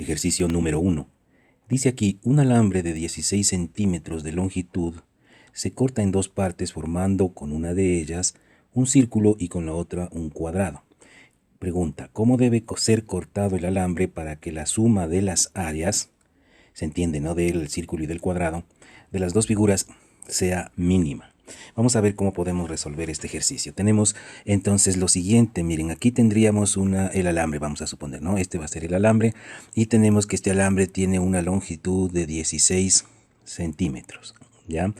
Ejercicio número 1. Dice aquí, un alambre de 16 centímetros de longitud se corta en dos partes formando con una de ellas un círculo y con la otra un cuadrado. Pregunta, ¿cómo debe ser cortado el alambre para que la suma de las áreas, se entiende, ¿no?, del círculo y del cuadrado, de las dos figuras sea mínima? Vamos a ver cómo podemos resolver este ejercicio. Tenemos entonces lo siguiente, miren, aquí tendríamos el alambre, vamos a suponer, ¿no? Este va a ser el alambre y tenemos que este alambre tiene una longitud de 16 centímetros, ¿ya?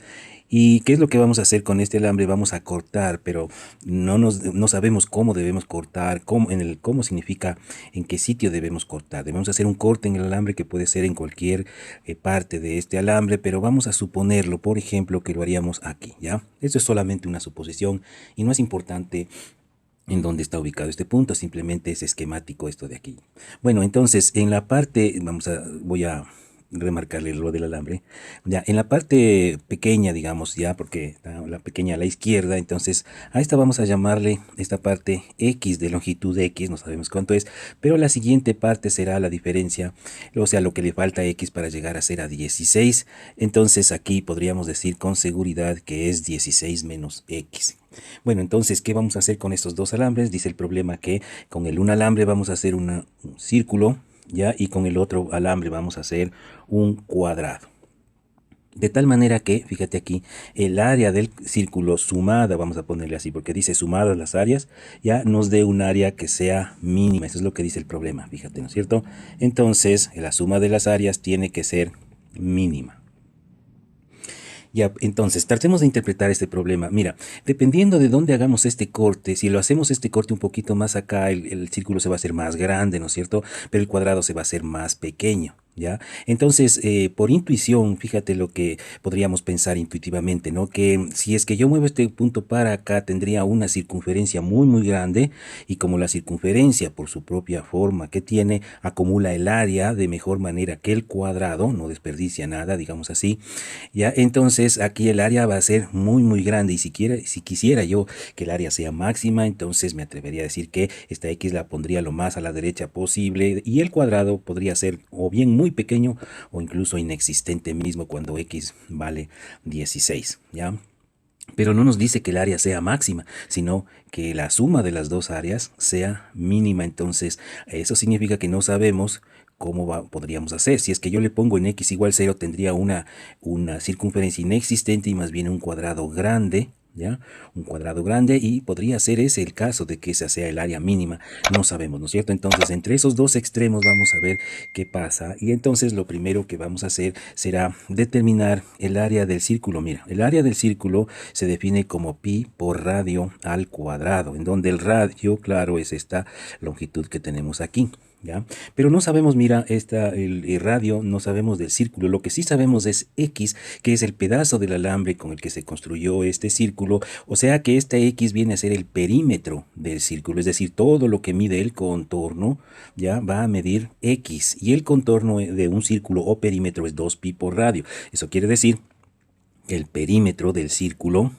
¿Y qué es lo que vamos a hacer con este alambre? Vamos a cortar, pero no sabemos cómo debemos cortar, cómo significa, en qué sitio debemos cortar. Debemos hacer un corte en el alambre que puede ser en cualquier parte de este alambre, pero vamos a suponerlo, por ejemplo, que lo haríamos aquí, ¿ya? Esto es solamente una suposición y no es importante en dónde está ubicado este punto, simplemente es esquemático esto de aquí. Bueno, entonces en la parte, voy a remarcarle lo del alambre, ya en la parte pequeña, digamos, ya porque está la pequeña a la izquierda, entonces a esta vamos a llamarle esta parte X, de longitud X, no sabemos cuánto es, pero la siguiente parte será la diferencia, o sea, lo que le falta a X para llegar a ser a 16, entonces aquí podríamos decir con seguridad que es 16 menos X. Bueno, entonces, ¿qué vamos a hacer con estos dos alambres? Dice el problema que con un alambre vamos a hacer un círculo, ¿ya? Y con el otro alambre vamos a hacer un cuadrado. De tal manera que, fíjate aquí, el área del círculo sumada, vamos a ponerle así, porque dice sumadas las áreas, ya nos dé un área que sea mínima. Eso es lo que dice el problema, fíjate, ¿no es cierto? Entonces, la suma de las áreas tiene que ser mínima. Ya, entonces, tratemos de interpretar este problema. Mira, dependiendo de dónde hagamos este corte, si lo hacemos este corte un poquito más acá, el círculo se va a hacer más grande, ¿no es cierto? Pero el cuadrado se va a hacer más pequeño. ¿Ya? Entonces, por intuición, fíjate lo que podríamos pensar intuitivamente, ¿no? Que si es que yo muevo este punto para acá, tendría una circunferencia muy, muy grande, y como la circunferencia, por su propia forma que tiene, acumula el área de mejor manera que el cuadrado, no desperdicia nada, digamos así, ¿ya? Entonces, aquí el área va a ser muy, muy grande, y si quisiera yo que el área sea máxima, entonces me atrevería a decir que esta X la pondría lo más a la derecha posible, y el cuadrado podría ser o bien muy pequeño o incluso inexistente mismo cuando X vale 16, ¿ya? Pero no nos dice que el área sea máxima, sino que la suma de las dos áreas sea mínima. Entonces, eso significa que no sabemos cómo podríamos hacer. Si es que yo le pongo en X igual 0, tendría una circunferencia inexistente y más bien un cuadrado grande, ¿ya? Un cuadrado grande, y podría ser ese el caso de que esa sea el área mínima. No sabemos, ¿no es cierto? Entonces, entre esos dos extremos vamos a ver qué pasa. Y entonces lo primero que vamos a hacer será determinar el área del círculo. Mira, el área del círculo se define como pi por radio al cuadrado, en donde el radio, claro, es esta longitud que tenemos aquí. ¿Ya? Pero no sabemos, mira, el radio, no sabemos del círculo. Lo que sí sabemos es X, que es el pedazo del alambre con el que se construyó este círculo. O sea que esta X viene a ser el perímetro del círculo, es decir, todo lo que mide el contorno, ya va a medir X. Y el contorno de un círculo o perímetro es 2pi por radio. Eso quiere decir que el perímetro del círculo,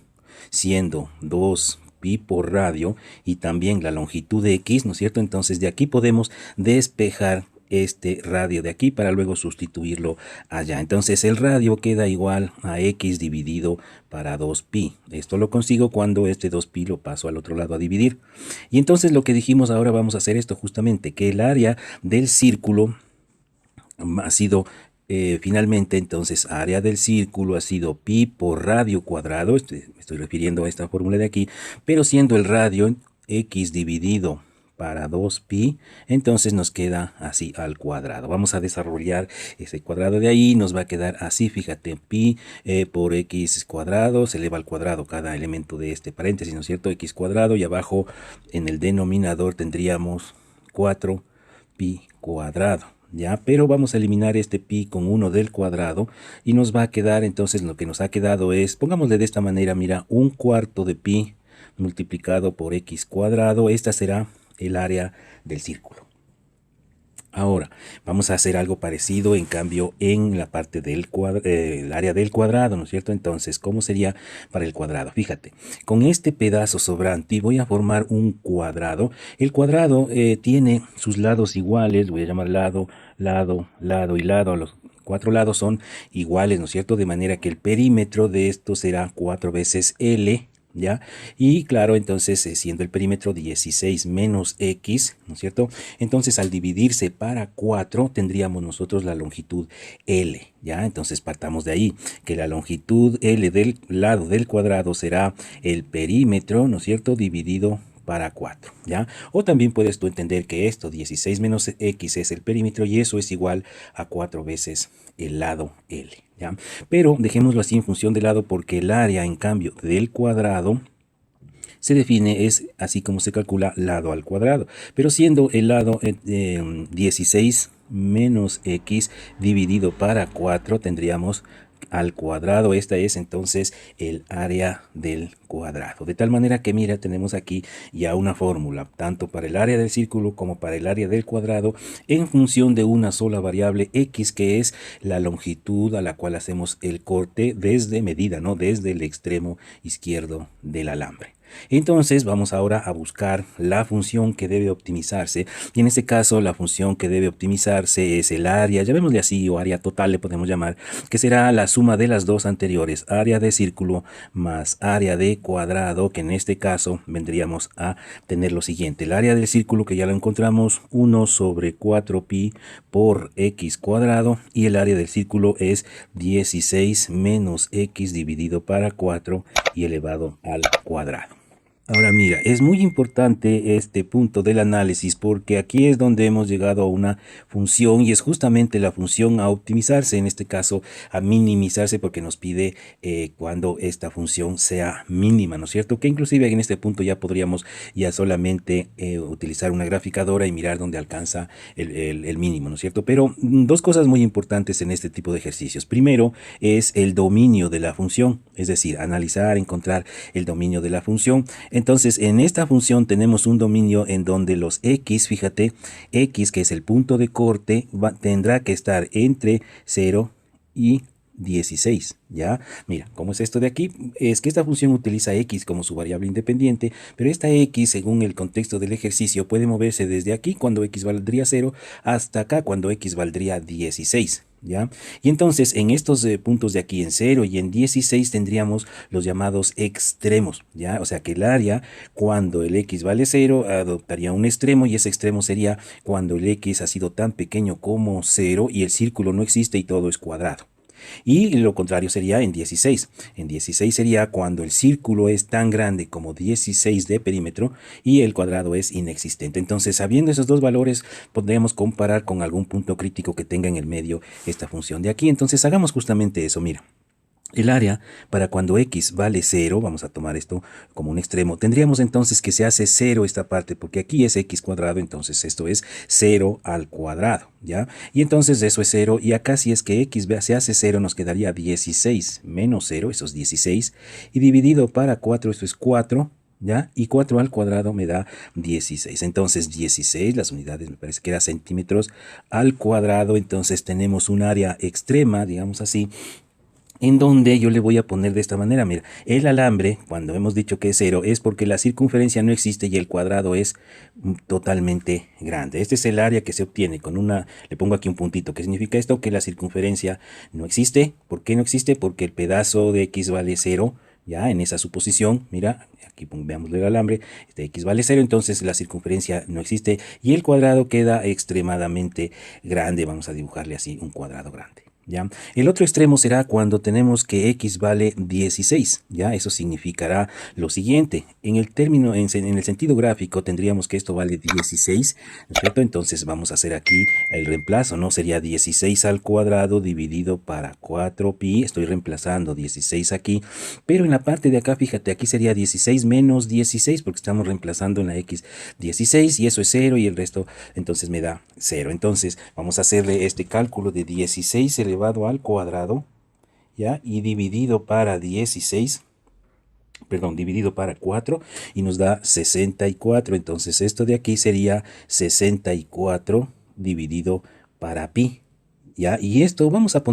siendo 2pi por radio y también la longitud de X, ¿no es cierto? Entonces de aquí podemos despejar este radio de aquí para luego sustituirlo allá. Entonces el radio queda igual a X dividido para 2pi. Esto lo consigo cuando este 2pi lo paso al otro lado a dividir. Y entonces lo que dijimos ahora, vamos a hacer esto justamente, que el área del círculo ha sido finalmente, entonces, área del círculo ha sido pi por radio cuadrado, me estoy refiriendo a esta fórmula de aquí, pero siendo el radio X dividido para 2pi, entonces nos queda así al cuadrado. Vamos a desarrollar ese cuadrado de ahí, nos va a quedar así, fíjate, pi por X cuadrado, se eleva al cuadrado cada elemento de este paréntesis, ¿no es cierto? X cuadrado, y abajo en el denominador tendríamos 4pi cuadrado. ¿Ya? Pero vamos a eliminar este pi con 1 del cuadrado y nos va a quedar, entonces lo que nos ha quedado es, pongámosle de esta manera, mira, 1/4 de pi multiplicado por X cuadrado. Esta será el área del círculo. Ahora, vamos a hacer algo parecido, en cambio, en la parte del el área del cuadrado, ¿no es cierto? Entonces, ¿cómo sería para el cuadrado? Fíjate, con este pedazo sobrante voy a formar un cuadrado. El cuadrado tiene sus lados iguales, voy a llamar lado, lado, lado y lado. Los cuatro lados son iguales, ¿no es cierto? De manera que el perímetro de esto será 4 veces L. ¿Ya? Y claro, entonces siendo el perímetro 16 menos X, ¿no es cierto? Entonces al dividirse para 4 tendríamos nosotros la longitud L, ¿ya? Entonces partamos de ahí, que la longitud L del lado del cuadrado será el perímetro, ¿no es cierto? Dividido para 4, ¿ya? O también puedes tú entender que esto, 16 menos X, es el perímetro y eso es igual a 4 veces el lado L, ¿ya? Pero dejémoslo así en función del lado porque el área, en cambio, del cuadrado se define, es así como se calcula lado al cuadrado. Pero siendo el lado 16 menos X dividido para 4, tendríamos al cuadrado. Esta es entonces el área del cuadrado. De tal manera que mira, tenemos aquí ya una fórmula, tanto para el área del círculo como para el área del cuadrado, en función de una sola variable X, que es la longitud a la cual hacemos el corte desde medida, ¿no? Desde el extremo izquierdo del alambre. Entonces vamos ahora a buscar la función que debe optimizarse, y en este caso la función que debe optimizarse es el área, llamémosle así, o área total le podemos llamar, que será la suma de las dos anteriores, área de círculo más área de cuadrado, que en este caso vendríamos a tener lo siguiente: el área del círculo, que ya lo encontramos, 1 sobre 4pi por x cuadrado, y el área del círculo es 16 menos x dividido para 4 y elevado al cuadrado. Ahora mira, es muy importante este punto del análisis porque aquí es donde hemos llegado a una función, y es justamente la función a optimizarse, en este caso a minimizarse, porque nos pide cuando esta función sea mínima, ¿no es cierto? Que inclusive en este punto ya podríamos ya solamente utilizar una graficadora y mirar dónde alcanza el mínimo, ¿no es cierto? Pero dos cosas muy importantes en este tipo de ejercicios. Primero es el dominio de la función, es decir, analizar, encontrar el dominio de la función. Entonces, en esta función tenemos un dominio en donde los x, fíjate, x, que es el punto de corte, tendrá que estar entre 0 y 16, ¿ya? Mira, ¿cómo es esto de aquí? Es que esta función utiliza x como su variable independiente, pero esta x, según el contexto del ejercicio, puede moverse desde aquí, cuando x valdría 0, hasta acá, cuando x valdría 16. ¿Ya? Y entonces en estos puntos de aquí en 0 y en 16 tendríamos los llamados extremos, ¿ya? O sea que el área, cuando el x vale 0, adoptaría un extremo, y ese extremo sería cuando el x ha sido tan pequeño como 0 y el círculo no existe y todo es cuadrado. Y lo contrario sería en 16. En 16 sería cuando el círculo es tan grande como 16 de perímetro y el cuadrado es inexistente. Entonces, sabiendo esos dos valores, podríamos comparar con algún punto crítico que tenga en el medio esta función de aquí. Entonces, hagamos justamente eso. Mira. El área para cuando x vale 0, vamos a tomar esto como un extremo, tendríamos entonces que se hace 0 esta parte, porque aquí es x cuadrado, entonces esto es 0 al cuadrado, ¿ya? Y entonces eso es 0, y acá si es que x se hace 0, nos quedaría 16 menos 0, eso es 16, y dividido para 4, esto es 4, ¿ya? Y 4 al cuadrado me da 16. Entonces 16, las unidades me parece que era centímetros al cuadrado, entonces tenemos un área extrema, digamos así, en donde yo le voy a poner de esta manera. Mira, el alambre, cuando hemos dicho que es 0, es porque la circunferencia no existe y el cuadrado es totalmente grande. Este es el área que se obtiene con una, le pongo aquí un puntito. ¿Qué significa esto? Que la circunferencia no existe. ¿Por qué no existe? Porque el pedazo de x vale 0. Ya en esa suposición, mira, aquí veamos el alambre, este x vale 0, entonces la circunferencia no existe y el cuadrado queda extremadamente grande. Vamos a dibujarle así un cuadrado grande. ¿Ya? El otro extremo será cuando tenemos que x vale 16, ¿ya? Eso significará lo siguiente: en el término, en el sentido gráfico tendríamos que esto vale 16, ¿no es cierto? Entonces vamos a hacer aquí el reemplazo, ¿no? Sería 16 al cuadrado dividido para 4pi, estoy reemplazando 16 aquí, pero en la parte de acá, fíjate, aquí sería 16 menos 16, porque estamos reemplazando en la x 16, y eso es 0, y el resto entonces me da 0. Entonces vamos a hacerle este cálculo de 16 elevado al cuadrado, ¿ya? Y dividido para 16, perdón, dividido para 4, y nos da 64. Entonces esto de aquí sería 64 dividido para pi. ¿Ya? Y esto vamos a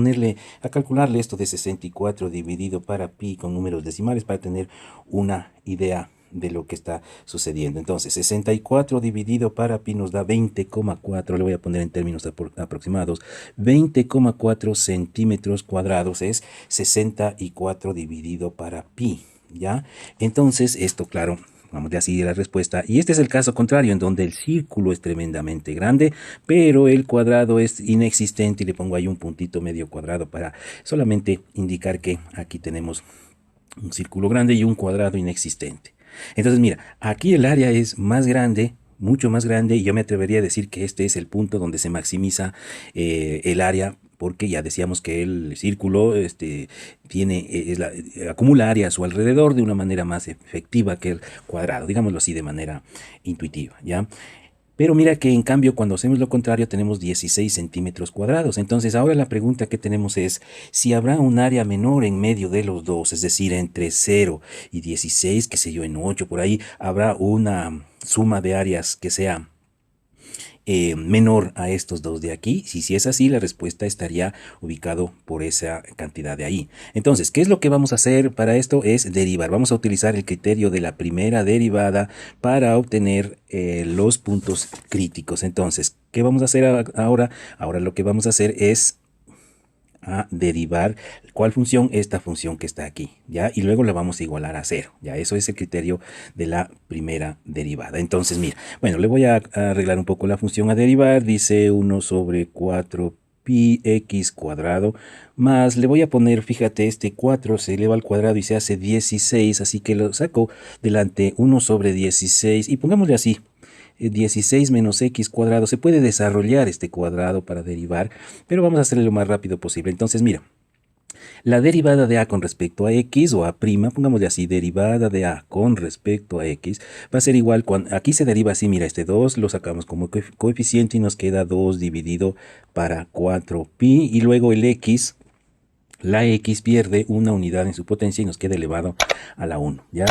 calcularle esto de 64 dividido para pi con números decimales para tener una idea de lo que está sucediendo. Entonces, 64 dividido para pi nos da 20,4, le voy a poner en términos aproximados, 20,4 centímetros cuadrados es 64 dividido para pi, ¿ya? Entonces, esto, claro, vamos a seguir la respuesta. Y este es el caso contrario, en donde el círculo es tremendamente grande, pero el cuadrado es inexistente. Y le pongo ahí un puntito medio cuadrado para solamente indicar que aquí tenemos un círculo grande y un cuadrado inexistente. Entonces, mira, aquí el área es más grande, mucho más grande, y yo me atrevería a decir que este es el punto donde se maximiza el área, porque ya decíamos que el círculo acumula área a su alrededor de una manera más efectiva que el cuadrado, digámoslo así de manera intuitiva, ¿ya? Pero mira que en cambio cuando hacemos lo contrario tenemos 16 centímetros cuadrados. Entonces ahora la pregunta que tenemos es si habrá un área menor en medio de los dos, es decir, entre 0 y 16, qué sé yo, en 8 por ahí, habrá una suma de áreas que sea menor a estos dos de aquí. Si es así, la respuesta estaría ubicado por esa cantidad de ahí. Entonces, ¿qué es lo que vamos a hacer para esto? Es derivar. Vamos a utilizar el criterio de la primera derivada para obtener los puntos críticos. Entonces, ¿qué vamos a hacer ahora? Ahora lo que vamos a hacer es a derivar cuál función, esta función que está aquí, ¿ya? Y luego la vamos a igualar a 0, ¿ya? Eso es el criterio de la primera derivada. Entonces, mira, bueno, le voy a arreglar un poco la función a derivar. Dice 1 sobre 4 pi x cuadrado más, le voy a poner, fíjate, este 4 se eleva al cuadrado y se hace 16, así que lo saco delante 1 sobre 16 y pongámosle así, 16 menos x cuadrado. Se puede desarrollar este cuadrado para derivar, pero vamos a hacerlo lo más rápido posible. Entonces, mira, la derivada de a con respecto a x o a', pongámosle así, derivada de a con respecto a x, va a ser igual, cuando aquí se deriva así, mira, este 2 lo sacamos como coeficiente y nos queda 2 dividido para 4pi, y luego el x, la x pierde una unidad en su potencia y nos queda elevado a la 1, ¿ya?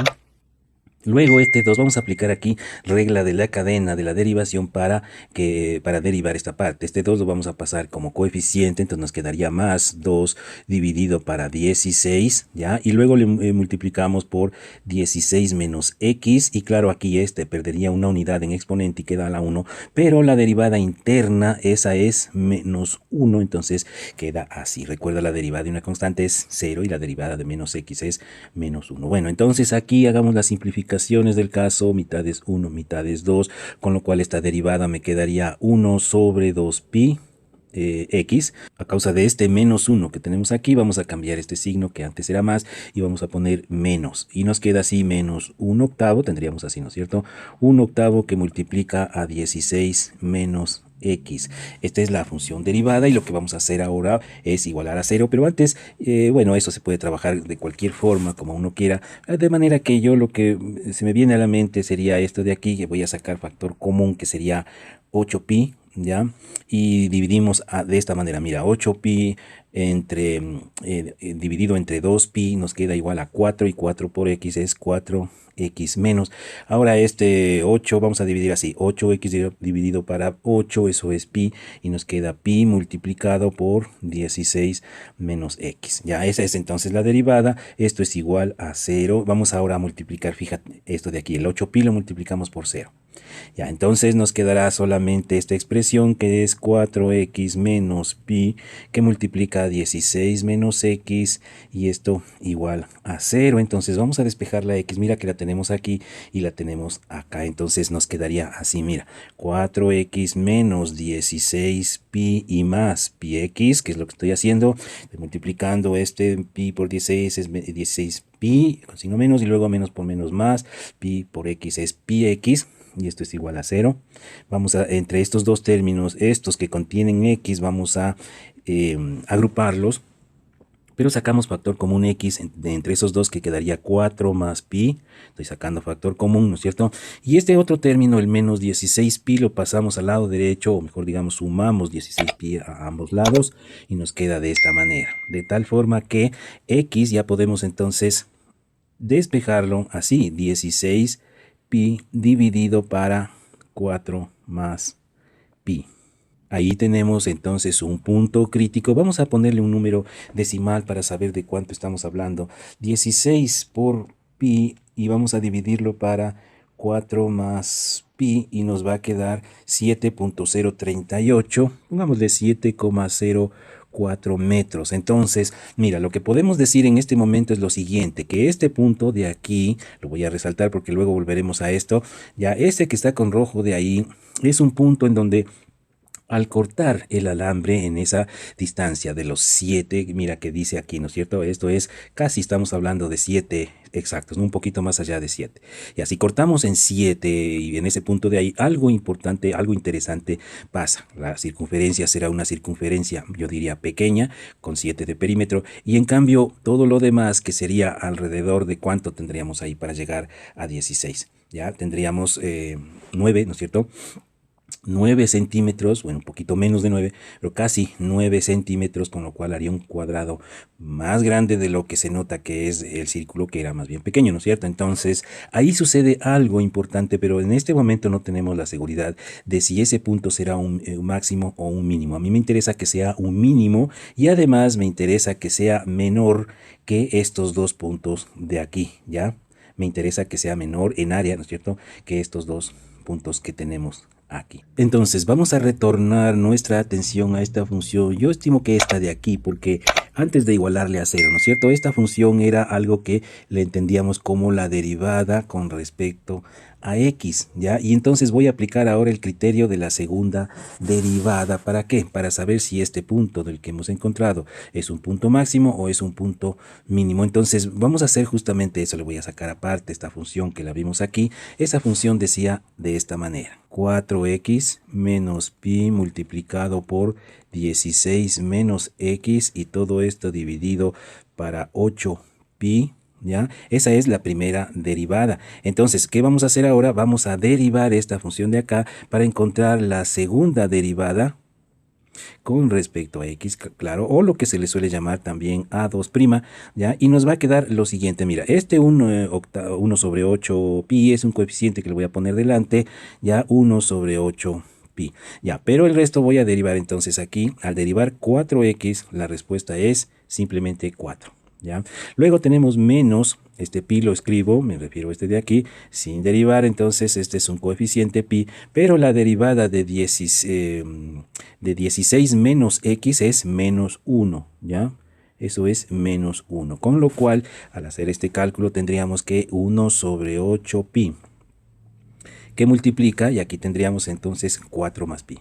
Luego este 2 vamos a aplicar aquí regla de la cadena de la derivación para derivar esta parte. Este 2 lo vamos a pasar como coeficiente, entonces nos quedaría más 2 dividido para 16, ¿ya? Y luego le multiplicamos por 16 menos x, y claro, aquí este perdería una unidad en exponente y queda a la 1, pero la derivada interna, esa es menos 1, entonces queda así. Recuerda, la derivada de una constante es 0 y la derivada de menos x es menos 1. Bueno, entonces aquí hagamos la simplificación del caso, mitad es 1, mitad es 2, con lo cual esta derivada me quedaría 1 sobre 2pi x. A causa de este menos 1 que tenemos aquí, vamos a cambiar este signo que antes era más y vamos a poner menos, y nos queda así menos 1 octavo, tendríamos así, ¿no es cierto? 1 octavo que multiplica a 16 menos x. Esta es la función derivada y lo que vamos a hacer ahora es igualar a 0, pero antes, bueno, eso se puede trabajar de cualquier forma, como uno quiera, de manera que yo lo que se me viene a la mente sería esto de aquí, que voy a sacar factor común, que sería 8pi, ¿ya? Y dividimos de esta manera, mira, 8pi dividido entre 2pi nos queda igual a 4, y 4 por x es 4x menos. Ahora este 8 vamos a dividir así, 8x dividido para 8, eso es pi, y nos queda pi multiplicado por 16 menos x. Ya, esa es entonces la derivada. Esto es igual a 0. Vamos ahora a multiplicar, fíjate, esto de aquí, el 8pi lo multiplicamos por 0. Ya, entonces nos quedará solamente esta expresión que es 4x menos pi, que multiplica 16 menos x, y esto igual a 0. Entonces vamos a despejar la x, mira que la tenemos aquí y la tenemos acá, entonces nos quedaría así, mira, 4x menos 16 pi y más pi x, que es lo que estoy haciendo, multiplicando este pi por 16 es 16 pi con signo menos, y luego menos por menos más, pi por x es pi x, y esto es igual a 0. Vamos a, entre estos dos términos, estos que contienen x, vamos a agruparlos, pero sacamos factor común x entre esos dos, que quedaría 4 más pi. Estoy sacando factor común, ¿no es cierto? Y este otro término, el menos 16 pi, lo pasamos al lado derecho, o mejor digamos, sumamos 16 pi a ambos lados y nos queda de esta manera. De tal forma que x ya podemos entonces despejarlo así, 16 pi dividido para 4 más pi. Ahí tenemos entonces un punto crítico. Vamos a ponerle un número decimal para saber de cuánto estamos hablando. 16 por pi y vamos a dividirlo para 4 más pi y nos va a quedar 7.038, pongámosle 7,04 metros. Entonces, mira, lo que podemos decir en este momento es lo siguiente, que este punto de aquí, lo voy a resaltar porque luego volveremos a esto, ya este que está con rojo de ahí, es un punto en donde al cortar el alambre en esa distancia de los 7, mira que dice aquí, ¿no es cierto? Esto es casi, estamos hablando de 7 exactos, ¿no? Un poquito más allá de 7. Y así cortamos en 7 y en ese punto de ahí algo importante, algo interesante pasa. La circunferencia será una circunferencia, yo diría pequeña, con 7 de perímetro. Y en cambio, todo lo demás que sería alrededor de cuánto tendríamos ahí para llegar a 16. Ya tendríamos 9, ¿no es cierto? 9 centímetros, bueno, un poquito menos de 9, pero casi 9 centímetros, con lo cual haría un cuadrado más grande de lo que se nota que es el círculo, que era más bien pequeño, ¿no es cierto? Entonces, ahí sucede algo importante, pero en este momento no tenemos la seguridad de si ese punto será un máximo o un mínimo. A mí me interesa que sea un mínimo y además me interesa que sea menor que estos dos puntos de aquí, ¿ya? Me interesa que sea menor en área, ¿no es cierto?, que estos dos puntos que tenemos aquí. Entonces vamos a retornar nuestra atención a esta función. Yo estimo que esta de aquí, porque antes de igualarle a cero, ¿no es cierto? Esta función era algo que le entendíamos como la derivada con respecto a x, ¿ya? Y entonces voy a aplicar ahora el criterio de la segunda derivada. ¿Para qué? Para saber si este punto del que hemos encontrado es un punto máximo o es un punto mínimo. Entonces vamos a hacer justamente eso. Le voy a sacar aparte esta función que la vimos aquí. Esa función decía de esta manera: 4x menos pi multiplicado por 16 menos x y todo esto dividido para 8pi. ¿Ya? Esa es la primera derivada. Entonces, ¿qué vamos a hacer ahora? Vamos a derivar esta función de acá para encontrar la segunda derivada con respecto a x, claro, o lo que se le suele llamar también a2', ¿ya? Y nos va a quedar lo siguiente, mira, este 1 sobre 8 pi es un coeficiente que le voy a poner delante, ya 1 sobre 8 pi, ya, pero el resto voy a derivar entonces aquí. Al derivar 4x, la respuesta es simplemente 4. ¿Ya? Luego tenemos menos, este pi lo escribo, me refiero a este de aquí, sin derivar, entonces este es un coeficiente pi, pero la derivada de 16 menos x es menos 1, ¿ya? Eso es menos 1, con lo cual al hacer este cálculo tendríamos que 1 sobre 8 pi, que multiplica, y aquí tendríamos entonces 4 más pi.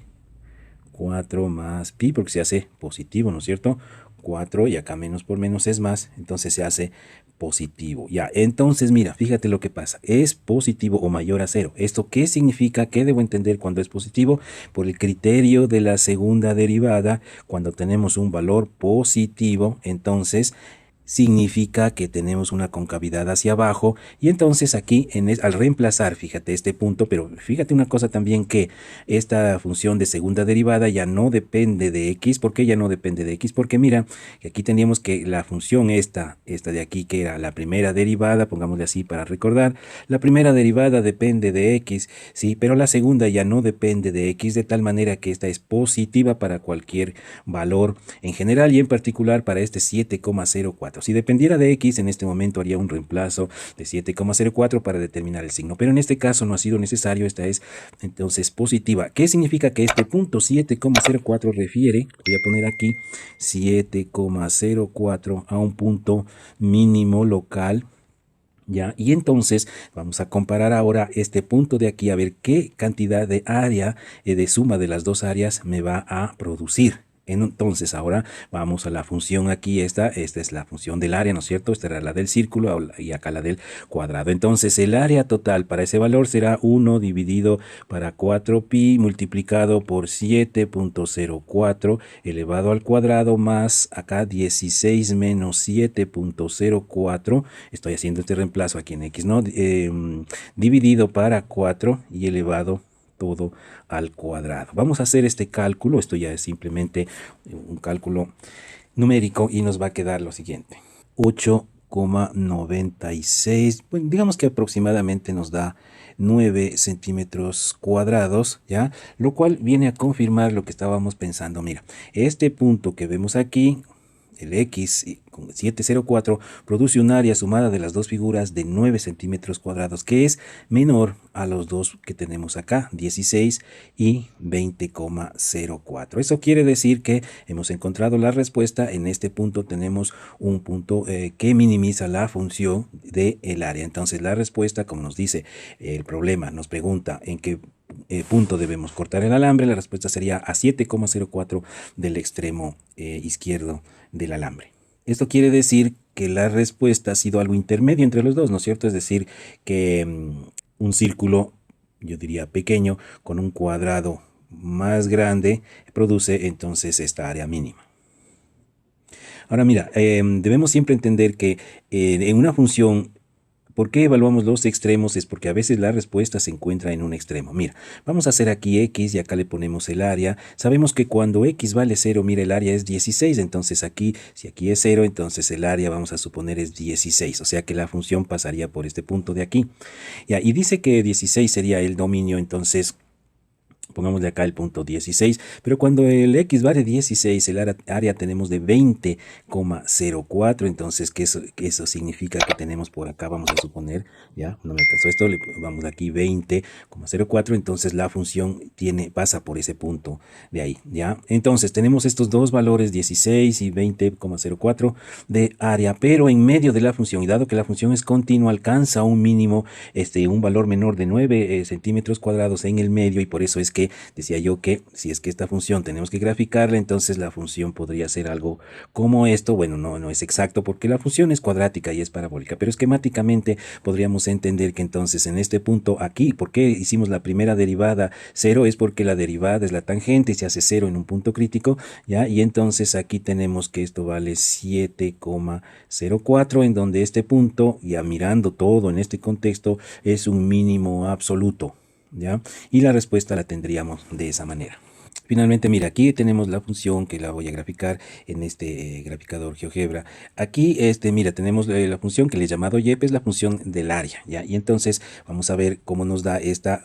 4 más pi, porque se hace positivo, ¿no es cierto? 4 y acá menos por menos es más, entonces se hace positivo. Ya, entonces mira, fíjate lo que pasa, es positivo o mayor a 0. ¿Esto qué significa? ¿Qué debo entender cuando es positivo? Por el criterio de la segunda derivada, cuando tenemos un valor positivo, entonces significa que tenemos una concavidad hacia abajo, y entonces aquí al reemplazar, fíjate este punto, pero fíjate una cosa también, que esta función de segunda derivada ya no depende de x. ¿Por qué ya no depende de x? Porque mira, que aquí teníamos que la función esta de aquí, que era la primera derivada, pongámosle así para recordar, la primera derivada depende de x, sí, pero la segunda ya no depende de x, de tal manera que esta es positiva para cualquier valor en general y en particular para este 7,04. Si dependiera de x, en este momento haría un reemplazo de 7,04 para determinar el signo, pero en este caso no ha sido necesario. Esta es entonces positiva. ¿Qué significa? Que este punto 7,04 refiere, voy a poner aquí 7,04 a un punto mínimo local, ¿ya? Y entonces vamos a comparar ahora este punto de aquí a ver qué cantidad de área, de suma de las dos áreas, me va a producir. Entonces ahora vamos a la función aquí, esta es la función del área, ¿no es cierto? Esta era la del círculo y acá la del cuadrado. Entonces el área total para ese valor será 1 dividido para 4pi multiplicado por 7,04 elevado al cuadrado más acá 16 menos 7,04. Estoy haciendo este reemplazo aquí en x, ¿no? Dividido para 4 y elevado todo al cuadrado. Vamos a hacer este cálculo. Esto ya es simplemente un cálculo numérico y nos va a quedar lo siguiente: 8,96, bueno, digamos que aproximadamente nos da 9 centímetros cuadrados, ¿ya? Lo cual viene a confirmar lo que estábamos pensando. Mira, este punto que vemos aquí, el X con 704, produce un área sumada de las dos figuras de 9 centímetros cuadrados, que es menor a los dos que tenemos acá, 16 y 20,04. Eso quiere decir que hemos encontrado la respuesta. En este punto tenemos un punto que minimiza la función del área. Entonces la respuesta, como nos dice el problema, nos pregunta en qué punto debemos cortar el alambre. La respuesta sería a 7,04 del extremo izquierdo del alambre. Esto quiere decir que la respuesta ha sido algo intermedio entre los dos, ¿no es cierto? Es decir, que un círculo, yo diría pequeño, con un cuadrado más grande, produce entonces esta área mínima. Ahora mira, debemos siempre entender que en una función, ¿por qué evaluamos los extremos? Es porque a veces la respuesta se encuentra en un extremo. Mira, vamos a hacer aquí X y acá le ponemos el área. Sabemos que cuando X vale 0, mira, el área es 16. Entonces aquí, si aquí es 0, entonces el área, vamos a suponer, es 16. O sea que la función pasaría por este punto de aquí. Ya, y dice que 16 sería el dominio, entonces pongámosle acá el punto 16, pero cuando el X vale 16, el área tenemos de 20,04, entonces que eso significa que tenemos por acá, vamos a suponer, ya, no me alcanzó esto, le vamos aquí 20,04, entonces la función pasa por ese punto de ahí, ya. Entonces tenemos estos dos valores, 16 y 20,04 de área, pero en medio de la función, y dado que la función es continua, alcanza un mínimo, un valor menor de 9 centímetros cuadrados en el medio, y por eso es que decía yo que si es que esta función tenemos que graficarla, entonces la función podría ser algo como esto. Bueno, no es exacto porque la función es cuadrática y es parabólica, pero esquemáticamente podríamos entender que entonces en este punto aquí, ¿por qué hicimos la primera derivada 0? Es porque la derivada es la tangente y se hace 0 en un punto crítico, ¿ya? Y entonces aquí tenemos que esto vale 7,04, en donde este punto, ya mirando todo en este contexto, es un mínimo absoluto, ¿ya? Y la respuesta la tendríamos de esa manera. Finalmente, mira, aquí tenemos la función que la voy a graficar en este graficador GeoGebra. Aquí, mira, tenemos la función que le he llamado YEP, es la función del área, ¿ya? Y entonces vamos a ver cómo nos da esta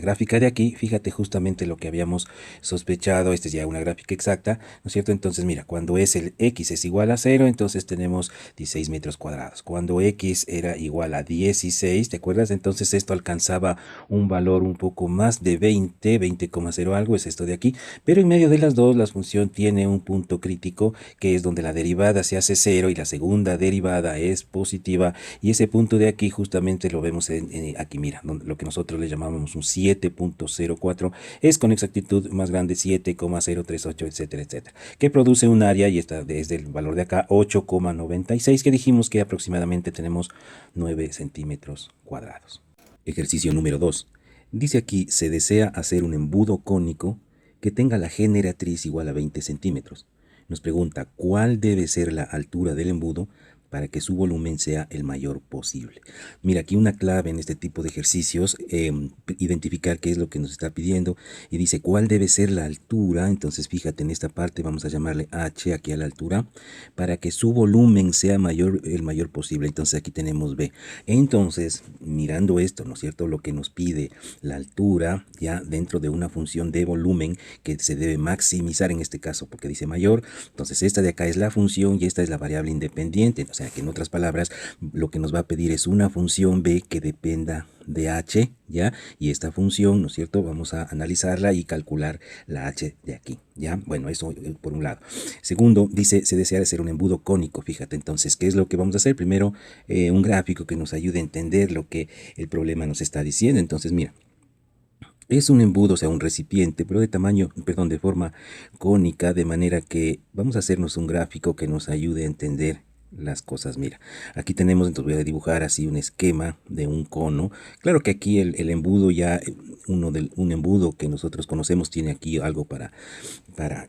gráfica de aquí. Fíjate justamente lo que habíamos sospechado. Esta es ya una gráfica exacta, ¿no es cierto? Entonces, mira, cuando el X es igual a 0, entonces tenemos 16 metros cuadrados. Cuando X era igual a 16, ¿te acuerdas? Entonces esto alcanzaba un valor un poco más de 20,0 algo, es esto de aquí, pero en medio de las dos la función tiene un punto crítico que es donde la derivada se hace 0 y la segunda derivada es positiva, y ese punto de aquí justamente lo vemos aquí, mira, lo que nosotros le llamábamos un 7,04 es con exactitud más grande 7,038, etcétera, etcétera, que produce un área, y está desde el valor de acá 8,96, que dijimos que aproximadamente tenemos 9 centímetros cuadrados. Ejercicio número 2. Dice aquí, se desea hacer un embudo cónico que tenga la generatriz igual a 20 centímetros. Nos pregunta cuál debe ser la altura del embudo para que su volumen sea el mayor posible. Mira, aquí una clave en este tipo de ejercicios, identificar qué es lo que nos está pidiendo, y dice cuál debe ser la altura. Entonces fíjate en esta parte, vamos a llamarle H aquí a la altura, para que su volumen sea el mayor posible. Entonces aquí tenemos B. Entonces, mirando esto, ¿no es cierto? Lo que nos pide la altura, ya dentro de una función de volumen que se debe maximizar en este caso, porque dice mayor. Entonces esta de acá es la función y esta es la variable independiente. O sea que en otras palabras, lo que nos va a pedir es una función B que dependa de H, ¿ya? Y esta función, ¿no es cierto? Vamos a analizarla y calcular la H de aquí, ¿ya? Bueno, eso por un lado. Segundo, dice, se desea hacer un embudo cónico. Fíjate, entonces, ¿qué es lo que vamos a hacer? Primero, un gráfico que nos ayude a entender lo que el problema nos está diciendo. Entonces, mira, es un embudo, o sea, un recipiente, pero de forma cónica, de manera que vamos a hacernos un gráfico que nos ayude a entender las cosas. Mira, aquí tenemos, entonces voy a dibujar así un esquema de un cono. Claro que aquí el embudo ya, un embudo que nosotros conocemos tiene aquí algo para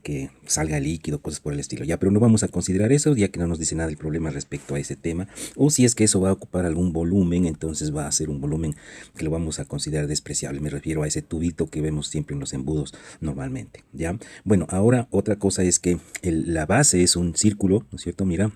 que salga líquido, cosas por el estilo, ya, pero no vamos a considerar eso, ya que no nos dice nada el problema respecto a ese tema. O si es que eso va a ocupar algún volumen, entonces va a ser un volumen que lo vamos a considerar despreciable. Me refiero a ese tubito que vemos siempre en los embudos normalmente, ya. Bueno, ahora otra cosa es que la base es un círculo, ¿no es cierto? Mira,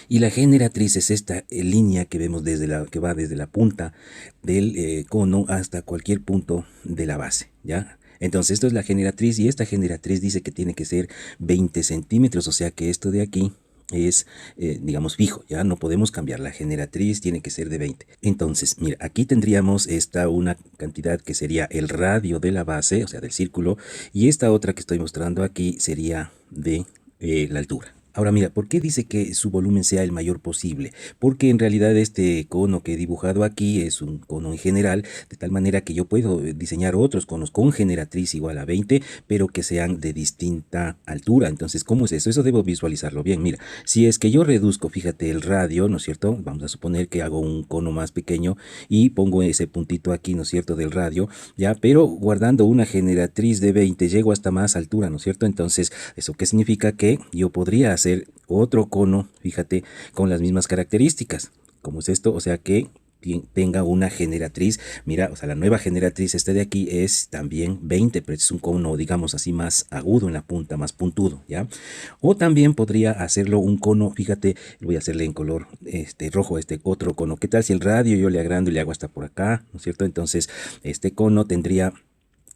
Y la generatriz es esta línea que vemos que va desde la punta del cono hasta cualquier punto de la base, ¿ya? Entonces esto es la generatriz y esta generatriz dice que tiene que ser 20 centímetros, o sea que esto de aquí es, digamos, fijo, ya no podemos cambiar. La generatriz tiene que ser de 20. Entonces, mira, aquí tendríamos una cantidad que sería el radio de la base, o sea, del círculo, y esta otra que estoy mostrando aquí sería de la altura. Ahora mira, ¿por qué dice que su volumen sea el mayor posible? Porque en realidad este cono que he dibujado aquí es un cono en general, de tal manera que yo puedo diseñar otros conos con generatriz igual a 20, pero que sean de distinta altura. Entonces, ¿cómo es eso? Eso debo visualizarlo bien. Mira, si es que yo reduzco, fíjate, el radio, ¿no es cierto? Vamos a suponer que hago un cono más pequeño y pongo ese puntito aquí, ¿no es cierto?, del radio, ya, pero guardando una generatriz de 20, llego hasta más altura, ¿no es cierto? Entonces, ¿eso qué significa? Que yo podría hacer otro cono, fíjate, con las mismas características. ¿Cómo es esto? O sea que tenga una generatriz. Mira, o sea, la nueva generatriz de aquí es también 20, pero es un cono, digamos así, más agudo en la punta, más puntudo, ¿ya? O también podría hacerlo un cono, fíjate, voy a hacerle en color rojo este otro cono. ¿Qué tal si el radio yo le agrando y le hago hasta por acá, ¿no es cierto? Entonces, este cono tendría,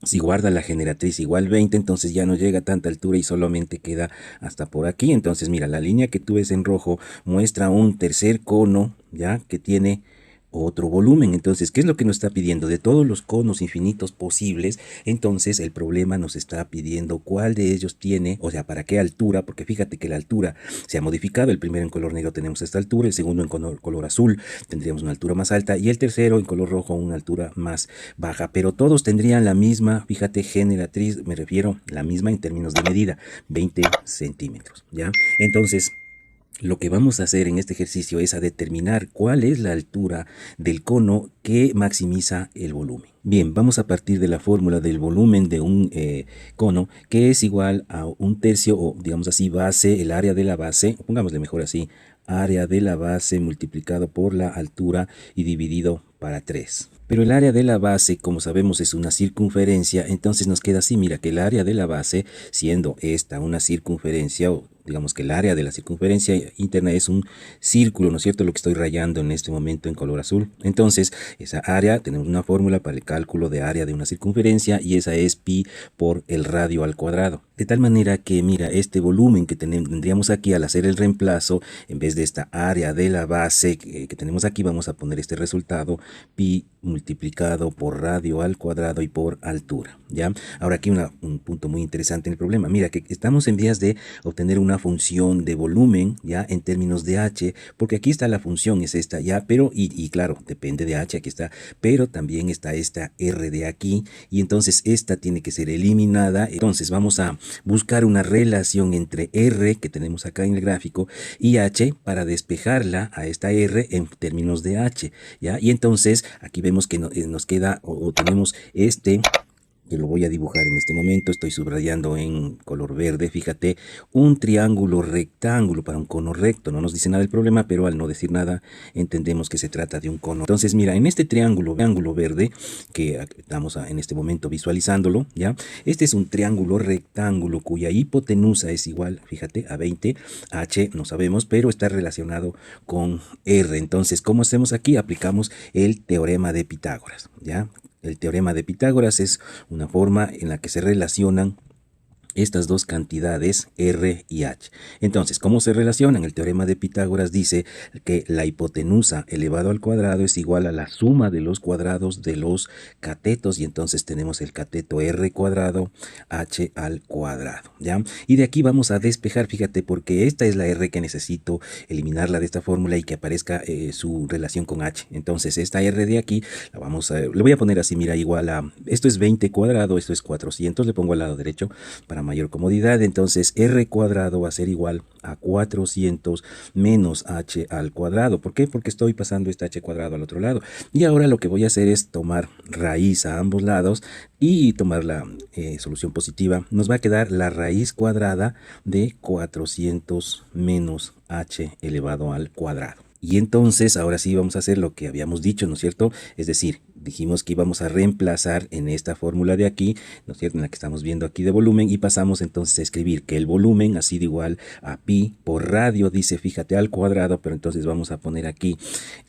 si guarda la generatriz igual 20, entonces ya no llega a tanta altura y solamente queda hasta por aquí. Entonces mira, la línea que tú ves en rojo muestra un tercer cono, ya, que tiene otro volumen. Entonces, ¿qué es lo que nos está pidiendo? De todos los conos infinitos posibles, entonces el problema nos está pidiendo cuál de ellos tiene, o sea, para qué altura, porque fíjate que la altura se ha modificado. El primero en color negro tenemos esta altura, el segundo en color azul tendríamos una altura más alta y el tercero en color rojo una altura más baja, pero todos tendrían la misma, fíjate, generatriz, me refiero, la misma en términos de medida, 20 centímetros, ¿ya? Entonces, lo que vamos a hacer en este ejercicio es a determinar cuál es la altura del cono que maximiza el volumen. Bien, vamos a partir de la fórmula del volumen de un cono, que es igual a un tercio, o digamos así, base, el área de la base, pongámosle mejor así, área de la base multiplicado por la altura y dividido para 3. Pero el área de la base, como sabemos, es una circunferencia, entonces nos queda así, mira que el área de la base, siendo esta una circunferencia, o digamos que el área de la circunferencia interna es un círculo, ¿no es cierto?, lo que estoy rayando en este momento en color azul. Entonces, esa área, tenemos una fórmula para el cálculo de área de una circunferencia y esa es pi por el radio al cuadrado. De tal manera que, mira, este volumen que tendríamos aquí al hacer el reemplazo, en vez de esta área de la base que tenemos aquí, vamos a poner este resultado, pi multiplicado por radio al cuadrado y por altura, ¿ya? Ahora aquí un punto muy interesante en el problema. Mira que estamos en vías de obtener una función de volumen, ¿ya?, en términos de h, porque aquí está la función, es esta, ¿ya? Pero, y claro, depende de h, aquí está, pero también está esta r de aquí, y entonces esta tiene que ser eliminada. Entonces vamos a buscar una relación entre r, que tenemos acá en el gráfico, y h para despejarla a esta r en términos de h, ¿ya? Y entonces aquí vemos que nos queda o tenemos que lo voy a dibujar en este momento, estoy subrayando en color verde, fíjate, un triángulo rectángulo para un cono recto. No nos dice nada del problema, pero al no decir nada entendemos que se trata de un cono. Entonces mira, en este triángulo verde que estamos en este momento visualizándolo, ¿ya? Este es un triángulo rectángulo cuya hipotenusa es igual, fíjate, a 20, h no sabemos, pero está relacionado con r. Entonces, ¿cómo hacemos aquí? Aplicamos el teorema de Pitágoras, ¿ya? El teorema de Pitágoras es una forma en la que se relacionan estas dos cantidades R y H. Entonces, ¿cómo se relacionan? El teorema de Pitágoras dice que la hipotenusa elevado al cuadrado es igual a la suma de los cuadrados de los catetos, y entonces tenemos el cateto R cuadrado H al cuadrado, ¿ya? Y de aquí vamos a despejar, fíjate, porque esta es la R que necesito eliminarla de esta fórmula y que aparezca su relación con H. Entonces, esta R de aquí, le voy a poner así, mira, igual a, esto es 20 cuadrado, esto es 400, le pongo al lado derecho para mayor comodidad. Entonces r cuadrado va a ser igual a 400 menos h al cuadrado. ¿Por qué? Porque estoy pasando este h cuadrado al otro lado. Y ahora lo que voy a hacer es tomar raíz a ambos lados y tomar la solución positiva. Nos va a quedar la raíz cuadrada de 400 menos h elevado al cuadrado. Y entonces ahora sí vamos a hacer lo que habíamos dicho, ¿no es cierto? Es decir, dijimos que íbamos a reemplazar en esta fórmula de aquí, ¿no es cierto?, en la que estamos viendo aquí de volumen, y pasamos entonces a escribir que el volumen ha sido igual a pi por radio, dice, fíjate, al cuadrado, pero entonces vamos a poner aquí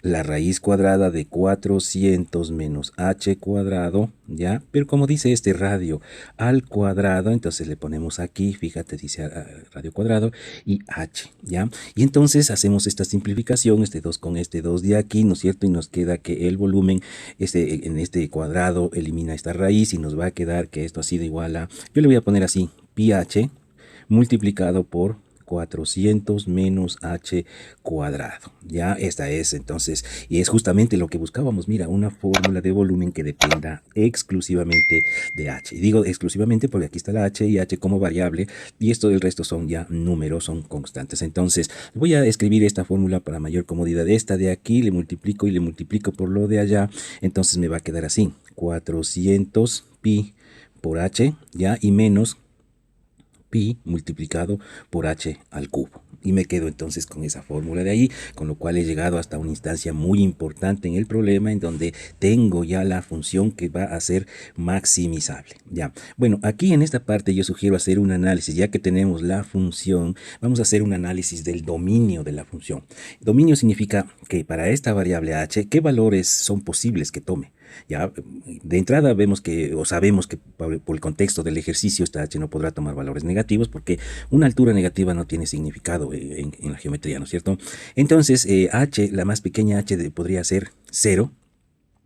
la raíz cuadrada de 400 menos h cuadrado, ¿ya? Pero como dice este radio al cuadrado, entonces le ponemos aquí, fíjate, dice radio cuadrado y h, ¿ya? Y entonces hacemos esta simplificación, este 2 con este 2 de aquí, ¿no es cierto? Y nos queda que el volumen en este cuadrado elimina esta raíz y nos va a quedar que esto ha sido igual a, yo le voy a poner así, pi h multiplicado por 400 menos h cuadrado. Ya, esta es entonces, y es justamente lo que buscábamos. Mira, una fórmula de volumen que dependa exclusivamente de h. Y digo exclusivamente porque aquí está la h y h como variable, y esto del resto son ya números, son constantes. Entonces, voy a escribir esta fórmula para mayor comodidad. Esta de aquí le multiplico y le multiplico por lo de allá, entonces me va a quedar así, 400 pi por h, ya, y menos pi multiplicado por h al cubo. Y me quedo entonces con esa fórmula de ahí, con lo cual he llegado hasta una instancia muy importante en el problema, en donde tengo ya la función que va a ser maximizable. Ya, bueno, aquí en esta parte yo sugiero hacer un análisis. Ya que tenemos la función, vamos a hacer un análisis del dominio de la función. Dominio significa que para esta variable h, ¿qué valores son posibles que tome? Ya, de entrada vemos que, o sabemos que por el contexto del ejercicio, esta h no podrá tomar valores negativos, porque una altura negativa no tiene significado en la geometría, ¿no es cierto? Entonces, h, la más pequeña h podría ser 0.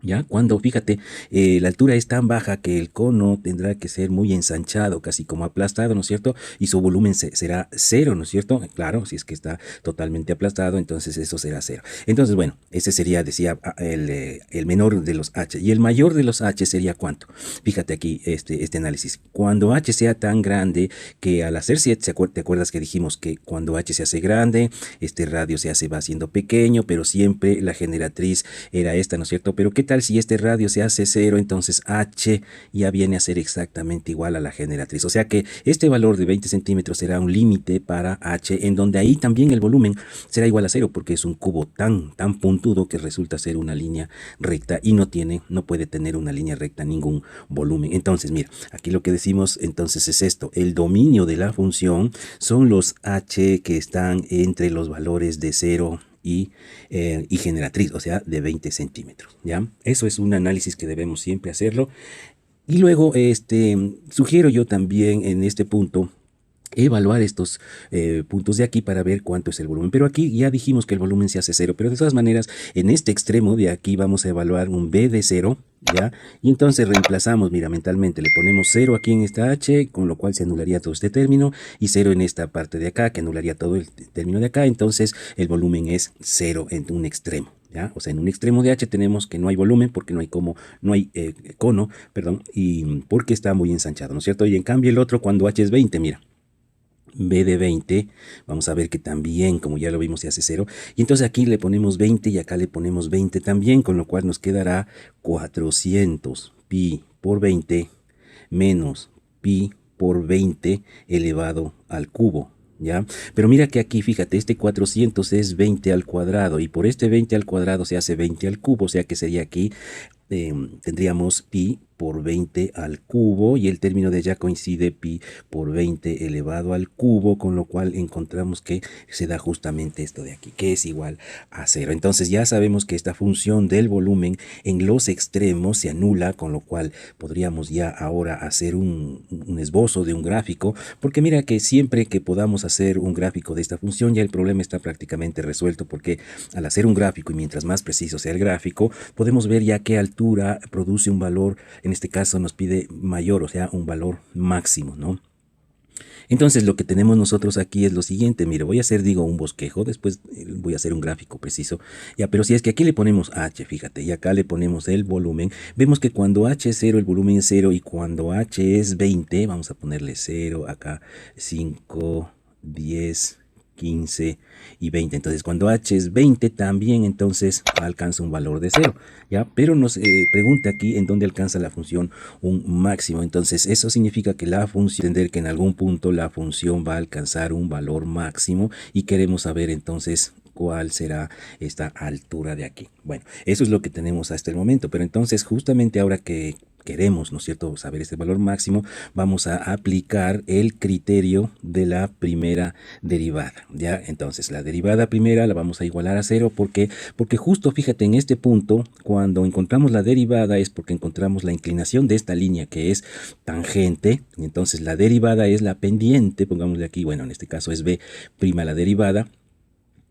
¿Ya? Cuando, fíjate, la altura es tan baja que el cono tendrá que ser muy ensanchado, casi como aplastado, ¿no es cierto? Y su volumen será 0, ¿no es cierto? Claro, si es que está totalmente aplastado, entonces eso será 0. Entonces, bueno, ese sería, decía, el menor de los h. ¿Y el mayor de los h sería cuánto? Fíjate aquí este análisis. Cuando h sea tan grande que al hacerse, ¿te acuerdas que dijimos que cuando h se hace grande, este radio va haciendo pequeño, pero siempre la generatriz era esta, ¿no es cierto? Pero ¿qué tal si este radio se hace 0? Entonces h ya viene a ser exactamente igual a la generatriz. O sea que este valor de 20 centímetros será un límite para h, en donde ahí también el volumen será igual a 0, porque es un cubo tan puntudo que resulta ser una línea recta y no puede tener una línea recta ningún volumen. Entonces, mira, aquí lo que decimos entonces es esto: el dominio de la función son los h que están entre los valores de 0 y generatriz, o sea, de 20 centímetros, ¿ya? Eso es un análisis que debemos siempre hacerlo. Y luego, sugiero yo también en este punto evaluar estos puntos de aquí para ver cuánto es el volumen. Pero aquí ya dijimos que el volumen se hace 0, pero de todas maneras, en este extremo de aquí vamos a evaluar un b de 0, ¿ya? Y entonces reemplazamos, mira, mentalmente le ponemos 0 aquí en esta h, con lo cual se anularía todo este término, y 0 en esta parte de acá, que anularía todo el término de acá. Entonces el volumen es 0 en un extremo, ¿ya? O sea, en un extremo de h tenemos que no hay volumen porque no hay cono, perdón, y porque está muy ensanchado, ¿no es cierto? Y en cambio el otro, cuando h es 20, mira, b de 20, vamos a ver que también, como ya lo vimos, se hace 0. Y entonces aquí le ponemos 20 y acá le ponemos 20 también, con lo cual nos quedará 400 pi por 20 menos pi por 20 elevado al cubo, ¿ya? Pero mira que aquí, fíjate, este 400 es 20 al cuadrado, y por este 20 al cuadrado se hace 20 al cubo, o sea que sería aquí, tendríamos pi por 20 al cubo, y el término de allá coincide pi por 20 elevado al cubo, con lo cual encontramos que se da justamente esto de aquí, que es igual a 0. Entonces ya sabemos que esta función del volumen en los extremos se anula, con lo cual podríamos ya ahora hacer un esbozo de un gráfico, porque mira que siempre que podamos hacer un gráfico de esta función, ya el problema está prácticamente resuelto, porque al hacer un gráfico, y mientras más preciso sea el gráfico, podemos ver ya qué altura produce un valor. En este caso nos pide mayor, o sea, un valor máximo, ¿no? Entonces lo que tenemos nosotros aquí es lo siguiente. Mire, voy a hacer, un bosquejo, después voy a hacer un gráfico preciso. Ya, pero si es que aquí le ponemos h, fíjate, y acá le ponemos el volumen, vemos que cuando h es 0, el volumen es 0, y cuando h es 20, vamos a ponerle 0, acá 5, 10, 15 y 20. Entonces cuando h es 20 también, entonces alcanza un valor de 0, ¿ya? Pero nos pregunta aquí en dónde alcanza la función un máximo. Entonces eso significa que la función, entender que en algún punto la función va a alcanzar un valor máximo, y queremos saber entonces cuál será esta altura de aquí. Bueno, eso es lo que tenemos hasta el momento, pero entonces justamente ahora que queremos, ¿no es cierto?, saber este valor máximo, vamos a aplicar el criterio de la primera derivada, ¿ya? Entonces, la derivada primera la vamos a igualar a cero, ¿por qué? Porque justo, fíjate, en este punto, cuando encontramos la derivada es porque encontramos la inclinación de esta línea que es tangente, y entonces la derivada es la pendiente, pongámosle aquí, bueno, en este caso es b' la derivada,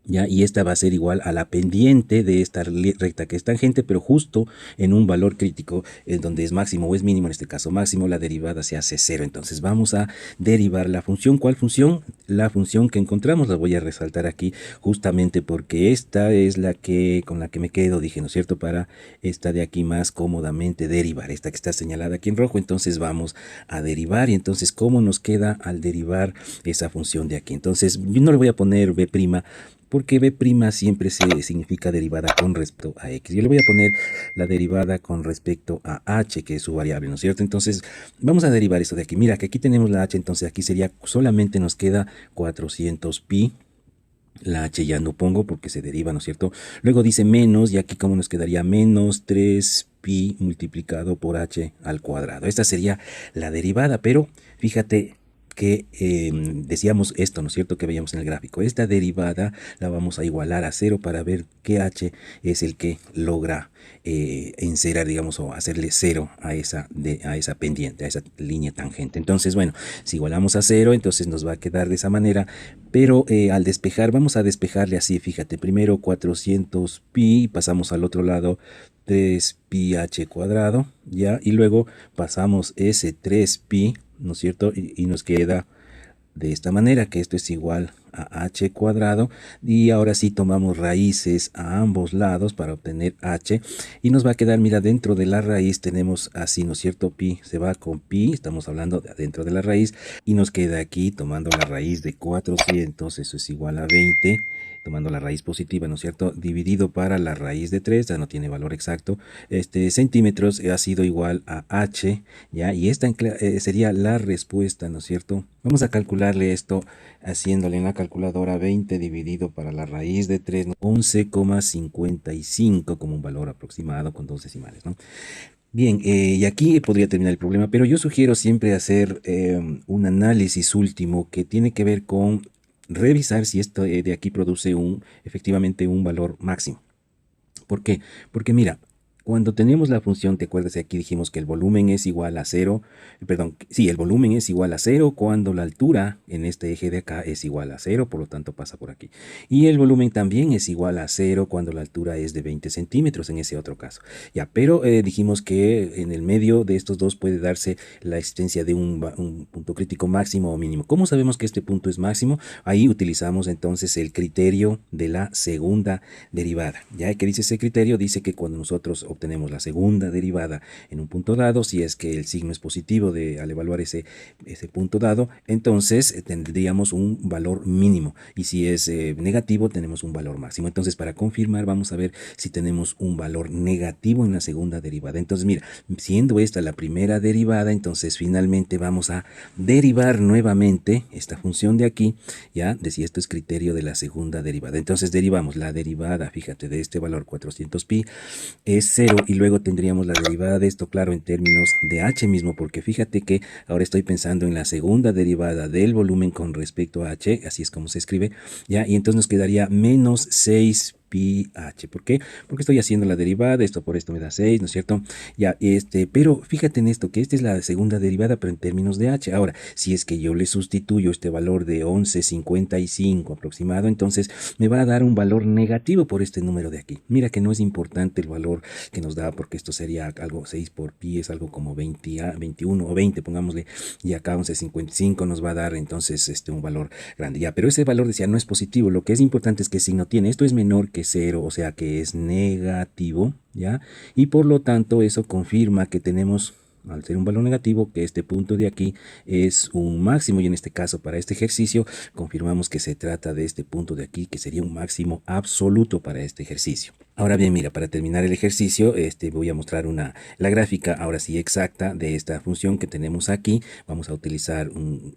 ¿ya? Y esta va a ser igual a la pendiente de esta recta que es tangente, pero justo en un valor crítico en donde es máximo o es mínimo, en este caso máximo, la derivada se hace cero. Entonces vamos a derivar la función. ¿Cuál función? La función que encontramos, la voy a resaltar aquí justamente porque esta es la que con la que me quedo, dije, ¿no es cierto?, para esta de aquí más cómodamente derivar, esta que está señalada aquí en rojo. Entonces vamos a derivar, y entonces ¿cómo nos queda al derivar esa función de aquí? Entonces yo no le voy a poner b', porque b' siempre significa derivada con respecto a x. Yo le voy a poner la derivada con respecto a h, que es su variable, ¿no es cierto? Entonces, vamos a derivar eso de aquí. Mira, que aquí tenemos la h, entonces aquí sería, solamente nos queda 400pi. La h ya no pongo porque se deriva, ¿no es cierto? Luego dice menos, y aquí como nos quedaría menos 3pi multiplicado por h al cuadrado. Esta sería la derivada, pero fíjate que decíamos esto, ¿no es cierto?, que veíamos en el gráfico. Esta derivada la vamos a igualar a cero para ver qué h es el que logra encerar, digamos, o hacerle cero a esa pendiente, a esa línea tangente. Entonces, bueno, si igualamos a cero, entonces nos va a quedar de esa manera, pero al despejar, vamos a despejarle así, fíjate, primero 400pi, pasamos al otro lado 3pi h cuadrado, ¿ya? Y luego pasamos ese 3pi, ¿no es cierto? Y nos queda de esta manera, que esto es igual a h cuadrado, y ahora sí tomamos raíces a ambos lados para obtener h, y nos va a quedar, mira, dentro de la raíz tenemos así, ¿no es cierto?, pi se va con pi, estamos hablando de adentro de la raíz, y nos queda aquí, tomando la raíz de 400, eso es igual a 20, tomando la raíz positiva, ¿no es cierto?, dividido para la raíz de 3, ya no tiene valor exacto, centímetros ha sido igual a h, ¿ya? Y esta sería la respuesta, ¿no es cierto? Vamos a calcularle esto haciéndole en la calculadora 20 dividido para la raíz de 3, ¿no? 11,55 como un valor aproximado con 2 decimales, ¿no? Bien, y aquí podría terminar el problema, pero yo sugiero siempre hacer un análisis último que tiene que ver con revisar si esto de aquí produce efectivamente un valor máximo. ¿Por qué? Porque mira, cuando tenemos la función, ¿te acuerdas? Aquí dijimos que el volumen es igual a cero, perdón, sí, el volumen es igual a cero cuando la altura en este eje de acá es igual a cero, por lo tanto pasa por aquí. Y el volumen también es igual a cero cuando la altura es de 20 centímetros en ese otro caso. Ya, pero dijimos que en el medio de estos dos puede darse la existencia de un punto crítico máximo o mínimo. ¿Cómo sabemos que este punto es máximo? Ahí utilizamos entonces el criterio de la segunda derivada. ¿Ya? ¿Qué dice ese criterio? Dice que cuando nosotros obtenemos la segunda derivada en un punto dado, si es que el signo es positivo al evaluar ese punto dado, entonces tendríamos un valor mínimo, y si es negativo tenemos un valor máximo. Entonces, para confirmar, vamos a ver si tenemos un valor negativo en la segunda derivada. Entonces, mira, siendo esta la primera derivada, entonces finalmente vamos a derivar nuevamente esta función de aquí, ya, de si esto es criterio de la segunda derivada. Entonces derivamos la derivada, fíjate, de este valor 400pi es 0, y luego tendríamos la derivada de esto, claro, en términos de h mismo, porque fíjate que ahora estoy pensando en la segunda derivada del volumen con respecto a h, así es como se escribe, ya, y entonces nos quedaría menos 6 pi h. ¿Por qué? Porque estoy haciendo la derivada, esto por esto me da 6, ¿no es cierto? Ya, pero fíjate en esto, que esta es la segunda derivada, pero en términos de h. Ahora, si es que yo le sustituyo este valor de 11,55 aproximado, entonces me va a dar un valor negativo por este número de aquí. Mira que no es importante el valor que nos da, porque esto sería algo, 6 por pi es algo como 21 o 20, pongámosle, y acá 11,55 nos va a dar entonces un valor grande. Ya, pero ese valor, decía, no es positivo. Lo que es importante es qué signo tiene. Esto es menor que 0, o sea que es negativo, ¿ya? Y por lo tanto eso confirma que tenemos, al ser un valor negativo, que este punto de aquí es un máximo, y en este caso para este ejercicio confirmamos que se trata de este punto de aquí, que sería un máximo absoluto para este ejercicio. Ahora bien, mira, para terminar el ejercicio, voy a mostrar la gráfica, ahora sí exacta, de esta función que tenemos aquí. Vamos a utilizar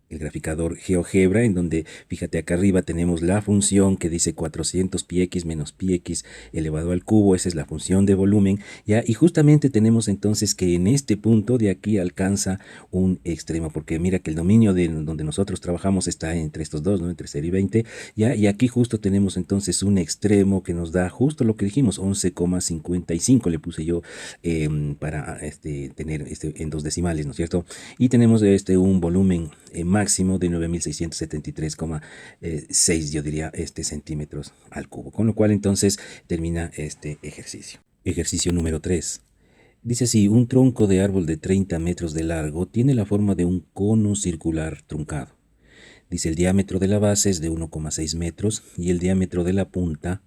el graficador GeoGebra, en donde, fíjate, acá arriba tenemos la función que dice 400 πx menos πx elevado al cubo. Esa es la función de volumen, ¿ya? Y justamente tenemos entonces que en este punto de aquí alcanza un extremo, porque mira que el dominio de donde nosotros trabajamos está entre estos dos, ¿no? Entre 0 y 20, ¿ya? Y aquí justo tenemos entonces un extremo que nos da justo lo que dijimos, 11,55 le puse yo para tener en dos decimales, ¿no es cierto? Y tenemos un volumen máximo de 9673,6, yo diría, centímetros al cubo. Con lo cual entonces termina este ejercicio. Ejercicio número 3. Dice así: un tronco de árbol de 30 metros de largo tiene la forma de un cono circular truncado. Dice el diámetro de la base es de 1,6 metros y el diámetro de la punta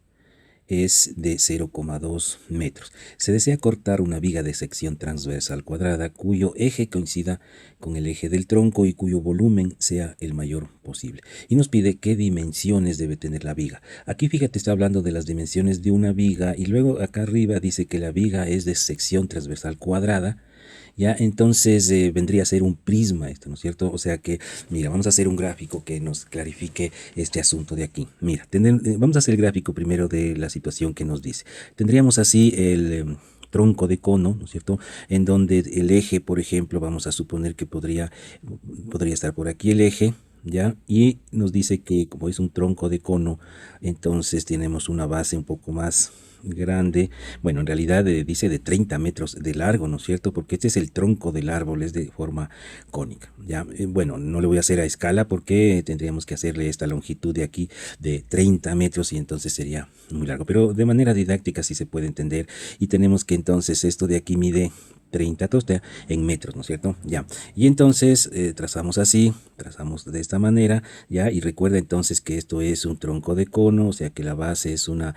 es de 0,2 metros. Se desea cortar una viga de sección transversal cuadrada cuyo eje coincida con el eje del tronco y cuyo volumen sea el mayor posible. Y nos pide qué dimensiones debe tener la viga. Aquí fíjate, está hablando de las dimensiones de una viga y luego acá arriba dice que la viga es de sección transversal cuadrada. Ya, entonces vendría a ser un prisma esto, ¿no es cierto? O sea que, mira, vamos a hacer un gráfico que nos clarifique este asunto de aquí. Mira, vamos a hacer el gráfico primero de la situación que nos dice. Tendríamos así el tronco de cono, ¿no es cierto? En donde el eje, por ejemplo, vamos a suponer que podría estar por aquí el eje, ¿ya? Y nos dice que como es un tronco de cono, entonces tenemos una base un poco más grande. Bueno, en realidad dice de 30 metros de largo, ¿no es cierto? Porque este es el tronco del árbol, es de forma cónica, ¿ya? Bueno, no le voy a hacer a escala porque tendríamos que hacerle esta longitud de aquí de 30 metros y entonces sería muy largo, pero de manera didáctica sí se puede entender. Y tenemos que entonces esto de aquí mide 30 tosta en metros, ¿no es cierto? Ya. Y entonces trazamos así, trazamos de esta manera, ya. Y recuerda entonces que esto es un tronco de cono, o sea que la base es un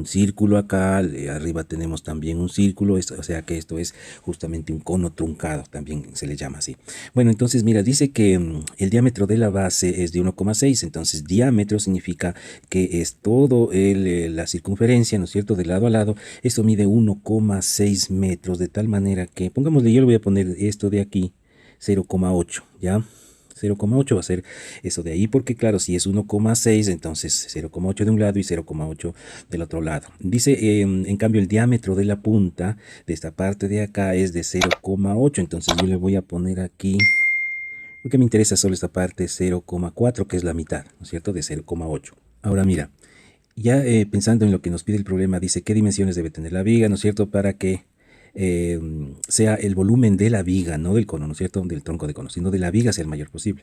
círculo acá, arriba tenemos también un círculo, o sea que esto es justamente un cono truncado, también se le llama así. Bueno, entonces mira, dice que el diámetro de la base es de 1,6, entonces diámetro significa que es todo la circunferencia, ¿no es cierto? De lado a lado, esto mide 1,6 metros, de tal manera que, pongámosle, yo le voy a poner esto de aquí, 0,8, ¿ya? 0,8 va a ser eso de ahí, porque claro, si es 1,6, entonces 0,8 de un lado y 0,8 del otro lado. Dice, en cambio, el diámetro de la punta de esta parte de acá es de 0,8, entonces yo le voy a poner aquí, porque me interesa solo esta parte 0,4, que es la mitad, ¿no es cierto?, de 0,8. Ahora mira, ya pensando en lo que nos pide el problema, dice qué dimensiones debe tener la viga, ¿no es cierto?, para que sea el volumen de la viga, no del cono, ¿no es cierto?, del tronco de cono, sino de la viga sea el mayor posible.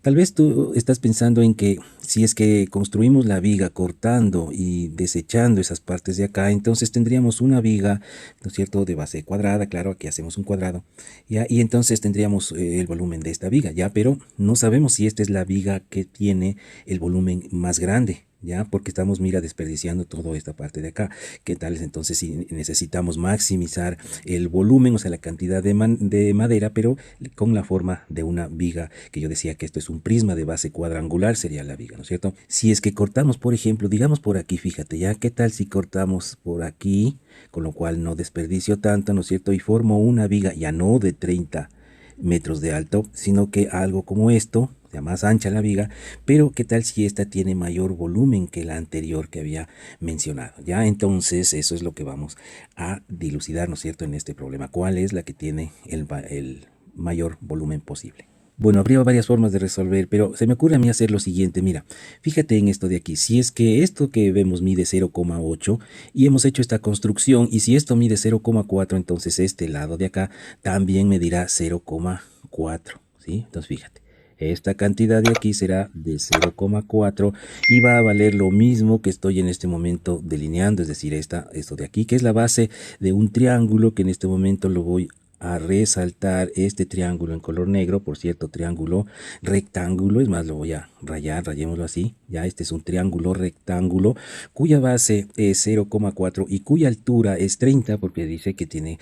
Tal vez tú estás pensando en que si es que construimos la viga cortando y desechando esas partes de acá, entonces tendríamos una viga, ¿no es cierto?, de base cuadrada. Claro, aquí hacemos un cuadrado, ¿ya? Y entonces tendríamos el volumen de esta viga, ¿ya? Pero no sabemos si esta es la viga que tiene el volumen más grande, ¿ya? Porque estamos, mira, desperdiciando toda esta parte de acá. ¿Qué tal? Entonces, si necesitamos maximizar el volumen, o sea, la cantidad de madera, pero con la forma de una viga, que yo decía que esto es un prisma de base cuadrangular, sería la viga, ¿no es cierto? Si es que cortamos, por ejemplo, digamos por aquí, fíjate, ¿ya? ¿Qué tal si cortamos por aquí? Con lo cual no desperdicio tanto, ¿no es cierto? Y formo una viga ya no de 30 metros de alto, sino que algo como esto, o sea, más ancha la viga, pero qué tal si esta tiene mayor volumen que la anterior que había mencionado, ¿ya? Entonces eso es lo que vamos a dilucidar, ¿no es cierto?, en este problema. ¿Cuál es la que tiene el mayor volumen posible? Bueno, habría varias formas de resolver, pero se me ocurre a mí hacer lo siguiente. Mira, fíjate en esto de aquí. Si es que esto que vemos mide 0,8 y hemos hecho esta construcción, y si esto mide 0,4, entonces este lado de acá también medirá 0,4, ¿sí? Entonces fíjate, esta cantidad de aquí será de 0,4 y va a valer lo mismo que estoy en este momento delineando, es decir, esto de aquí, que es la base de un triángulo, que en este momento lo voy a resaltar este triángulo en color negro, por cierto, triángulo rectángulo, es más, lo voy a rayar, rayémoslo así, ya este es un triángulo rectángulo cuya base es 0,4 y cuya altura es 30, porque dice que tiene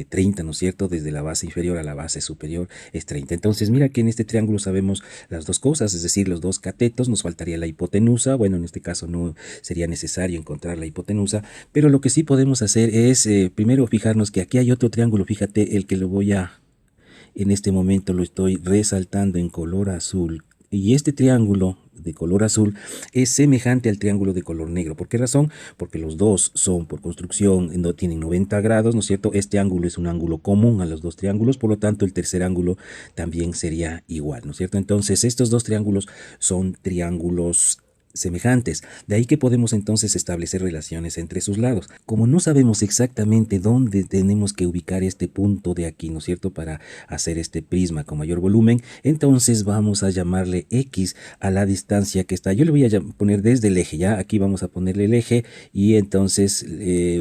30, ¿no es cierto? Desde la base inferior a la base superior es 30. Entonces mira que en este triángulo sabemos las dos cosas, es decir, los dos catetos, nos faltaría la hipotenusa, bueno, en este caso no sería necesario encontrar la hipotenusa, pero lo que sí podemos hacer es primero fijarnos que aquí hay otro triángulo, fíjate, el que lo voy a, en este momento lo estoy resaltando en color azul. Y este triángulo de color azul es semejante al triángulo de color negro. ¿Por qué razón? Porque los dos son por construcción, no tienen 90 grados, ¿no es cierto? Este ángulo es un ángulo común a los dos triángulos, por lo tanto el tercer ángulo también sería igual, ¿no es cierto? Entonces estos dos triángulos son triángulos semejantes. De ahí que podemos entonces establecer relaciones entre sus lados. Como no sabemos exactamente dónde tenemos que ubicar este punto de aquí, ¿no es cierto?, para hacer este prisma con mayor volumen, entonces vamos a llamarle X a la distancia que está. Yo le voy a poner desde el eje, ya aquí vamos a ponerle el eje y entonces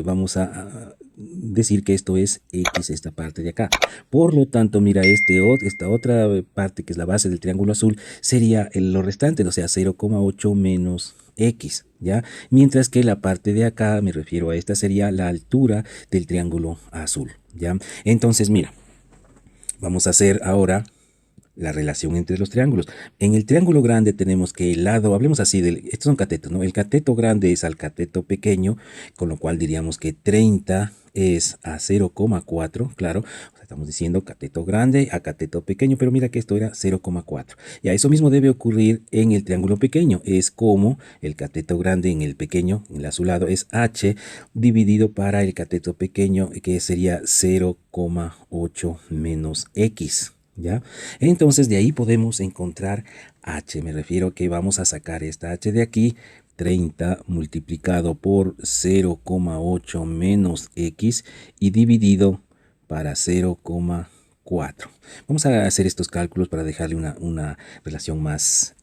vamos a decir que esto es X, esta parte de acá. Por lo tanto, mira, esta otra parte que es la base del triángulo azul sería lo restante, o sea, 0,8 menos X, ¿ya? Mientras que la parte de acá, me refiero a esta, sería la altura del triángulo azul, ¿ya? Entonces, mira, vamos a hacer ahora la relación entre los triángulos. En el triángulo grande tenemos que el lado, hablemos así, estos son catetos, ¿no? El cateto grande es al cateto pequeño, con lo cual diríamos que 30 es a 0,4, claro, o sea, estamos diciendo cateto grande a cateto pequeño, pero mira que esto era 0,4. Y a eso mismo debe ocurrir en el triángulo pequeño, es como el cateto grande en el pequeño, en el azulado, es h dividido para el cateto pequeño, que sería 0,8 menos x. ¿Ya? Entonces de ahí podemos encontrar h, me refiero que vamos a sacar esta h de aquí, 30 multiplicado por 0,8 menos x y dividido para 0,4. Vamos a hacer estos cálculos para dejarle una relación más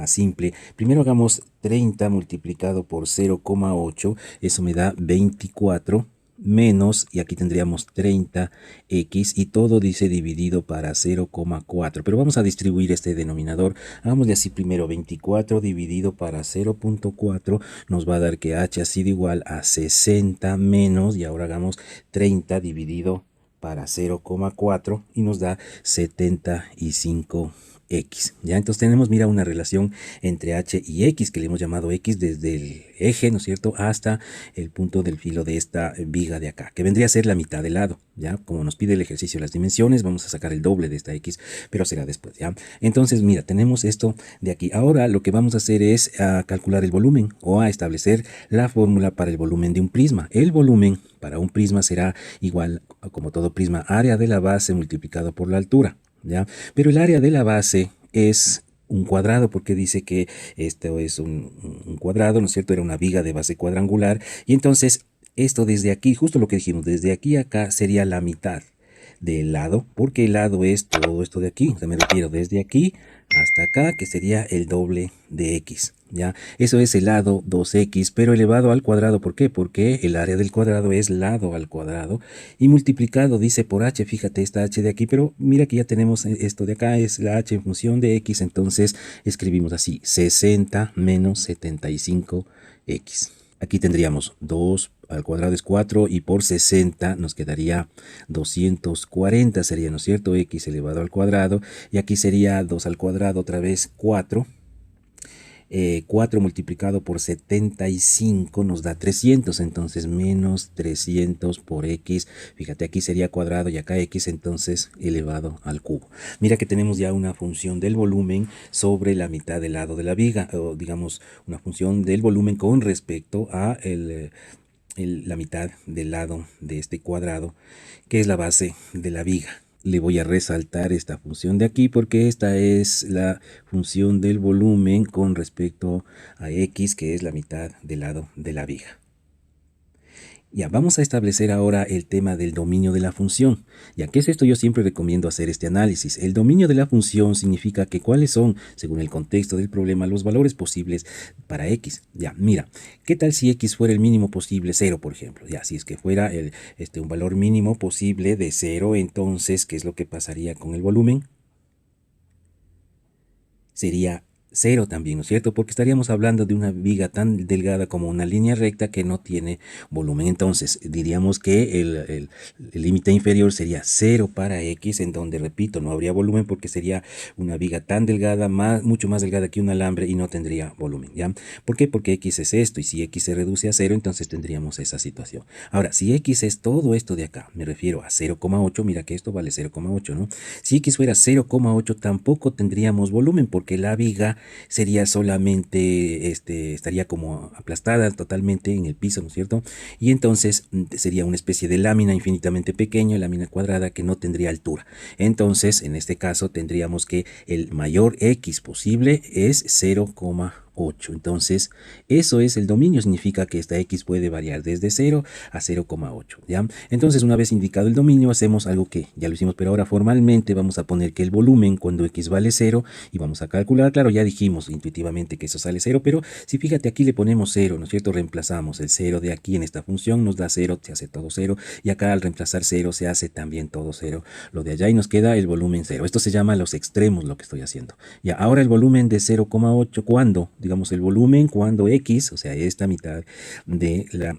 simple. Primero hagamos 30 multiplicado por 0,8, eso me da 24 menos, y aquí tendríamos 30x y todo dice dividido para 0,4, pero vamos a distribuir este denominador. Hagámosle así primero, 24 dividido para 0,4 nos va a dar que h ha sido igual a 60 menos, y ahora hagamos 30 dividido para 0,4 y nos da 75 X. Ya entonces tenemos, mira, una relación entre H y X, que le hemos llamado X desde el eje, ¿no es cierto?, hasta el punto del filo de esta viga de acá, que vendría a ser la mitad del lado. Ya, como nos pide el ejercicio de las dimensiones, vamos a sacar el doble de esta X, pero será después. Ya, entonces mira, tenemos esto de aquí. Ahora lo que vamos a hacer es calcular el volumen, o a establecer la fórmula para el volumen de un prisma. El volumen para un prisma será igual, como todo prisma, área de la base multiplicado por la altura. ¿Ya? Pero el área de la base es un cuadrado, porque dice que esto es un cuadrado, ¿no es cierto? Era una viga de base cuadrangular, y entonces esto desde aquí, justo lo que dijimos, desde aquí a acá sería la mitad del lado, porque el lado es todo esto de aquí, o sea, me refiero desde aquí hasta acá, que sería el doble de x, ¿ya? Eso es el lado 2x, pero elevado al cuadrado. ¿Por qué? Porque el área del cuadrado es lado al cuadrado, y multiplicado, dice, por h, fíjate esta h de aquí, pero mira que ya tenemos esto de acá, es la h en función de x, entonces escribimos así, 60 menos 75x. Aquí tendríamos 2 al cuadrado es 4 y por 60 nos quedaría 240, sería, ¿no es cierto?, x elevado al cuadrado, y aquí sería 2 al cuadrado otra vez 4. 4 multiplicado por 75 nos da 300, entonces menos 300 por x, fíjate, aquí sería cuadrado y acá x, entonces elevado al cubo. Mira que tenemos ya una función del volumen sobre la mitad del lado de la viga, o digamos una función del volumen con respecto a la mitad del lado de este cuadrado, que es la base de la viga. Le voy a resaltar esta función de aquí porque esta es la función del volumen con respecto a x, que es la mitad del lado de la viga. Ya, vamos a establecer ahora el tema del dominio de la función. Ya, ¿qué es esto? Yo siempre recomiendo hacer este análisis. El dominio de la función significa que cuáles son, según el contexto del problema, los valores posibles para x. Ya, mira, ¿qué tal si x fuera el mínimo posible 0, por ejemplo? Ya, si es que fuera un valor mínimo posible de 0, entonces, ¿qué es lo que pasaría con el volumen? Sería 0 también, ¿no es cierto? Porque estaríamos hablando de una viga tan delgada como una línea recta que no tiene volumen. Entonces, diríamos que el límite inferior sería 0 para x, en donde, repito, no habría volumen porque sería una viga tan delgada, mucho más delgada que un alambre y no tendría volumen, ¿ya? ¿Por qué? Porque x es esto y si x se reduce a 0, entonces tendríamos esa situación. Ahora, si x es todo esto de acá, me refiero a 0,8, mira que esto vale 0,8, ¿no? Si x fuera 0,8, tampoco tendríamos volumen porque la viga sería solamente, estaría como aplastada totalmente en el piso, ¿no es cierto? Y entonces sería una especie de lámina infinitamente pequeña, lámina cuadrada que no tendría altura. Entonces, en este caso, tendríamos que el mayor x posible es 0,8. Entonces, eso es el dominio, significa que esta x puede variar desde 0 a 0,8, ¿ya? Entonces, una vez indicado el dominio, hacemos algo que ya lo hicimos, pero ahora formalmente vamos a poner que el volumen cuando x vale 0 y vamos a calcular, claro, ya dijimos intuitivamente que eso sale 0, pero si fíjate aquí le ponemos 0, ¿no es cierto? Reemplazamos el 0 de aquí en esta función, nos da 0, se hace todo 0, y acá al reemplazar 0 se hace también todo 0, lo de allá y nos queda el volumen 0. Esto se llama los extremos lo que estoy haciendo. Ya, ahora el volumen de 0,8, ¿cuándo? Digamos el volumen cuando x, o sea, esta mitad de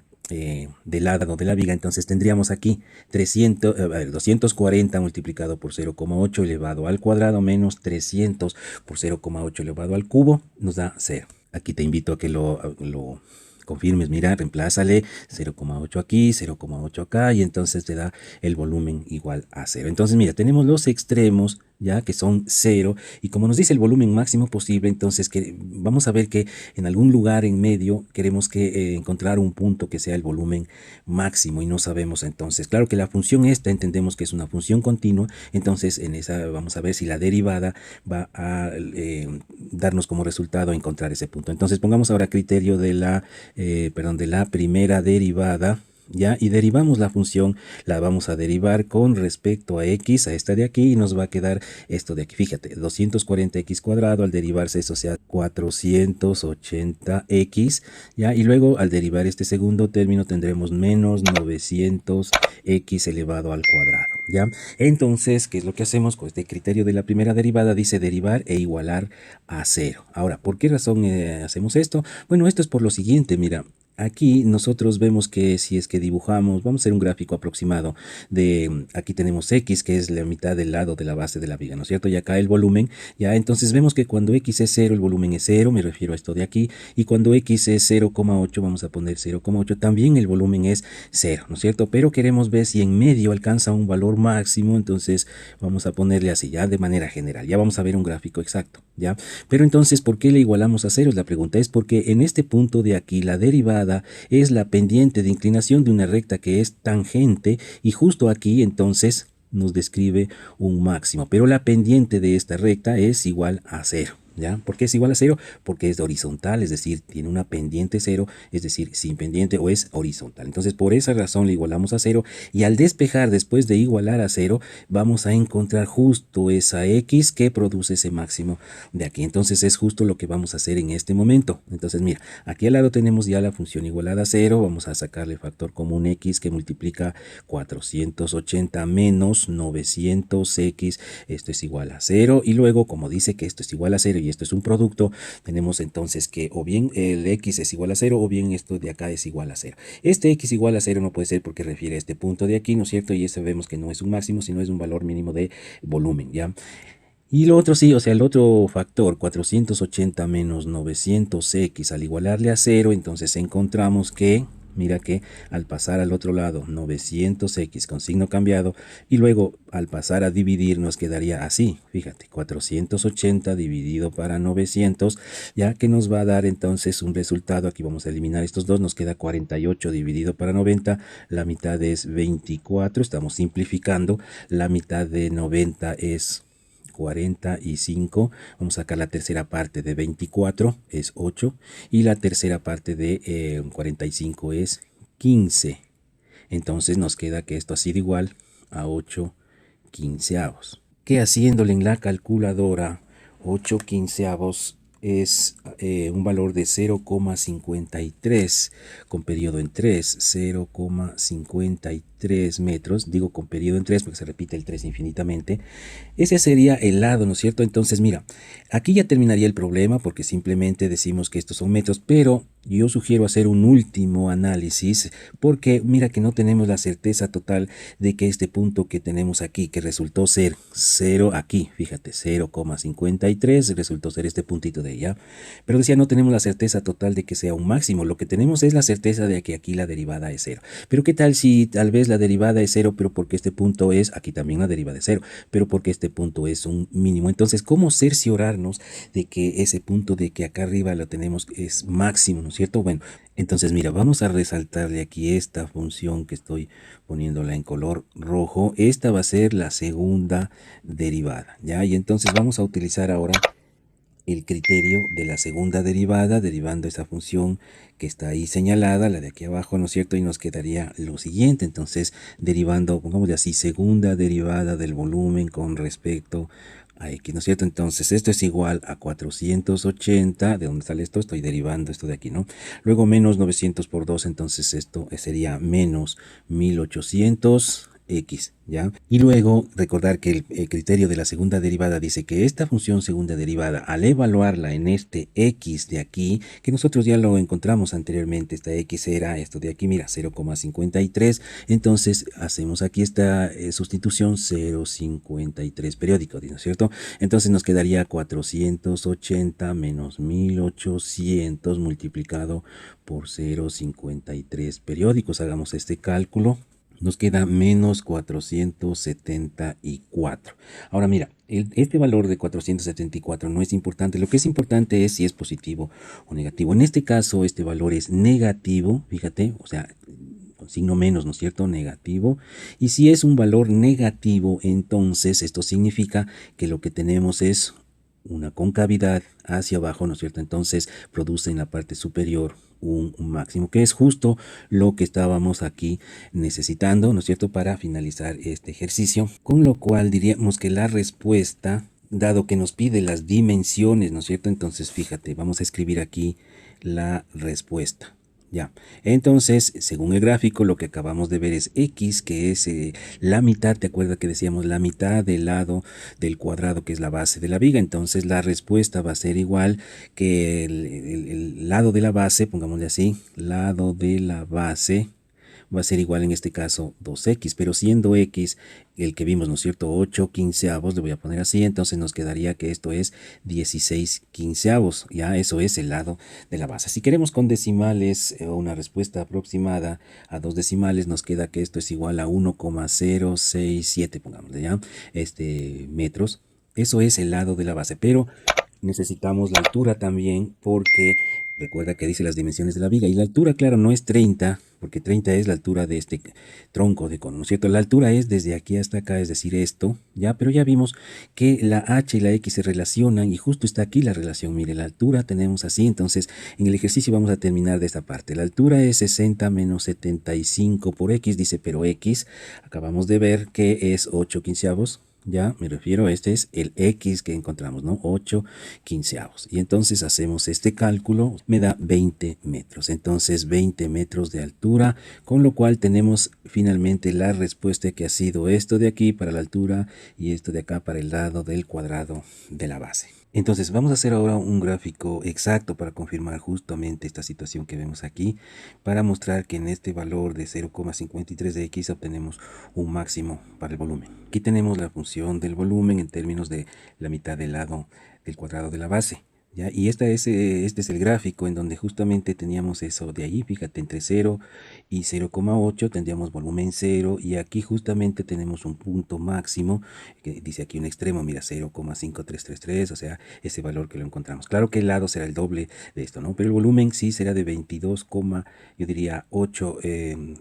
del lado de la viga, entonces tendríamos aquí 240 multiplicado por 0,8 elevado al cuadrado menos 300 por 0,8 elevado al cubo, nos da 0. Aquí te invito a que lo confirmes, mira, reemplázale 0,8 aquí, 0,8 acá y entonces te da el volumen igual a 0. Entonces mira, tenemos los extremos ya que son 0 y como nos dice el volumen máximo posible, entonces vamos a ver que en algún lugar en medio queremos que encontrar un punto que sea el volumen máximo y no sabemos. Entonces claro que la función esta entendemos que es una función continua, entonces en esa vamos a ver si la derivada va a darnos como resultado encontrar ese punto. Entonces pongamos ahora criterio de la primera derivada, ¿ya? Y derivamos la función, la vamos a derivar con respecto a x, a esta de aquí, y nos va a quedar esto de aquí. Fíjate, 240x cuadrado, al derivarse eso sea 480x, ¿ya? Y luego al derivar este segundo término tendremos menos 900x elevado al cuadrado, ¿ya? Entonces, ¿qué es lo que hacemos con este criterio de la primera derivada? Dice derivar e igualar a 0. Ahora, ¿por qué razón hacemos esto? Bueno, esto es por lo siguiente, mira. Aquí nosotros vemos que si es que dibujamos, vamos a hacer un gráfico aproximado de, aquí tenemos x, que es la mitad del lado de la base de la viga, ¿no es cierto? Y acá el volumen, ya, entonces vemos que cuando x es 0, el volumen es 0, me refiero a esto de aquí, y cuando x es 0,8, vamos a poner 0,8, también el volumen es 0, ¿no es cierto? Pero queremos ver si en medio alcanza un valor máximo, entonces vamos a ponerle así, ya, de manera general, ya vamos a ver un gráfico exacto, ya. Pero entonces, ¿por qué le igualamos a 0? La pregunta es porque en este punto de aquí, la derivada es la pendiente de inclinación de una recta que es tangente y justo aquí entonces nos describe un máximo, pero la pendiente de esta recta es igual a 0. ¿Ya? ¿Por qué es igual a 0? Porque es horizontal, es decir, tiene una pendiente 0, es decir, sin pendiente o es horizontal. Entonces, por esa razón le igualamos a 0 y al despejar después de igualar a 0, vamos a encontrar justo esa x que produce ese máximo de aquí. Entonces, es justo lo que vamos a hacer en este momento. Entonces, mira, aquí al lado tenemos ya la función igualada a 0, vamos a sacarle factor común x que multiplica 480 menos 900x, esto es igual a 0 y luego, como dice que esto es igual a 0 y esto es un producto, tenemos entonces que o bien el x es igual a 0 o bien esto de acá es igual a 0. Este x igual a 0 no puede ser porque refiere a este punto de aquí, ¿no es cierto? Y este vemos que no es un máximo, sino es un valor mínimo de volumen, ¿ya? Y lo otro sí, o sea, el otro factor, 480 menos 900x, al igualarle a 0, entonces encontramos que, mira que al pasar al otro lado 900x con signo cambiado y luego al pasar a dividir nos quedaría así, fíjate, 480 dividido para 900, ya que nos va a dar entonces un resultado, aquí vamos a eliminar estos dos, nos queda 48 dividido para 90, la mitad es 24, estamos simplificando, la mitad de 90 es 45, vamos a sacar la tercera parte de 24, es 8, y la tercera parte de 45 es 15. Entonces nos queda que esto ha sido igual a 8 quinceavos. Que haciéndole en la calculadora 8 quinceavos es un valor de 0,53 con periodo en 3, 0,53 metros, digo con periodo en 3 porque se repite el 3 infinitamente. Ese sería el lado, ¿no es cierto? Entonces mira, aquí ya terminaría el problema porque simplemente decimos que estos son metros, pero yo sugiero hacer un último análisis porque mira que no tenemos la certeza total de que este punto que tenemos aquí, que resultó ser 0 aquí, fíjate, 0,53 resultó ser este puntito de ella, pero decía no tenemos la certeza total de que sea un máximo, lo que tenemos es la certeza de que aquí la derivada es 0. Pero ¿qué tal si tal vez la derivada es 0, pero porque este punto es, aquí también la derivada es 0, pero porque este punto es un mínimo? Entonces, ¿cómo cerciorarnos de que ese punto de que acá arriba lo tenemos es máximo, ¿no es cierto? Bueno, entonces mira, vamos a resaltarle aquí esta función que estoy poniéndola en color rojo. Esta va a ser la segunda derivada, ¿ya? Y entonces vamos a utilizar ahora el criterio de la segunda derivada, derivando esa función que está ahí señalada, la de aquí abajo, ¿no es cierto? Y nos quedaría lo siguiente, entonces derivando, pongámosle así, segunda derivada del volumen con respecto a x, ¿no es cierto? Entonces esto es igual a 480, ¿de dónde sale esto? Estoy derivando esto de aquí, ¿no? Luego menos 900 por 2, entonces esto sería menos 1800 x, ¿ya? Y luego recordar que el criterio de la segunda derivada dice que esta función segunda derivada, al evaluarla en este x de aquí, que nosotros ya lo encontramos anteriormente, esta x era esto de aquí, mira, 0,53, entonces hacemos aquí esta sustitución 0,53 periódico, ¿no es cierto? Entonces nos quedaría 480 menos 1800 multiplicado por 0,53 periódicos. Hagamos este cálculo. Nos queda menos 474. Ahora mira, este valor de 474 no es importante. Lo que es importante es si es positivo o negativo. En este caso, este valor es negativo, fíjate, o sea, con signo menos, ¿no es cierto? Negativo. Y si es un valor negativo, entonces esto significa que lo que tenemos es una concavidad hacia abajo, ¿no es cierto? Entonces produce en la parte superior un máximo, que es justo lo que estábamos aquí necesitando, ¿no es cierto?, para finalizar este ejercicio. Con lo cual diríamos que la respuesta, dado que nos pide las dimensiones, ¿no es cierto? Entonces fíjate, vamos a escribir aquí la respuesta. Ya, entonces, según el gráfico, lo que acabamos de ver es x, que es la mitad, ¿te acuerdas que decíamos la mitad del lado del cuadrado, que es la base de la viga? Entonces, la respuesta va a ser igual que el lado de la base, pongámosle así, lado de la base va a ser igual en este caso 2x, pero siendo x el que vimos, ¿no es cierto?, 8 quinceavos, le voy a poner así, entonces nos quedaría que esto es 16 quinceavos, ya eso es el lado de la base. Si queremos con decimales una respuesta aproximada a dos decimales, nos queda que esto es igual a 1,067, pongámosle ya, metros. Eso es el lado de la base, pero necesitamos la altura también porque recuerda que dice las dimensiones de la viga y la altura, claro, no es 30, porque 30 es la altura de este tronco de cono, ¿no es cierto? La altura es desde aquí hasta acá, es decir, esto, ¿ya? Pero ya vimos que la h y la x se relacionan y justo está aquí la relación. Mire, la altura tenemos así, entonces en el ejercicio vamos a terminar de esta parte. La altura es 60 menos 75 por x, dice, pero x, acabamos de ver que es 8 quinceavos. Ya me refiero, este es el x que encontramos, ¿no? 8 quinceavos. Y entonces hacemos este cálculo, me da 20 metros. Entonces 20 metros de altura, con lo cual tenemos finalmente la respuesta que ha sido esto de aquí para la altura y esto de acá para el lado del cuadrado de la base. Entonces vamos a hacer ahora un gráfico exacto para confirmar justamente esta situación que vemos aquí, para mostrar que en este valor de 0,53 de x obtenemos un máximo para el volumen. Aquí tenemos la función del volumen en términos de la mitad del lado del cuadrado de la base. ¿Ya? Y este es el gráfico en donde justamente teníamos eso de ahí, fíjate, entre 0 y 0,8 tendríamos volumen 0 y aquí justamente tenemos un punto máximo que dice aquí un extremo, mira, 0,5333, o sea, ese valor que lo encontramos. Claro que el lado será el doble de esto, ¿no? Pero el volumen sí será de 22, yo diría 8,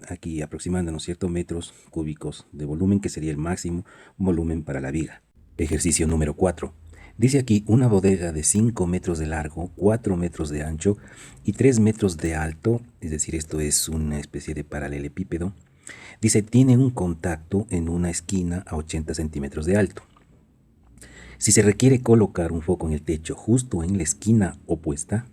aquí aproximándonos, ¿cierto?, metros cúbicos de volumen, que sería el máximo volumen para la viga. Ejercicio número 4. Dice aquí una bodega de 5 metros de largo, 4 metros de ancho y 3 metros de alto, es decir, esto es una especie de paralelepípedo, Dice, tiene un contacto en una esquina a 80 centímetros de alto. Si se requiere colocar un foco en el techo justo en la esquina opuesta,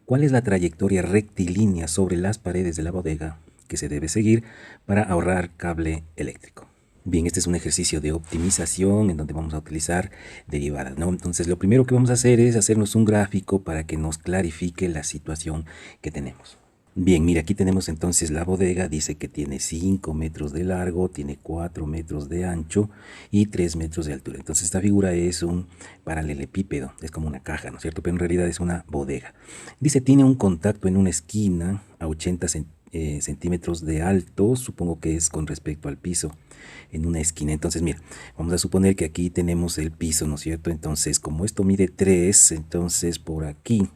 ¿cuál es la trayectoria rectilínea sobre las paredes de la bodega que se debe seguir para ahorrar cable eléctrico? Bien, este es un ejercicio de optimización en donde vamos a utilizar derivadas, ¿no? Entonces, lo primero que vamos a hacer es hacernos un gráfico para que nos clarifique la situación que tenemos. Bien, mira, aquí tenemos entonces la bodega, dice que tiene 5 metros de largo, tiene 4 metros de ancho y 3 metros de altura. Entonces esta figura es un paralelepípedo, es como una caja, ¿no es cierto? Pero en realidad es una bodega. Dice, tiene un contacto en una esquina a 80 centímetros de alto, supongo que es con respecto al piso, en una esquina. Entonces, mira, vamos a suponer que aquí tenemos el piso, ¿no es cierto? Entonces, como esto mide 3, entonces por aquí,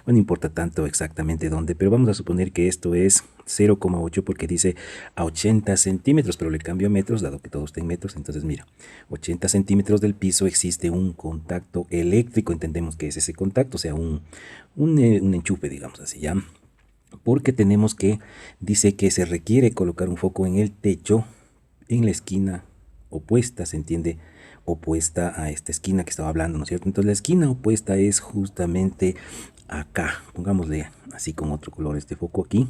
bueno, no importa tanto exactamente dónde, pero vamos a suponer que esto es 0,8 porque dice a 80 centímetros, pero le cambio a metros, dado que todo está en metros. Entonces, mira, 80 centímetros del piso existe un contacto eléctrico, entendemos que es ese contacto, o sea, un enchufe, digamos así, ¿ya? Porque tenemos que, dice que se requiere colocar un foco en el techo, en la esquina opuesta, ¿se entiende? Opuesta a esta esquina que estaba hablando, ¿no es cierto? Entonces la esquina opuesta es justamente acá, pongámosle así con otro color este foco aquí.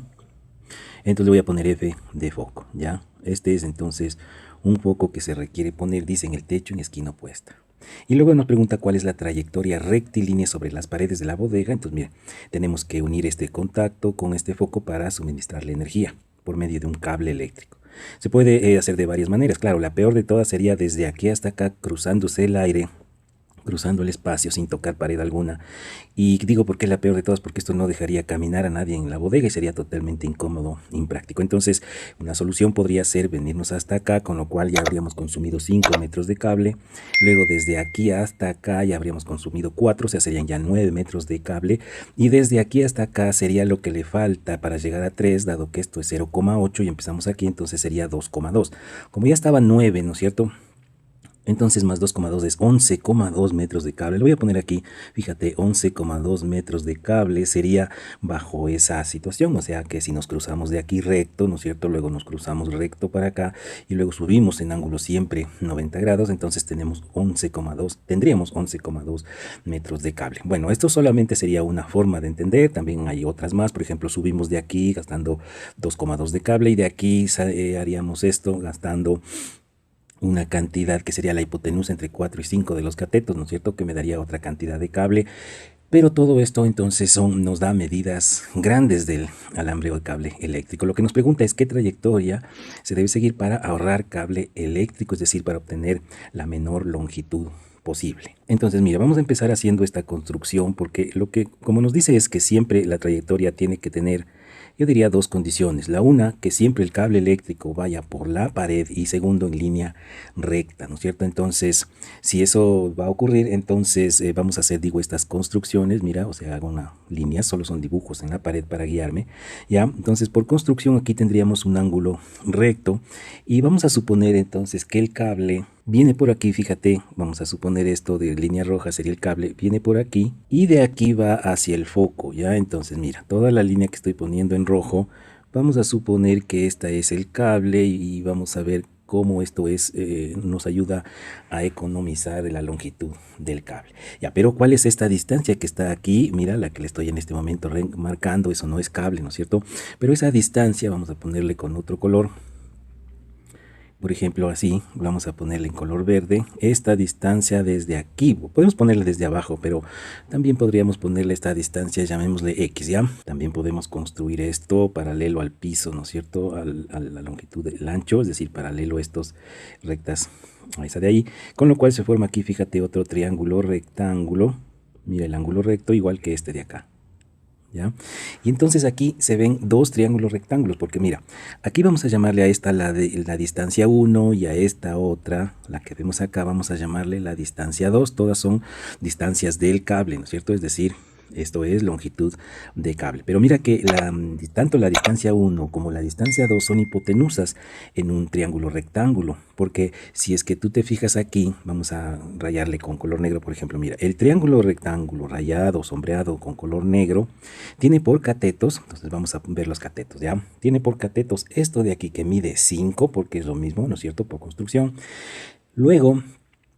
Entonces le voy a poner F de foco, ¿ya? Este es entonces un foco que se requiere poner, dice, en el techo en esquina opuesta. Y luego nos pregunta cuál es la trayectoria rectilínea sobre las paredes de la bodega. Entonces, mira, tenemos que unir este contacto con este foco para suministrarle energía por medio de un cable eléctrico. Se puede hacer de varias maneras. Claro, la peor de todas sería desde aquí hasta acá, cruzándose el aire, cruzando el espacio sin tocar pared alguna. Y digo por qué la peor de todas, porque esto no dejaría caminar a nadie en la bodega y sería totalmente incómodo, impráctico. Entonces, una solución podría ser venirnos hasta acá, con lo cual ya habríamos consumido 5 metros de cable. Luego desde aquí hasta acá ya habríamos consumido 4, o sea, serían ya 9 metros de cable. Y desde aquí hasta acá sería lo que le falta para llegar a 3, dado que esto es 0,8 y empezamos aquí, entonces sería 2,2. Como ya estaba 9, ¿no es cierto? Entonces más 2,2 es 11,2 metros de cable. Lo voy a poner aquí, fíjate, 11,2 metros de cable sería bajo esa situación. O sea que si nos cruzamos de aquí recto, ¿no es cierto? Luego nos cruzamos recto para acá y luego subimos en ángulo siempre 90 grados. Entonces tendríamos 11,2 metros de cable. Bueno, esto solamente sería una forma de entender. También hay otras más. Por ejemplo, subimos de aquí gastando 2,2 de cable y de aquí haríamos esto gastando una cantidad que sería la hipotenusa entre 4 y 5 de los catetos, ¿no es cierto? Que me daría otra cantidad de cable. Pero todo esto entonces nos da medidas grandes del alambre o cable eléctrico. Lo que nos pregunta es qué trayectoria se debe seguir para ahorrar cable eléctrico, es decir, para obtener la menor longitud posible. Entonces, mira, vamos a empezar haciendo esta construcción porque como nos dice, es que siempre la trayectoria tiene que tener, yo diría, dos condiciones. La una, que siempre el cable eléctrico vaya por la pared y segundo, en línea recta, ¿no es cierto? Entonces, si eso va a ocurrir, entonces vamos a hacer, digo, estas construcciones. Mira, o sea, hago una línea, solo son dibujos en la pared para guiarme, ¿ya? Entonces, por construcción aquí tendríamos un ángulo recto y vamos a suponer entonces que el cable viene por aquí, fíjate, vamos a suponer esto de línea roja sería el cable, viene por aquí y de aquí va hacia el foco, ¿ya? Entonces mira, toda la línea que estoy poniendo en rojo, vamos a suponer que esta es el cable y vamos a ver cómo esto nos ayuda a economizar la longitud del cable. Ya, pero ¿cuál es esta distancia que está aquí? Mira, la que le estoy en este momento marcando, eso no es cable, ¿no es cierto? Pero esa distancia vamos a ponerle con otro color. Por ejemplo, así, vamos a ponerle en color verde esta distancia desde aquí. Podemos ponerle desde abajo, pero también podríamos ponerle esta distancia, llamémosle X, ¿ya? También podemos construir esto paralelo al piso, ¿no es cierto? A la longitud del ancho, es decir, paralelo a estos rectas, a esa de ahí. Con lo cual se forma aquí, fíjate, otro triángulo rectángulo. Mira el ángulo recto igual que este de acá. ¿Ya? Y entonces aquí se ven dos triángulos rectángulos, porque mira, aquí vamos a llamarle a esta la distancia 1 y a esta otra, la que vemos acá, vamos a llamarle la distancia 2. Todas son distancias del cable, ¿no es cierto? Es decir, Esto es longitud de cable. Pero mira que tanto la distancia 1 como la distancia 2 son hipotenusas en un triángulo rectángulo. Porque si es que tú te fijas aquí, vamos a rayarle con color negro, por ejemplo. Mira, el triángulo rectángulo rayado, sombreado con color negro, tiene por catetos, entonces vamos a ver los catetos, ¿ya? Tiene por catetos esto de aquí que mide 5, porque es lo mismo, ¿no es cierto?, por construcción. Luego,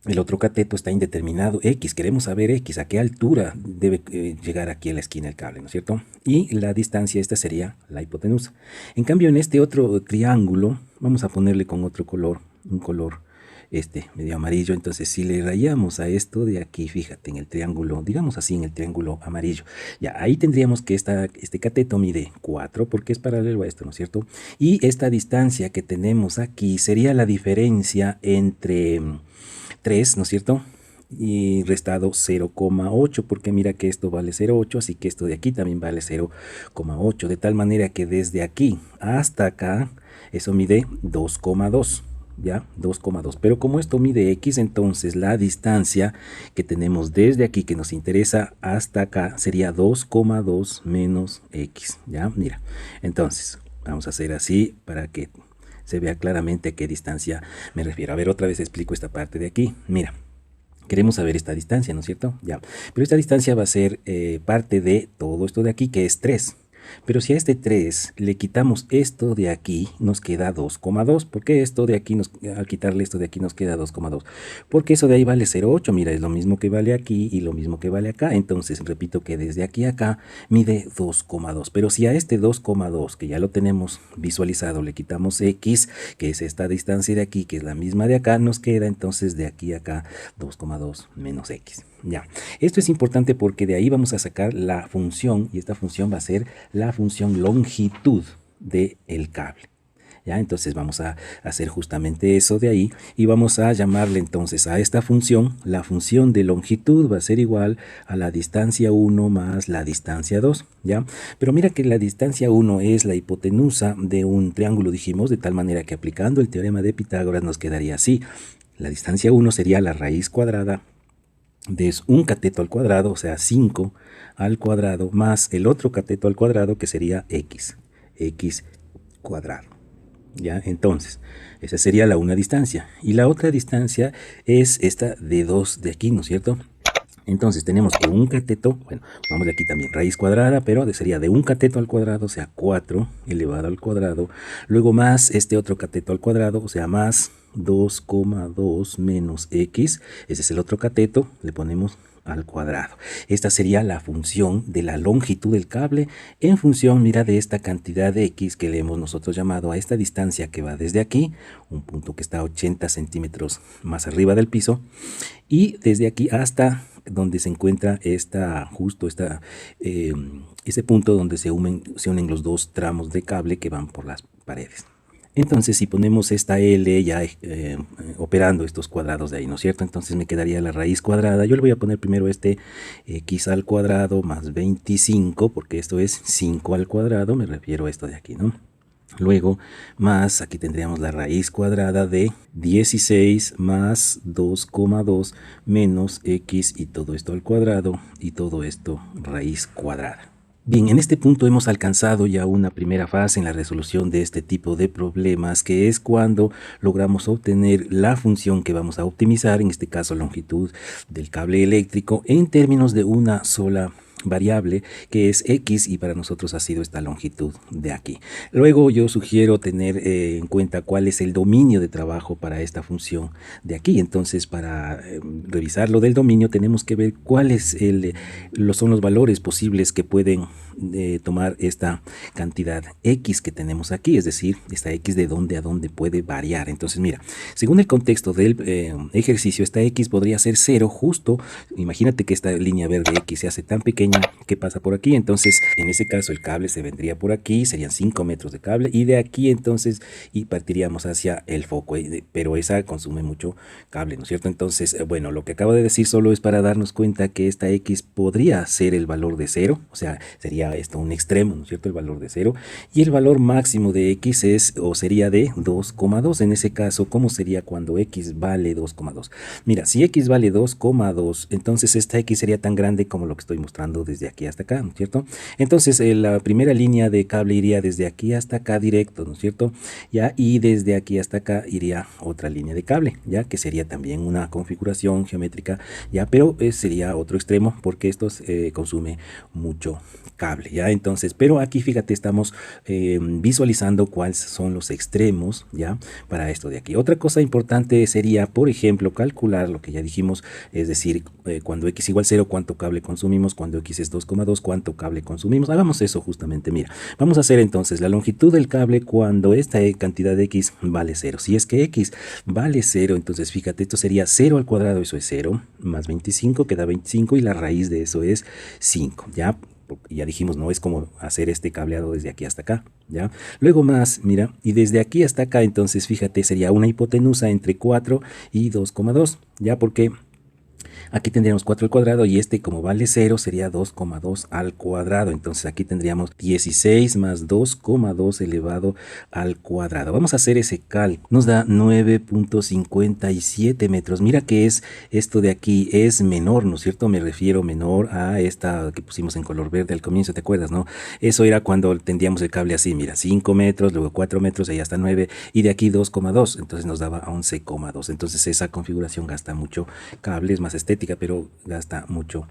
el otro cateto está indeterminado, X, queremos saber X, a qué altura debe llegar aquí a la esquina el cable, ¿no es cierto? Y la distancia, esta sería la hipotenusa. En cambio, en este otro triángulo, vamos a ponerle con otro color, un color medio amarillo. Entonces, si le rayamos a esto de aquí, fíjate, en el triángulo, digamos así, en el triángulo amarillo, ya ahí tendríamos que este cateto mide 4 porque es paralelo a esto, ¿no es cierto? Y esta distancia que tenemos aquí sería la diferencia entre 3, ¿no es cierto?, y restado 0,8, porque mira que esto vale 0,8, así que esto de aquí también vale 0,8, de tal manera que desde aquí hasta acá, eso mide 2,2, ¿ya? 2,2, pero como esto mide X, entonces la distancia que tenemos desde aquí, que nos interesa hasta acá, sería 2,2 menos X, ¿ya? Mira, entonces, vamos a hacer así para que se vea claramente a qué distancia me refiero. A ver, otra vez explico esta parte de aquí. Mira, queremos saber esta distancia, ¿no es cierto? Ya, pero esta distancia va a ser parte de todo esto de aquí, que es 3. Pero si a este 3 le quitamos esto de aquí, nos queda 2,2. ¿Por qué esto de aquí, al quitarle esto de aquí, nos queda 2,2? Porque eso de ahí vale 0,8. Mira, es lo mismo que vale aquí y lo mismo que vale acá. Entonces, repito que desde aquí a acá mide 2,2. Pero si a este 2,2, que ya lo tenemos visualizado, le quitamos X, que es esta distancia de aquí, que es la misma de acá, nos queda entonces de aquí a acá 2,2 menos X. Ya, esto es importante porque de ahí vamos a sacar la función, y esta función va a ser la función longitud del cable. ¿Ya? Entonces vamos a hacer justamente eso de ahí y vamos a llamarle entonces a esta función, la función de longitud va a ser igual a la distancia 1 más la distancia 2, ¿ya? Pero mira que la distancia 1 es la hipotenusa de un triángulo, dijimos, de tal manera que aplicando el teorema de Pitágoras nos quedaría así. La distancia 1 sería la raíz cuadrada de un cateto al cuadrado, o sea 5 al cuadrado, más el otro cateto al cuadrado que sería x cuadrado. ¿Ya? Entonces, esa sería la una distancia. Y la otra distancia es esta de 2 de aquí, ¿no es cierto? Entonces tenemos que un cateto, bueno, vamos de aquí también, raíz cuadrada, pero sería de un cateto al cuadrado, o sea 4 elevado al cuadrado, luego más este otro cateto al cuadrado, o sea más 2,2 menos x, ese es el otro cateto, le ponemos al cuadrado. Esta sería la función de la longitud del cable en función, mira, de esta cantidad de x que le hemos nosotros llamado a esta distancia que va desde aquí, un punto que está a 80 centímetros más arriba del piso, y desde aquí hasta donde se encuentra ese punto donde se unen los dos tramos de cable que van por las paredes. Entonces, si ponemos esta L ya operando estos cuadrados de ahí, ¿no es cierto? Entonces me quedaría la raíz cuadrada. Yo le voy a poner primero x al cuadrado más 25, porque esto es 5 al cuadrado, me refiero a esto de aquí, ¿no? Luego, más, aquí tendríamos la raíz cuadrada de 16 más 2,2 menos x y todo esto al cuadrado y todo esto raíz cuadrada. Bien, en este punto hemos alcanzado ya una primera fase en la resolución de este tipo de problemas, que es cuando logramos obtener la función que vamos a optimizar, en este caso longitud del cable eléctrico, en términos de una sola variable que es x, y para nosotros ha sido esta longitud de aquí. Luego yo sugiero tener en cuenta cuál es el dominio de trabajo para esta función de aquí. Entonces, para revisar lo del dominio tenemos que ver cuáles son los valores posibles que pueden tomar esta cantidad x que tenemos aquí, es decir, esta x de dónde a dónde puede variar. Entonces mira, según el contexto del ejercicio, esta x podría ser 0 justo. Imagínate que esta línea verde x se hace tan pequeña que pasa por aquí, entonces en ese caso el cable se vendría por aquí, serían 5 metros de cable, y de aquí entonces y partiríamos hacia el foco, pero esa consume mucho cable, ¿no es cierto? Entonces, bueno, lo que acabo de decir solo es para darnos cuenta que esta x podría ser el valor de 0, o sea, sería esto un extremo, ¿no es cierto?, el valor de 0, y el valor máximo de x sería de 2,2. En ese caso, ¿cómo sería cuando x vale 2,2? Mira, si x vale 2,2, entonces esta x sería tan grande como lo que estoy mostrando pasando desde aquí hasta acá, ¿no es cierto? Entonces la primera línea de cable iría desde aquí hasta acá directo, ¿no es cierto? Ya, y desde aquí hasta acá iría otra línea de cable, ya, que sería también una configuración geométrica, ya, pero sería otro extremo porque esto consume mucho cable, ya. Entonces, pero aquí fíjate, estamos visualizando cuáles son los extremos, ya, para esto de aquí. Otra cosa importante sería, por ejemplo, calcular lo que ya dijimos, es decir, cuando x igual 0, cuánto cable consumimos, cuando x es 2,2, cuánto cable consumimos. Hagamos eso justamente, mira, vamos a hacer entonces la longitud del cable cuando esta cantidad de x vale 0. Si es que x vale 0, entonces fíjate, esto sería 0 al cuadrado, eso es 0, más 25 queda 25 y la raíz de eso es 5, ya. Ya dijimos, no es como hacer este cableado desde aquí hasta acá, ¿ya? Luego más, mira, y desde aquí hasta acá, entonces fíjate, sería una hipotenusa entre 4 y 2,2, ¿ya? Porque aquí tendríamos 4 al cuadrado y este, como vale 0, sería 2,2 al cuadrado. Entonces aquí tendríamos 16 más 2,2 elevado al cuadrado. Vamos a hacer ese cálculo. Nos da 9.57 metros. Mira que es esto de aquí, es menor, ¿no es cierto? Me refiero menor a esta que pusimos en color verde al comienzo, ¿te acuerdas, no? Eso era cuando tendíamos el cable así, mira, 5 metros, luego 4 metros, ahí hasta 9, y de aquí 2,2. Entonces nos daba 11,2. Entonces esa configuración gasta mucho cable, es más estética, pero gasta mucho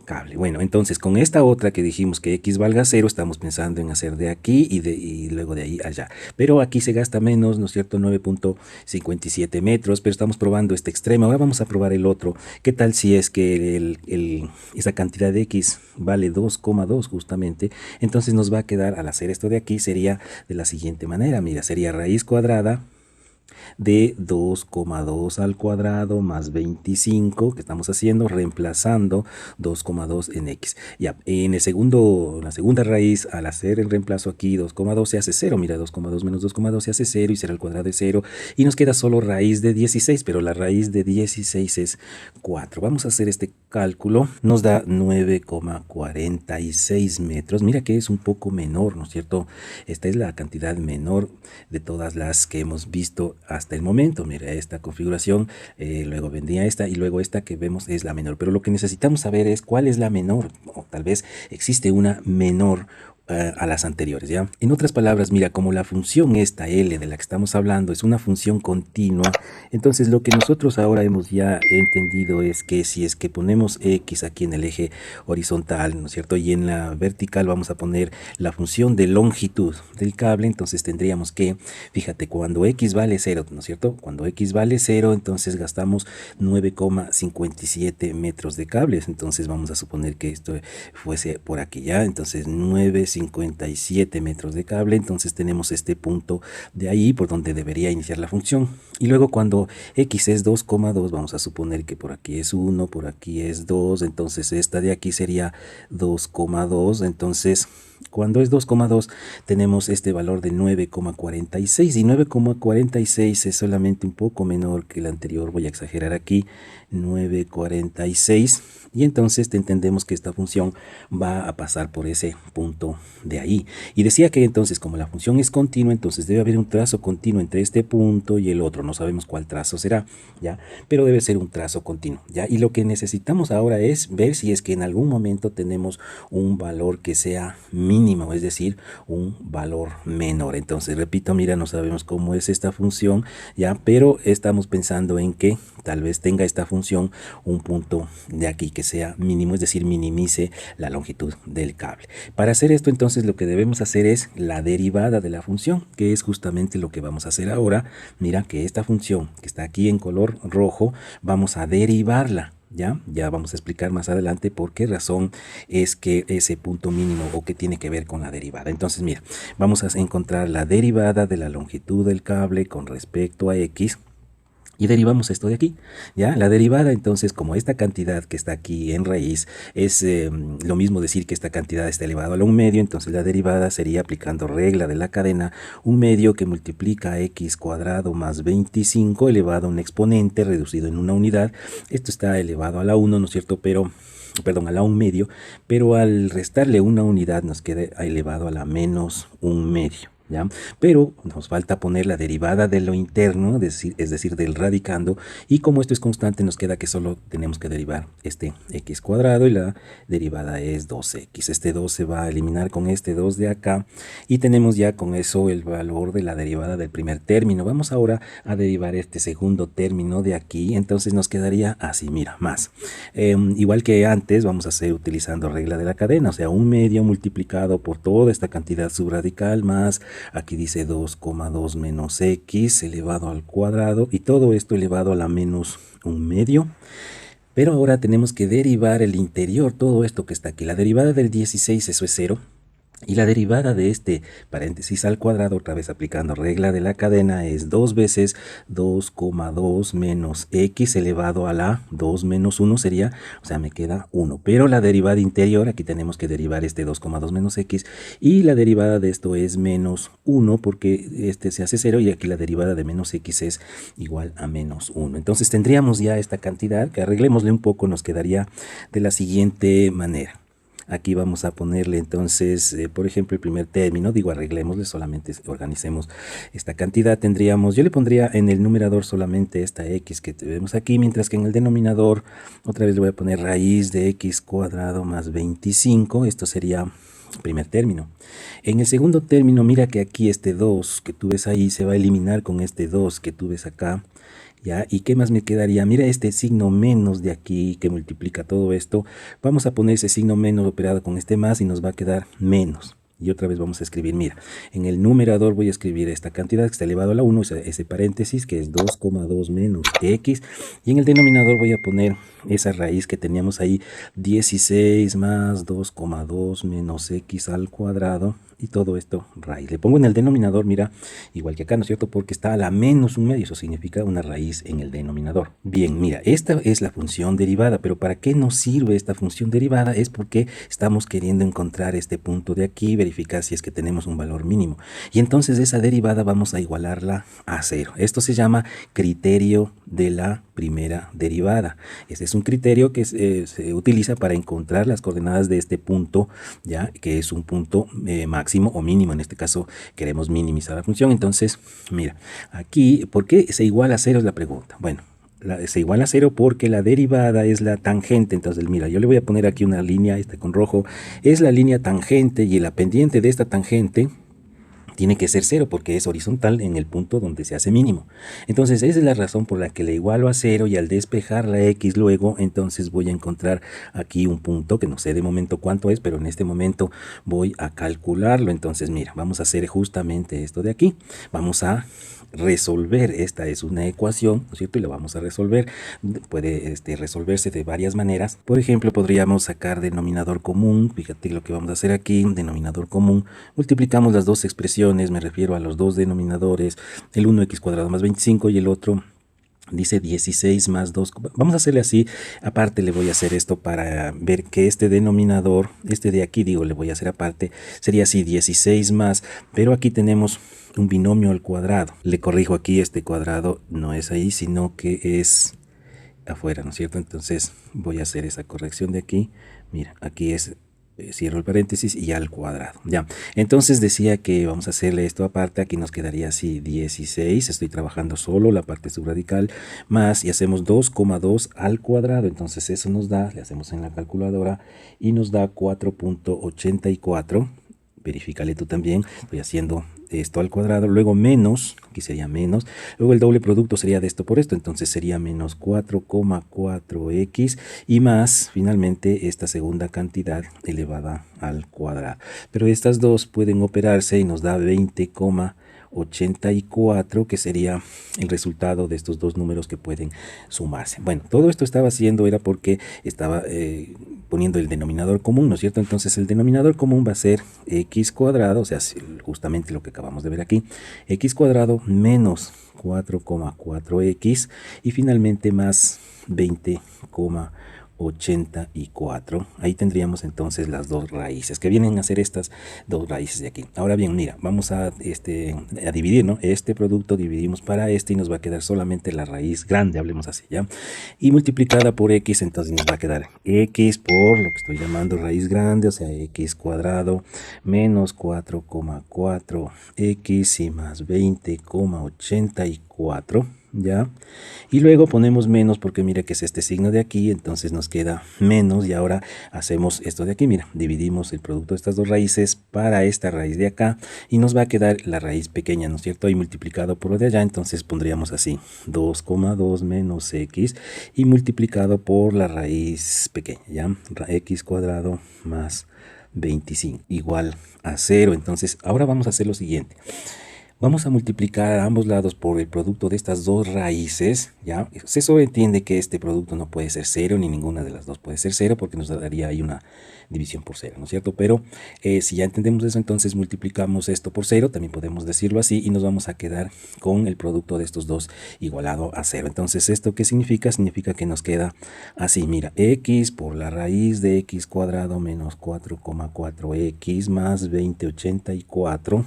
cable. Bueno, entonces con esta otra que dijimos que x valga 0, estamos pensando en hacer de aquí y luego de ahí allá. Pero aquí se gasta menos, ¿no es cierto? 9.57 metros, pero estamos probando este extremo. Ahora vamos a probar el otro. ¿Qué tal si es que esa cantidad de x vale 2,2 justamente? Entonces nos va a quedar, al hacer esto de aquí, sería de la siguiente manera. Mira, sería raíz cuadrada de 2,2 al cuadrado más 25 que estamos haciendo, reemplazando 2,2 en x. Ya, en la segunda raíz, al hacer el reemplazo aquí, 2,2 se hace 0. Mira, 2,2 menos 2,2 se hace 0 y 0 al cuadrado es 0. Y nos queda solo raíz de 16, pero la raíz de 16 es 4. Vamos a hacer este cálculo. Nos da 9,46 metros. Mira que es un poco menor, ¿no es cierto? Esta es la cantidad menor de todas las que hemos visto hasta el momento. Mira, esta configuración, luego vendría esta y luego esta que vemos es la menor. Pero lo que necesitamos saber es cuál es la menor, o tal vez existe una menor a las anteriores, ¿ya? En otras palabras, mira, como la función esta L de la que estamos hablando es una función continua, entonces lo que nosotros ahora hemos ya entendido es que si es que ponemos x aquí en el eje horizontal, ¿no es cierto? Y en la vertical vamos a poner la función de longitud del cable, entonces tendríamos que, fíjate, cuando x vale 0, ¿no es cierto? Cuando x vale 0, entonces gastamos 9,57 metros de cables, entonces vamos a suponer que esto fuese por aquí, ¿ya? Entonces 9,57 metros de cable, entonces tenemos este punto de ahí por donde debería iniciar la función. Y luego cuando x es 2,2, vamos a suponer que por aquí es 1, por aquí es 2, entonces esta de aquí sería 2,2, entonces cuando es 2,2 tenemos este valor de 9,46 y 9,46 es solamente un poco menor que el anterior, voy a exagerar aquí, 9,46, y entonces entendemos que esta función va a pasar por ese punto de ahí. Y decía que entonces como la función es continua, entonces debe haber un trazo continuo entre este punto y el otro. No sabemos cuál trazo será, ¿ya? Pero debe ser un trazo continuo, ¿ya? Y lo que necesitamos ahora es ver si es que en algún momento tenemos un valor que sea mínimo, es decir, un valor menor. Entonces, repito, mira, no sabemos cómo es esta función, ¿ya? Pero estamos pensando en que tal vez tenga esta función un punto de aquí que sea mínimo, es decir, minimice la longitud del cable. Para hacer esto, entonces, lo que debemos hacer es la derivada de la función, que es justamente lo que vamos a hacer ahora. Mira que esta función que está aquí en color rojo, vamos a derivarla. Ya vamos a explicar más adelante por qué razón es que ese punto mínimo o qué tiene que ver con la derivada. Entonces, mira, vamos a encontrar la derivada de la longitud del cable con respecto a x. Y derivamos esto de aquí, ¿ya? La derivada, entonces, como esta cantidad que está aquí en raíz es lo mismo decir que esta cantidad está elevado a un medio, entonces la derivada sería aplicando regla de la cadena, un medio que multiplica x cuadrado más 25 elevado a un exponente reducido en una unidad. Esto está elevado a la 1, ¿no es cierto? Pero, perdón, a la 1 medio, pero al restarle una unidad nos queda elevado a la menos 1 medio. ¿ya? Pero nos falta poner la derivada de lo interno, es decir, del radicando, y como esto es constante, nos queda que solo tenemos que derivar este x cuadrado y la derivada es 2x. Este 2 se va a eliminar con este 2 de acá y tenemos ya con eso el valor de la derivada del primer término. Vamos ahora a derivar este segundo término de aquí, entonces nos quedaría así, mira, más. Igual que antes, vamos a hacer utilizando regla de la cadena, o sea, un medio multiplicado por toda esta cantidad subradical más, aquí dice 2,2 menos x elevado al cuadrado y todo esto elevado a la menos un medio. Pero ahora tenemos que derivar el interior, todo esto que está aquí. La derivada del 16, eso es 0. Y la derivada de este paréntesis al cuadrado, otra vez aplicando regla de la cadena, es 2 veces 2,2 menos x elevado a la 2 menos 1 sería, o sea, me queda 1. Pero la derivada interior, aquí tenemos que derivar este 2,2 menos x, y la derivada de esto es menos 1, porque este se hace 0, y aquí la derivada de menos x es igual a menos 1. Entonces tendríamos ya esta cantidad, que arreglémosle un poco, nos quedaría de la siguiente manera. Aquí vamos a ponerle entonces, por ejemplo, el primer término, digo, arreglémosle, solamente organicemos esta cantidad. Tendríamos, yo le pondría en el numerador solamente esta x que vemos aquí, mientras que en el denominador, otra vez le voy a poner raíz de x cuadrado más 25, esto sería primer término. En el segundo término, mira que aquí este 2 que tú ves ahí se va a eliminar con este 2 que tú ves acá. ¿Ya? ¿Y qué más me quedaría? Mira este signo menos de aquí que multiplica todo esto. Vamos a poner ese signo menos operado con este más y nos va a quedar menos. Y otra vez vamos a escribir, mira, en el numerador voy a escribir esta cantidad que está elevado a la 1, ese paréntesis que es 2,2 menos x. Y en el denominador voy a poner esa raíz que teníamos ahí, 16 más 2,2 menos x al cuadrado. Y todo esto raíz. Le pongo en el denominador, mira, igual que acá, ¿no es cierto? Porque está a la menos un medio, eso significa una raíz en el denominador. Bien, mira, esta es la función derivada, pero ¿para qué nos sirve esta función derivada? Es porque estamos queriendo encontrar este punto de aquí, verificar si es que tenemos un valor mínimo. Y entonces esa derivada vamos a igualarla a 0. Esto se llama criterio de la primera derivada. Este es un criterio que se utiliza para encontrar las coordenadas de este punto, ya que es un punto máximo o mínimo. En este caso queremos minimizar la función. Entonces, mira, aquí, ¿por qué se iguala a 0 es la pregunta? Bueno, se iguala a 0 porque la derivada es la tangente. Entonces, mira, yo le voy a poner aquí una línea, con rojo, es la línea tangente, y la pendiente de esta tangente tiene que ser 0 porque es horizontal en el punto donde se hace mínimo. Entonces esa es la razón por la que le igualo a 0, y al despejar la x luego, entonces voy a encontrar aquí un punto que no sé de momento cuánto es, pero en este momento voy a calcularlo. Entonces mira, vamos a hacer justamente esto de aquí. Vamos a resolver, esta es una ecuación, ¿no es cierto? Y la vamos a resolver. Puede resolverse de varias maneras. Por ejemplo, podríamos sacar denominador común. Fíjate lo que vamos a hacer aquí, denominador común. Multiplicamos las dos expresiones, me refiero a los dos denominadores, el 1x cuadrado más 25 y el otro dice 16 más 2. Vamos a hacerle así. Aparte le voy a hacer esto para ver que este denominador, este de aquí, digo, le voy a hacer aparte, sería así 16 más, pero aquí tenemos un binomio al cuadrado. Le corrijo aquí, este cuadrado no es ahí, sino que es afuera, ¿no es cierto? Entonces voy a hacer esa corrección de aquí. Mira, aquí es, cierro el paréntesis y al cuadrado. Ya, entonces decía que vamos a hacerle esto aparte. Aquí nos quedaría así 16, estoy trabajando solo la parte subradical, más, y hacemos 2,2 al cuadrado. Entonces eso nos da, le hacemos en la calculadora y nos da 4,84. Verifícale tú también, estoy haciendo esto al cuadrado, luego menos, aquí sería menos, luego el doble producto sería de esto por esto, entonces sería menos 4,4x y más finalmente esta segunda cantidad elevada al cuadrado. Pero estas dos pueden operarse y nos da 20,84, que sería el resultado de estos dos números que pueden sumarse. Bueno, todo esto estaba haciendo era porque estaba poniendo el denominador común, ¿no es cierto? Entonces el denominador común va a ser x cuadrado, o sea, justamente lo que acabamos de ver aquí, x cuadrado menos 4,4x y finalmente más 20,84. 84. Ahí tendríamos entonces las dos raíces, que vienen a ser estas dos raíces de aquí. Ahora bien, mira, vamos a dividir, ¿no? Este producto dividimos para este y nos va a quedar solamente la raíz grande, hablemos así, ¿ya? Y multiplicada por x, entonces nos va a quedar x por lo que estoy llamando raíz grande, o sea, x cuadrado menos 4,4x y más 20,84, ¿ya? Y luego ponemos menos porque mira que es este signo de aquí, entonces nos queda menos y ahora hacemos esto de aquí, mira, dividimos el producto de estas dos raíces para esta raíz de acá y nos va a quedar la raíz pequeña, ¿no es cierto? Y multiplicado por lo de allá, entonces pondríamos así, 2,2 menos x y multiplicado por la raíz pequeña, ¿ya? X cuadrado más 25 igual a 0. Entonces ahora vamos a hacer lo siguiente. Vamos a multiplicar a ambos lados por el producto de estas dos raíces, ¿ya? Se sobreentiende que este producto no puede ser 0, ni ninguna de las dos puede ser 0, porque nos daría ahí una división por 0, ¿no es cierto? Pero si ya entendemos eso, entonces multiplicamos esto por 0, también podemos decirlo así, y nos vamos a quedar con el producto de estos dos igualado a 0. Entonces, ¿esto qué significa? Significa que nos queda así, mira, x por la raíz de x cuadrado menos 4,4x más 20,84,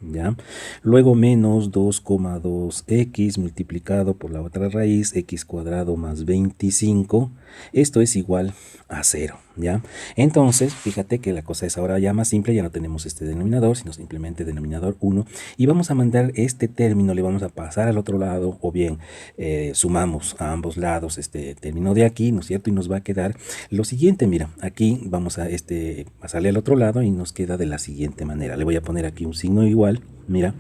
¿ya? Luego menos 2,2x multiplicado por la otra raíz, x cuadrado más 25, esto es igual a 0, ¿ya? Entonces, fíjate que la cosa es ahora ya más simple, ya no tenemos este denominador, sino simplemente denominador 1, y vamos a mandar este término, le vamos a pasar al otro lado, o bien sumamos a ambos lados este término de aquí, ¿no es cierto? Y nos va a quedar lo siguiente, mira, aquí vamos a pasarle al otro lado y nos queda de la siguiente manera. Le voy a poner aquí un signo igual, mira,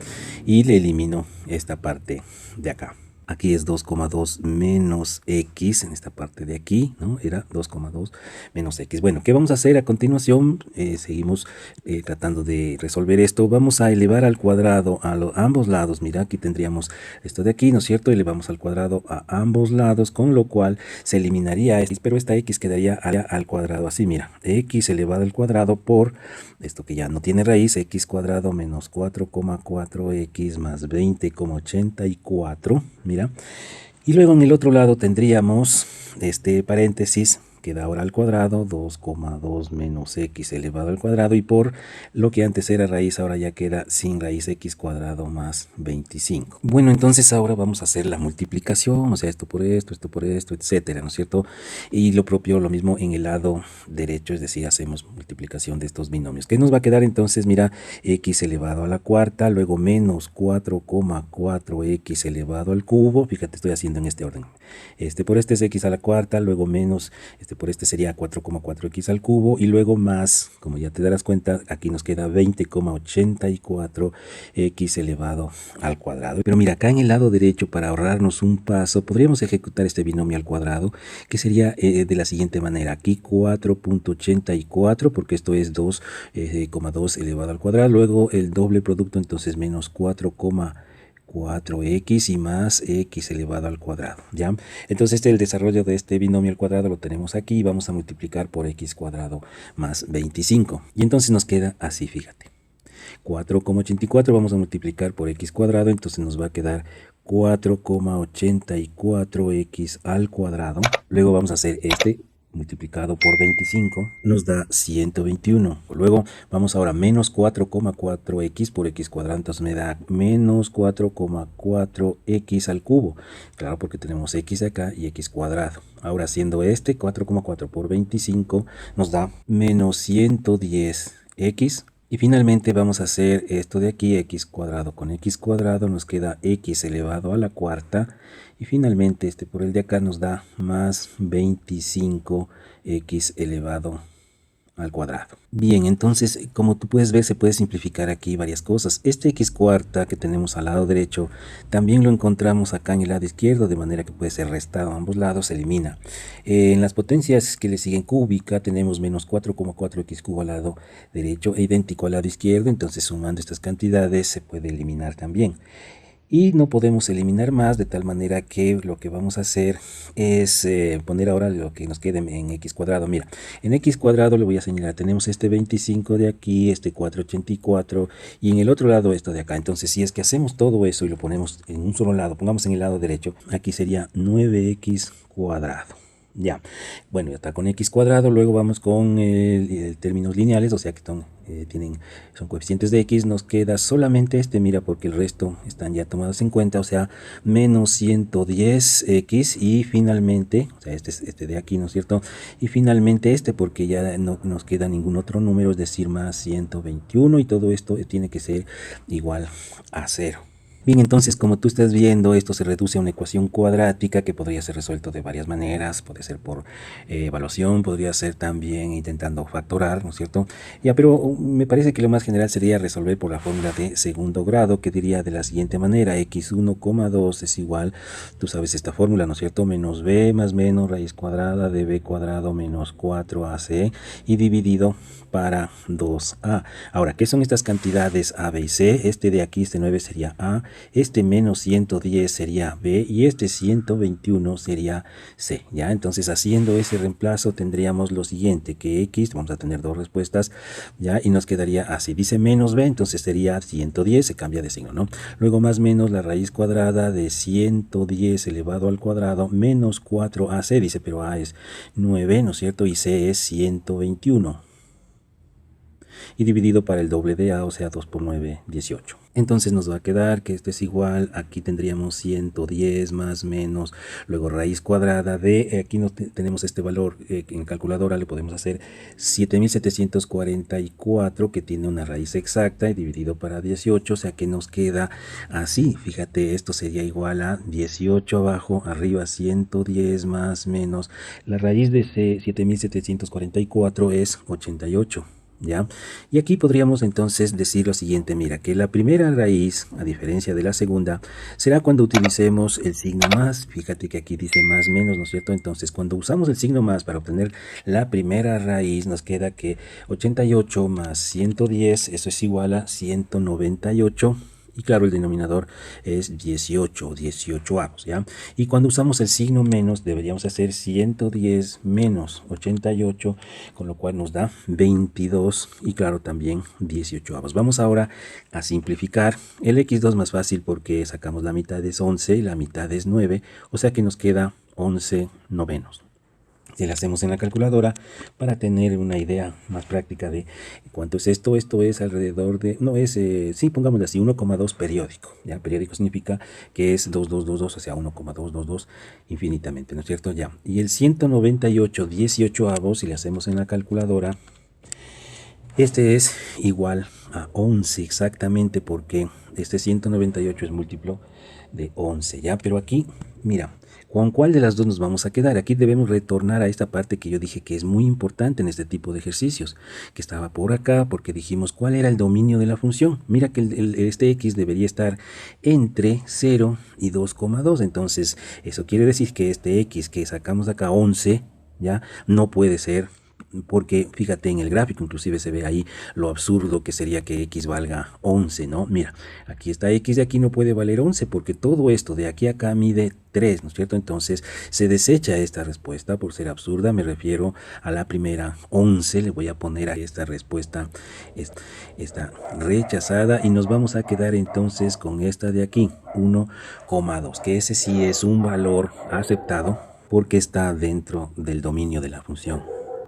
y le elimino esta parte de acá. Aquí es 2,2 menos x en esta parte de aquí, ¿no? Era 2,2 menos x. Bueno, ¿qué vamos a hacer a continuación? Seguimos tratando de resolver esto. Vamos a elevar al cuadrado a ambos lados. Mira, aquí tendríamos esto de aquí, ¿no es cierto? Elevamos al cuadrado a ambos lados, con lo cual se eliminaría x, pero esta x quedaría al cuadrado así, mira. X elevado al cuadrado por esto que ya no tiene raíz, x cuadrado menos 4,4x más 20,84, mira. Y luego en el otro lado tendríamos este paréntesis, queda ahora al cuadrado, 2,2 menos x elevado al cuadrado, y por lo que antes era raíz, ahora ya queda sin raíz, x cuadrado más 25. Bueno, entonces ahora vamos a hacer la multiplicación, o sea, esto por esto, etcétera, ¿no es cierto? Y lo propio, lo mismo en el lado derecho, es decir, hacemos multiplicación de estos binomios. ¿Qué nos va a quedar entonces? Mira, x elevado a la cuarta, luego menos 4,4x elevado al cubo, fíjate, estoy haciendo en este orden. Por este es x a la cuarta, luego menos, por este sería 4,4x al cubo, y luego más, como ya te darás cuenta, aquí nos queda 20,84x elevado al cuadrado. Pero mira, acá en el lado derecho, para ahorrarnos un paso, podríamos ejecutar este binomio al cuadrado, que sería de la siguiente manera. Aquí 4,84, porque esto es 2,2 elevado al cuadrado, luego el doble producto, entonces menos 4x y más x elevado al cuadrado, ¿ya? Entonces el desarrollo de este binomio al cuadrado lo tenemos aquí y vamos a multiplicar por x cuadrado más 25. Y entonces nos queda así, fíjate. 4,84 vamos a multiplicar por x cuadrado, entonces nos va a quedar 4,84x al cuadrado. Luego vamos a hacer multiplicado por 25 nos da 121. Luego vamos ahora menos 4,4x por x cuadrado, entonces me da menos 4,4x al cubo. Claro, porque tenemos x acá y x cuadrado. Ahora haciendo 4,4 por 25 nos da menos 110x. Y finalmente vamos a hacer esto de aquí, x cuadrado con x cuadrado, nos queda x elevado a la cuarta. Y finalmente por el de acá nos da más 25x elevado al cuadrado. Bien, entonces, como tú puedes ver, se puede simplificar aquí varias cosas. X cuarta que tenemos al lado derecho, también lo encontramos acá en el lado izquierdo, de manera que puede ser restado a ambos lados, se elimina. En las potencias que le siguen cúbica, tenemos menos 4,4x cubo al lado derecho e idéntico al lado izquierdo, entonces sumando estas cantidades se puede eliminar también. Y no podemos eliminar más, de tal manera que lo que vamos a hacer es poner ahora lo que nos quede en x cuadrado. Mira, en x cuadrado le voy a señalar, tenemos 25 de aquí, 484, y en el otro lado esto de acá. Entonces, si es que hacemos todo eso y lo ponemos en un solo lado, pongamos en el lado derecho, aquí sería 9x cuadrado. Ya, bueno, ya está con x cuadrado, luego vamos con términos lineales, o sea que son coeficientes de x, nos queda solamente este, mira, porque el resto están ya tomados en cuenta, o sea, menos 110x y finalmente, o sea, este de aquí, ¿no es cierto? Y finalmente este, porque ya no nos queda ningún otro número, es decir, más 121 y todo esto tiene que ser igual a 0. Bien, entonces como tú estás viendo, esto se reduce a una ecuación cuadrática que podría ser resuelto de varias maneras, puede ser por evaluación, podría ser también intentando factorar, ¿no es cierto? Ya, pero me parece que lo más general sería resolver por la fórmula de segundo grado, que diría de la siguiente manera: x1,2 es igual, tú sabes esta fórmula, ¿no es cierto? Menos b más menos raíz cuadrada de b cuadrado menos 4ac y dividido para 2a. Ahora, ¿qué son estas cantidades a, b y c? Este de aquí, este 9 sería a, este menos 110 sería b y este 121 sería c. ¿Ya? Entonces, haciendo ese reemplazo tendríamos lo siguiente, que x, vamos a tener dos respuestas, ¿ya? Y nos quedaría así. Dice menos b, entonces sería 110, se cambia de signo, ¿no? Luego más menos la raíz cuadrada de 110 elevado al cuadrado menos 4ac, dice, pero a es 9, ¿no es cierto? Y c es 121. Y dividido para el doble de a, o sea 2 por 9, 18. Entonces nos va a quedar que esto es igual, aquí tendríamos 110 más menos, luego raíz cuadrada de, aquí tenemos este valor, en calculadora le podemos hacer 7744, que tiene una raíz exacta, y dividido para 18, o sea que nos queda así, fíjate, esto sería igual a 18 abajo, arriba 110 más menos, la raíz de 7744 es 88. ¿Ya? Y aquí podríamos entonces decir lo siguiente, mira, que la primera raíz, a diferencia de la segunda, será cuando utilicemos el signo más. Fíjate que aquí dice más menos, ¿no es cierto? Entonces, cuando usamos el signo más para obtener la primera raíz, nos queda que 88 más 110, eso es igual a 198. Y claro, el denominador es 18 avos, ¿ya? Y cuando usamos el signo menos, deberíamos hacer 110 menos 88, con lo cual nos da 22 y claro, también 18 avos. Vamos ahora a simplificar. El x2 más fácil porque sacamos la mitad es 11 y la mitad es 9, o sea que nos queda 11 novenos. Si lo hacemos en la calculadora para tener una idea más práctica de cuánto es esto es alrededor de, no es, sí, pongámoslo así, 1,2 periódico. Ya, periódico significa que es 2222, o sea, 1,222 infinitamente, ¿no es cierto? Ya, y el 198 18 avos, si le hacemos en la calculadora, este es igual a 11 exactamente, porque este 198 es múltiplo de 11, ¿ya? Pero aquí, mira, ¿con cuál de las dos nos vamos a quedar? Aquí debemos retornar a esta parte que yo dije que es muy importante en este tipo de ejercicios, que estaba por acá porque dijimos cuál era el dominio de la función. Mira que este x debería estar entre 0 y 2,2, entonces eso quiere decir que este x que sacamos acá 11, ¿ya? No puede ser, porque fíjate en el gráfico, inclusive se ve ahí lo absurdo que sería que x valga 11, ¿no? Mira, aquí está x de aquí no puede valer 11 porque todo esto de aquí a acá mide 3, ¿no es cierto? Entonces se desecha esta respuesta por ser absurda, me refiero a la primera 11, le voy a poner a esta respuesta, está rechazada y nos vamos a quedar entonces con esta de aquí, 1,2, que ese sí es un valor aceptado porque está dentro del dominio de la función.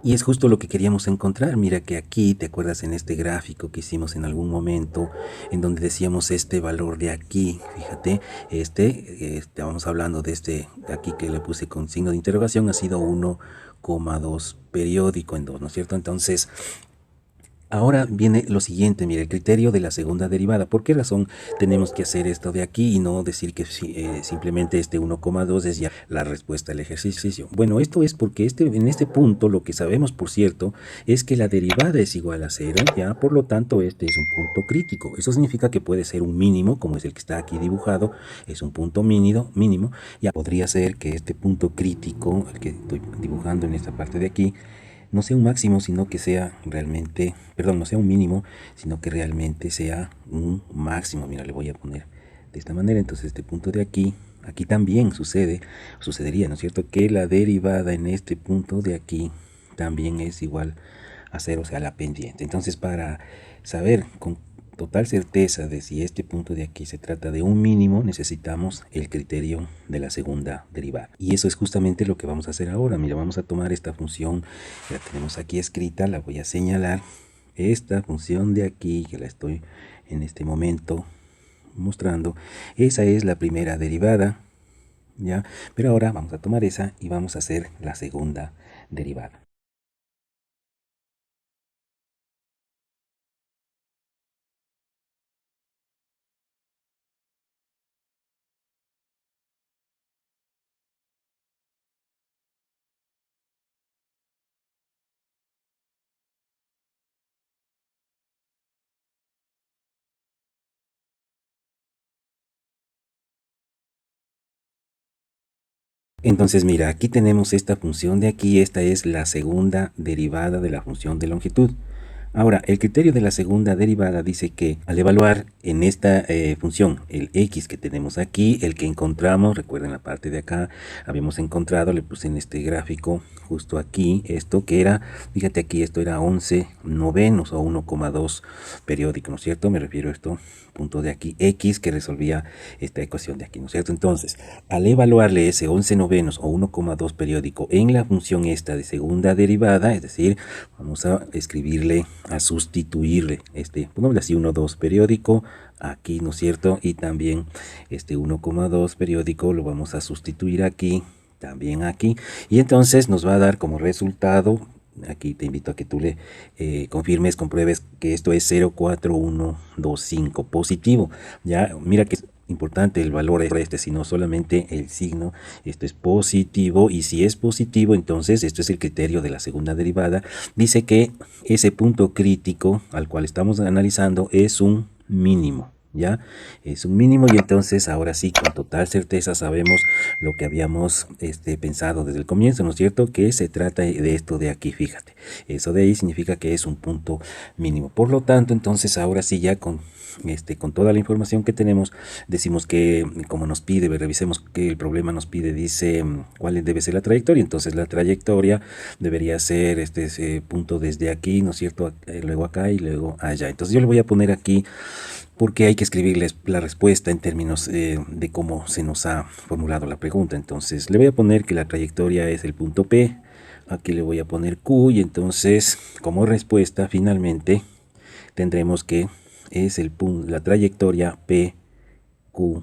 Y es justo lo que queríamos encontrar. Mira que aquí, ¿te acuerdas en este gráfico que hicimos en algún momento, en donde decíamos este valor de aquí? Fíjate, estábamos hablando de este de aquí que le puse con signo de interrogación, ha sido 1,2 periódico en 2, ¿no es cierto? Entonces, ahora viene lo siguiente, mira, el criterio de la segunda derivada. ¿Por qué razón tenemos que hacer esto de aquí y no decir que simplemente este 1,2 es ya la respuesta al ejercicio? Bueno, esto es porque en este punto lo que sabemos, por cierto, es que la derivada es igual a 0, ya, por lo tanto este es un punto crítico. Eso significa que puede ser un mínimo, como es el que está aquí dibujado, es un punto mínimo, ya podría ser que este punto crítico, el que estoy dibujando en esta parte de aquí, no sea un máximo, sino que sea realmente, perdón, no sea un mínimo, sino que realmente sea un máximo. Mira, le voy a poner de esta manera, entonces este punto de aquí, aquí también sucedería, ¿no es cierto? Que la derivada en este punto de aquí también es igual a 0, o sea, la pendiente. Entonces, para saber con total certeza de si este punto de aquí se trata de un mínimo, necesitamos el criterio de la segunda derivada. Y eso es justamente lo que vamos a hacer ahora. Mira, vamos a tomar esta función, la tenemos aquí escrita, la voy a señalar. Esta función de aquí, que la estoy en este momento mostrando, esa es la primera derivada, ¿ya? Pero ahora vamos a tomar esa y vamos a hacer la segunda derivada. Entonces mira, aquí tenemos esta función de aquí, esta es la segunda derivada de la función de longitud. Ahora, el criterio de la segunda derivada dice que al evaluar en esta función el x que tenemos aquí, el que encontramos, recuerden la parte de acá, habíamos encontrado, le puse en este gráfico justo aquí, esto que era, fíjate aquí, esto era 11 novenos o 1,2 periódico, ¿no es cierto? Me refiero a esto, punto de aquí, x que resolvía esta ecuación de aquí, ¿no es cierto? Entonces, al evaluarle ese 11 novenos o 1,2 periódico en la función esta de segunda derivada, es decir, vamos a escribirle, a sustituirle pongámosle así 1,2 periódico aquí, ¿no es cierto? Y también este 1,2 periódico lo vamos a sustituir aquí, también aquí, y entonces nos va a dar como resultado, aquí te invito a que tú le confirmes, compruebes que esto es 0,4125 positivo. Ya, mira que es importante el valor sino solamente el signo. Esto es positivo, y si es positivo, entonces esto es el criterio de la segunda derivada. Dice que ese punto crítico al cual estamos analizando es un mínimo. Ya es un mínimo, y entonces ahora sí con total certeza sabemos lo que habíamos pensado desde el comienzo, ¿no es cierto? Que se trata de esto de aquí, fíjate, eso de ahí significa que es un punto mínimo. Por lo tanto, entonces ahora sí ya con toda la información que tenemos, decimos que como nos pide, revisemos que el problema nos pide, dice cuál debe ser la trayectoria. Entonces la trayectoria debería ser ese punto desde aquí, ¿no es cierto? Luego acá y luego allá. Entonces yo le voy a poner aquí, porque hay que escribirles la respuesta en términos de cómo se nos ha formulado la pregunta. Entonces le voy a poner que la trayectoria es el punto P, aquí le voy a poner Q, y entonces como respuesta finalmente tendremos que es la trayectoria P, Q,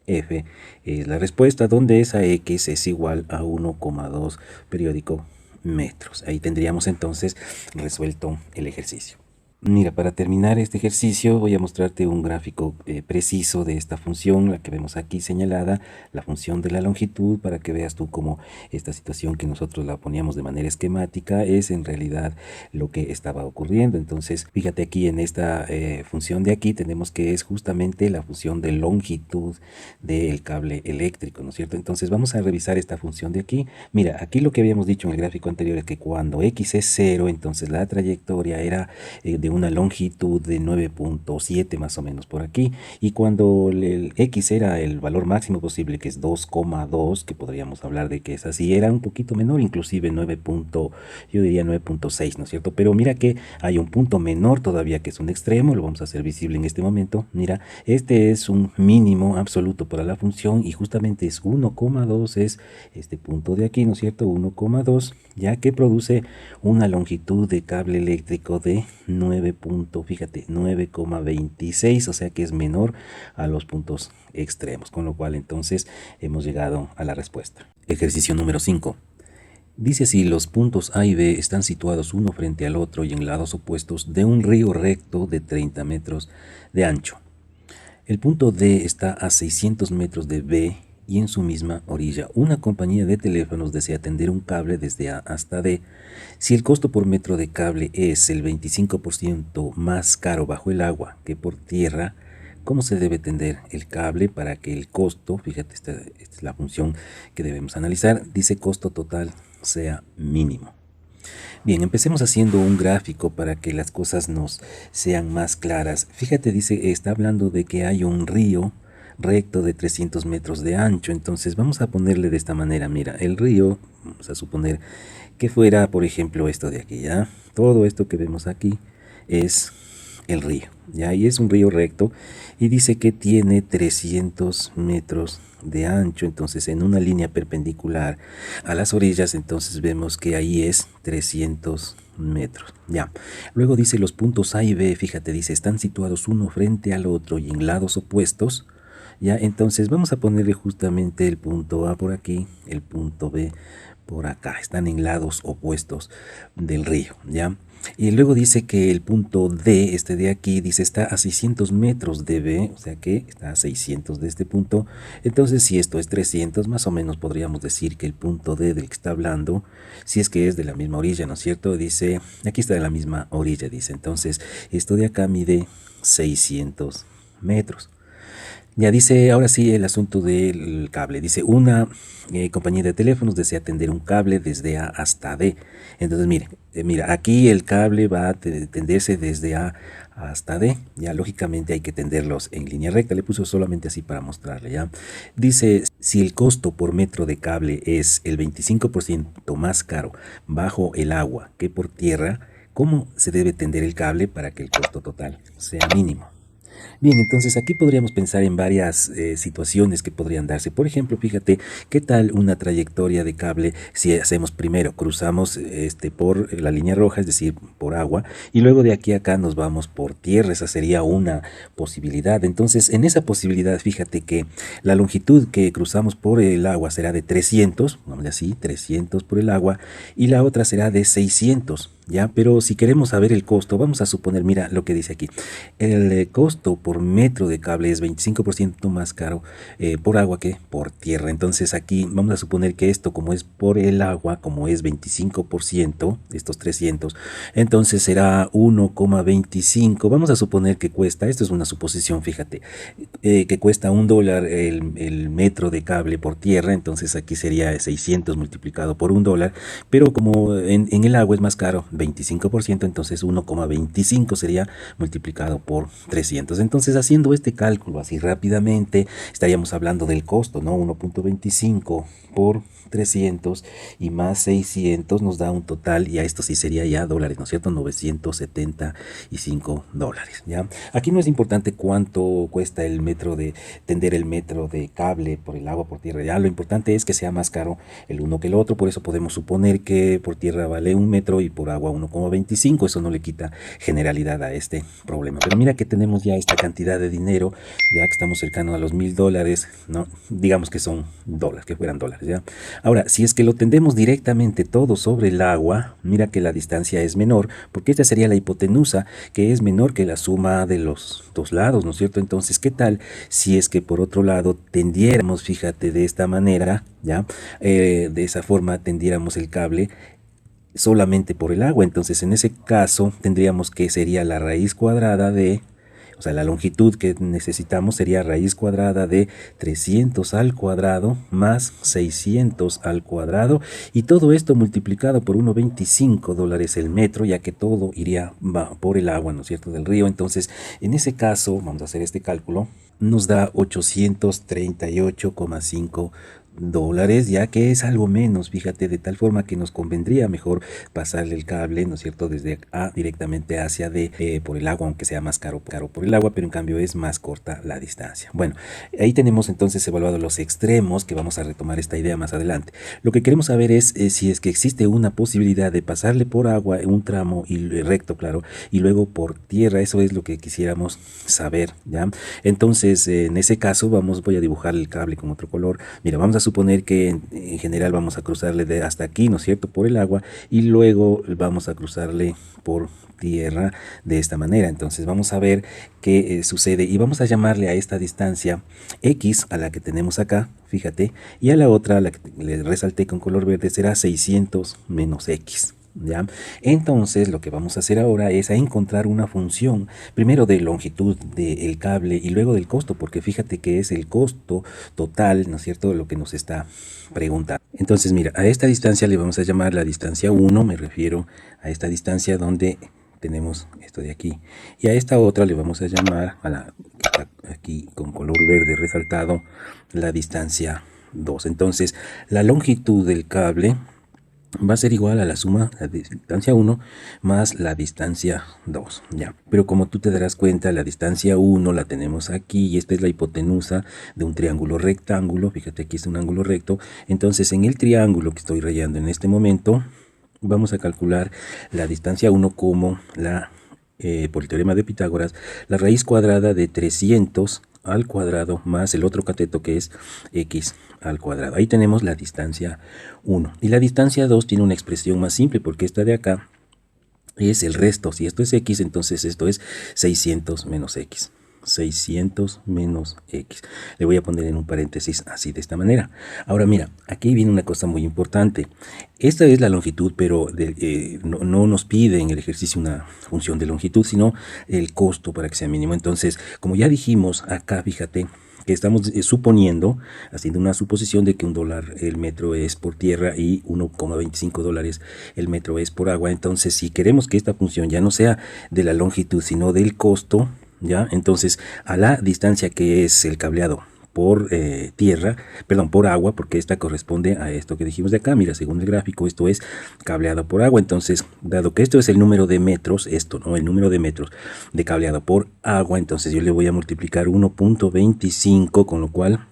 F, es la respuesta, donde esa X es igual a 1,2 periódico metros. Ahí tendríamos entonces resuelto el ejercicio. Mira, para terminar este ejercicio voy a mostrarte un gráfico preciso de esta función, la que vemos aquí señalada, la función de la longitud, para que veas tú cómo esta situación que nosotros la poníamos de manera esquemática es en realidad lo que estaba ocurriendo. Entonces, fíjate aquí en esta función de aquí tenemos que es justamente la función de longitud del cable eléctrico, ¿no es cierto? Entonces vamos a revisar esta función de aquí. Mira, aquí lo que habíamos dicho en el gráfico anterior es que cuando x es 0, entonces la trayectoria era de una longitud de 9,7 más o menos por aquí, y cuando el x era el valor máximo posible, que es 2,2, que podríamos hablar de que es así, era un poquito menor, inclusive 9, yo diría 9,6, ¿no es cierto? Pero mira que hay un punto menor todavía, que es un extremo, lo vamos a hacer visible en este momento. Mira, este es un mínimo absoluto para la función, y justamente es 1,2, es este punto de aquí, ¿no es cierto? 1,2, ya que produce una longitud de cable eléctrico de 9,26, o sea que es menor a los puntos extremos, con lo cual entonces hemos llegado a la respuesta. Ejercicio número 5. Dice así: los puntos A y B están situados uno frente al otro y en lados opuestos de un río recto de 30 metros de ancho. El punto D está a 600 metros de B y en su misma orilla. Una compañía de teléfonos desea tender un cable desde A hasta D. Si el costo por metro de cable es el 25% más caro bajo el agua que por tierra, ¿cómo se debe tender el cable para que el costo, fíjate, esta es la función que debemos analizar, dice costo total sea mínimo? Bien, empecemos haciendo un gráfico para que las cosas nos sean más claras. Fíjate, dice, está hablando de que hay un río recto de 300 metros de ancho. Entonces vamos a ponerle de esta manera. Mira, el río, vamos a suponer que fuera, por ejemplo, esto de aquí, ¿ya? Todo esto que vemos aquí es el río. ¿Ya? Y es un río recto y dice que tiene 300 metros de ancho. Entonces, en una línea perpendicular a las orillas, entonces vemos que ahí es 300 metros. Ya. Luego dice los puntos A y B, fíjate, dice, están situados uno frente al otro y en lados opuestos. Ya, entonces vamos a ponerle justamente el punto A por aquí, el punto B por acá. Están en lados opuestos del río, ¿ya? Y luego dice que el punto D, este de aquí, dice está a 600 metros de B, o sea que está a 600 de este punto. Entonces, si esto es 300, más o menos podríamos decir que el punto D del que está hablando, si es que es de la misma orilla, ¿no es cierto? Dice, aquí está de la misma orilla, dice. Entonces, esto de acá mide 600 metros. Ya dice, ahora sí, el asunto del cable. Dice, una compañía de teléfonos desea tender un cable desde A hasta D. Entonces, mira, aquí el cable va a tenderse desde A hasta D. Ya, lógicamente hay que tenderlos en línea recta. Le puso solamente así para mostrarle, ¿ya? Dice, si el costo por metro de cable es el 25% más caro bajo el agua que por tierra, ¿cómo se debe tender el cable para que el costo total sea mínimo? Bien, entonces aquí podríamos pensar en varias situaciones que podrían darse. Por ejemplo, fíjate, ¿qué tal una trayectoria de cable si hacemos primero, cruzamos por la línea roja, es decir, por agua, y luego de aquí a acá nos vamos por tierra? Esa sería una posibilidad. Entonces, en esa posibilidad, fíjate que la longitud que cruzamos por el agua será de 300, vamos así, 300 por el agua, y la otra será de 600. ¿Ya? Pero si queremos saber el costo, vamos a suponer, mira lo que dice aquí, el costo por metro de cable es 25% más caro por agua que por tierra. Entonces aquí vamos a suponer que esto, como es por el agua, como es 25%, estos 300, entonces será 1,25. Vamos a suponer que cuesta, esto es una suposición, fíjate, que cuesta $1 el metro de cable por tierra. Entonces aquí sería 600 multiplicado por $1, pero como en el agua es más caro, 25%, entonces 1,25 sería multiplicado por 300. Entonces, haciendo este cálculo así rápidamente, estaríamos hablando del costo, ¿no? 1,25 por 300 y más 600 nos da un total, y a esto sí sería ya dólares, ¿no es cierto? $975, ¿ya? Aquí no es importante cuánto cuesta el metro de tender el metro de cable por el agua, por tierra, ya lo importante es que sea más caro el uno que el otro. Por eso podemos suponer que por tierra vale 1 metro y por agua 1,25. Eso no le quita generalidad a este problema. Pero mira que tenemos ya esta cantidad de dinero, ya que estamos cercanos a los $1000, ¿no? Digamos que son dólares, que fueran dólares, ¿ya? Ahora, si es que lo tendemos directamente todo sobre el agua, mira que la distancia es menor, porque esta sería la hipotenusa, que es menor que la suma de los dos lados, ¿no es cierto? Entonces, ¿qué tal si es que por otro lado tendiéramos, fíjate, de esta manera, ¿ya? De esa forma tendiéramos el cable solamente por el agua? Entonces, en ese caso tendríamos que sería la raíz cuadrada de, o sea, la longitud que necesitamos sería raíz cuadrada de 300 al cuadrado más 600 al cuadrado, y todo esto multiplicado por $1,25 el metro, ya que todo iría por el agua, ¿no es cierto?, del río. Entonces, en ese caso, vamos a hacer este cálculo, nos da 838,5 dólares, ya que es algo menos, fíjate, de tal forma que nos convendría mejor pasarle el cable, ¿no es cierto?, desde A directamente hacia D por el agua, aunque sea más caro por el agua, pero en cambio es más corta la distancia. Bueno, ahí tenemos entonces evaluado los extremos, que vamos a retomar esta idea más adelante. Lo que queremos saber es si es que existe una posibilidad de pasarle por agua en un tramo y recto, claro, y luego por tierra. Eso es lo que quisiéramos saber, ¿ya? Entonces, en ese caso voy a dibujar el cable con otro color. Mira, vamos a suponer que en general vamos a cruzarle de hasta aquí, ¿no es cierto?, por el agua, y luego vamos a cruzarle por tierra de esta manera. Entonces vamos a ver qué sucede, y vamos a llamarle a esta distancia X, a la que tenemos acá, fíjate, y a la otra, a la que le resalté con color verde, será 600 menos X. ¿Ya? Entonces lo que vamos a hacer ahora es a encontrar una función, primero de longitud del cable y luego del costo, porque fíjate que es el costo total, ¿no es cierto?, lo que nos está preguntando. Entonces, mira, a esta distancia le vamos a llamar la distancia 1, me refiero a esta distancia donde tenemos esto de aquí, y a esta otra le vamos a llamar, a la que está aquí con color verde resaltado, la distancia 2. Entonces, la longitud del cable va a ser igual a la suma de la distancia 1 más la distancia 2, ¿ya? Pero como tú te darás cuenta, la distancia 1 la tenemos aquí y esta es la hipotenusa de un triángulo rectángulo. Fíjate, aquí es un ángulo recto. Entonces, en el triángulo que estoy rayando en este momento, vamos a calcular la distancia 1 como por el teorema de Pitágoras, la raíz cuadrada de 300 al cuadrado más el otro cateto que es x al cuadrado. Ahí tenemos la distancia 1. Y la distancia 2 tiene una expresión más simple porque esta de acá es el resto. Si esto es x, entonces esto es 600 menos x. 600 menos x. Le voy a poner en un paréntesis así de esta manera. Ahora mira, aquí viene una cosa muy importante. Esta es la longitud, pero no nos pide en el ejercicio una función de longitud, sino el costo para que sea mínimo. Entonces, como ya dijimos acá, fíjate que estamos suponiendo, haciendo una suposición de que $1 el metro es por tierra y $1,25 el metro es por agua. Entonces, si queremos que esta función ya no sea de la longitud, sino del costo, ¿ya? Entonces, a la distancia que es el cableado por por agua, porque esta corresponde a esto que dijimos de acá. Mira, según el gráfico, esto es cableado por agua. Entonces, dado que esto es el número de metros, el número de metros de cableado por agua, entonces yo le voy a multiplicar 1,25, con lo cual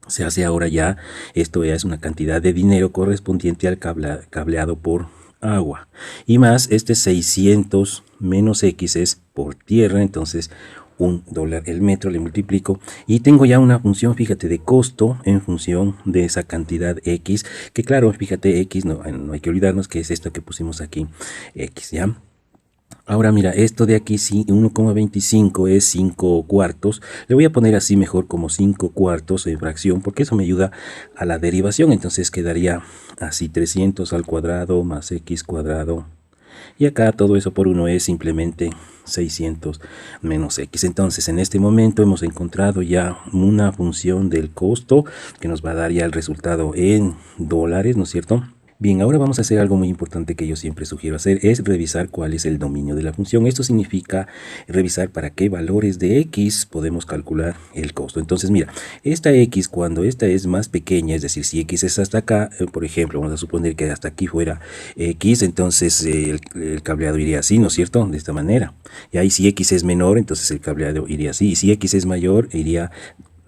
se hace ahora ya, esto ya es una cantidad de dinero correspondiente al cableado por agua. Y más este 600 menos x es por tierra, entonces $1 el metro le multiplico y tengo ya una función, fíjate, de costo en función de esa cantidad x, que claro, fíjate, x no hay que olvidarnos que es esto que pusimos aquí, x, ¿ya? Ahora mira, esto de aquí, sí, 1,25 es 5 cuartos. Le voy a poner así mejor como 5 cuartos en fracción, porque eso me ayuda a la derivación. Entonces quedaría así 300 al cuadrado más x cuadrado. Y acá todo eso por 1 es simplemente 600 menos x. Entonces en este momento hemos encontrado ya una función del costo que nos va a dar ya el resultado en dólares, ¿no es cierto? Bien, ahora vamos a hacer algo muy importante que yo siempre sugiero hacer, es revisar cuál es el dominio de la función. Esto significa revisar para qué valores de x podemos calcular el costo. Entonces, mira, esta x, cuando esta es más pequeña, es decir, si x es hasta acá, por ejemplo, vamos a suponer que hasta aquí fuera x, entonces el cableado iría así, ¿no es cierto? De esta manera. Y ahí si x es menor, entonces el cableado iría así. Y si x es mayor, iría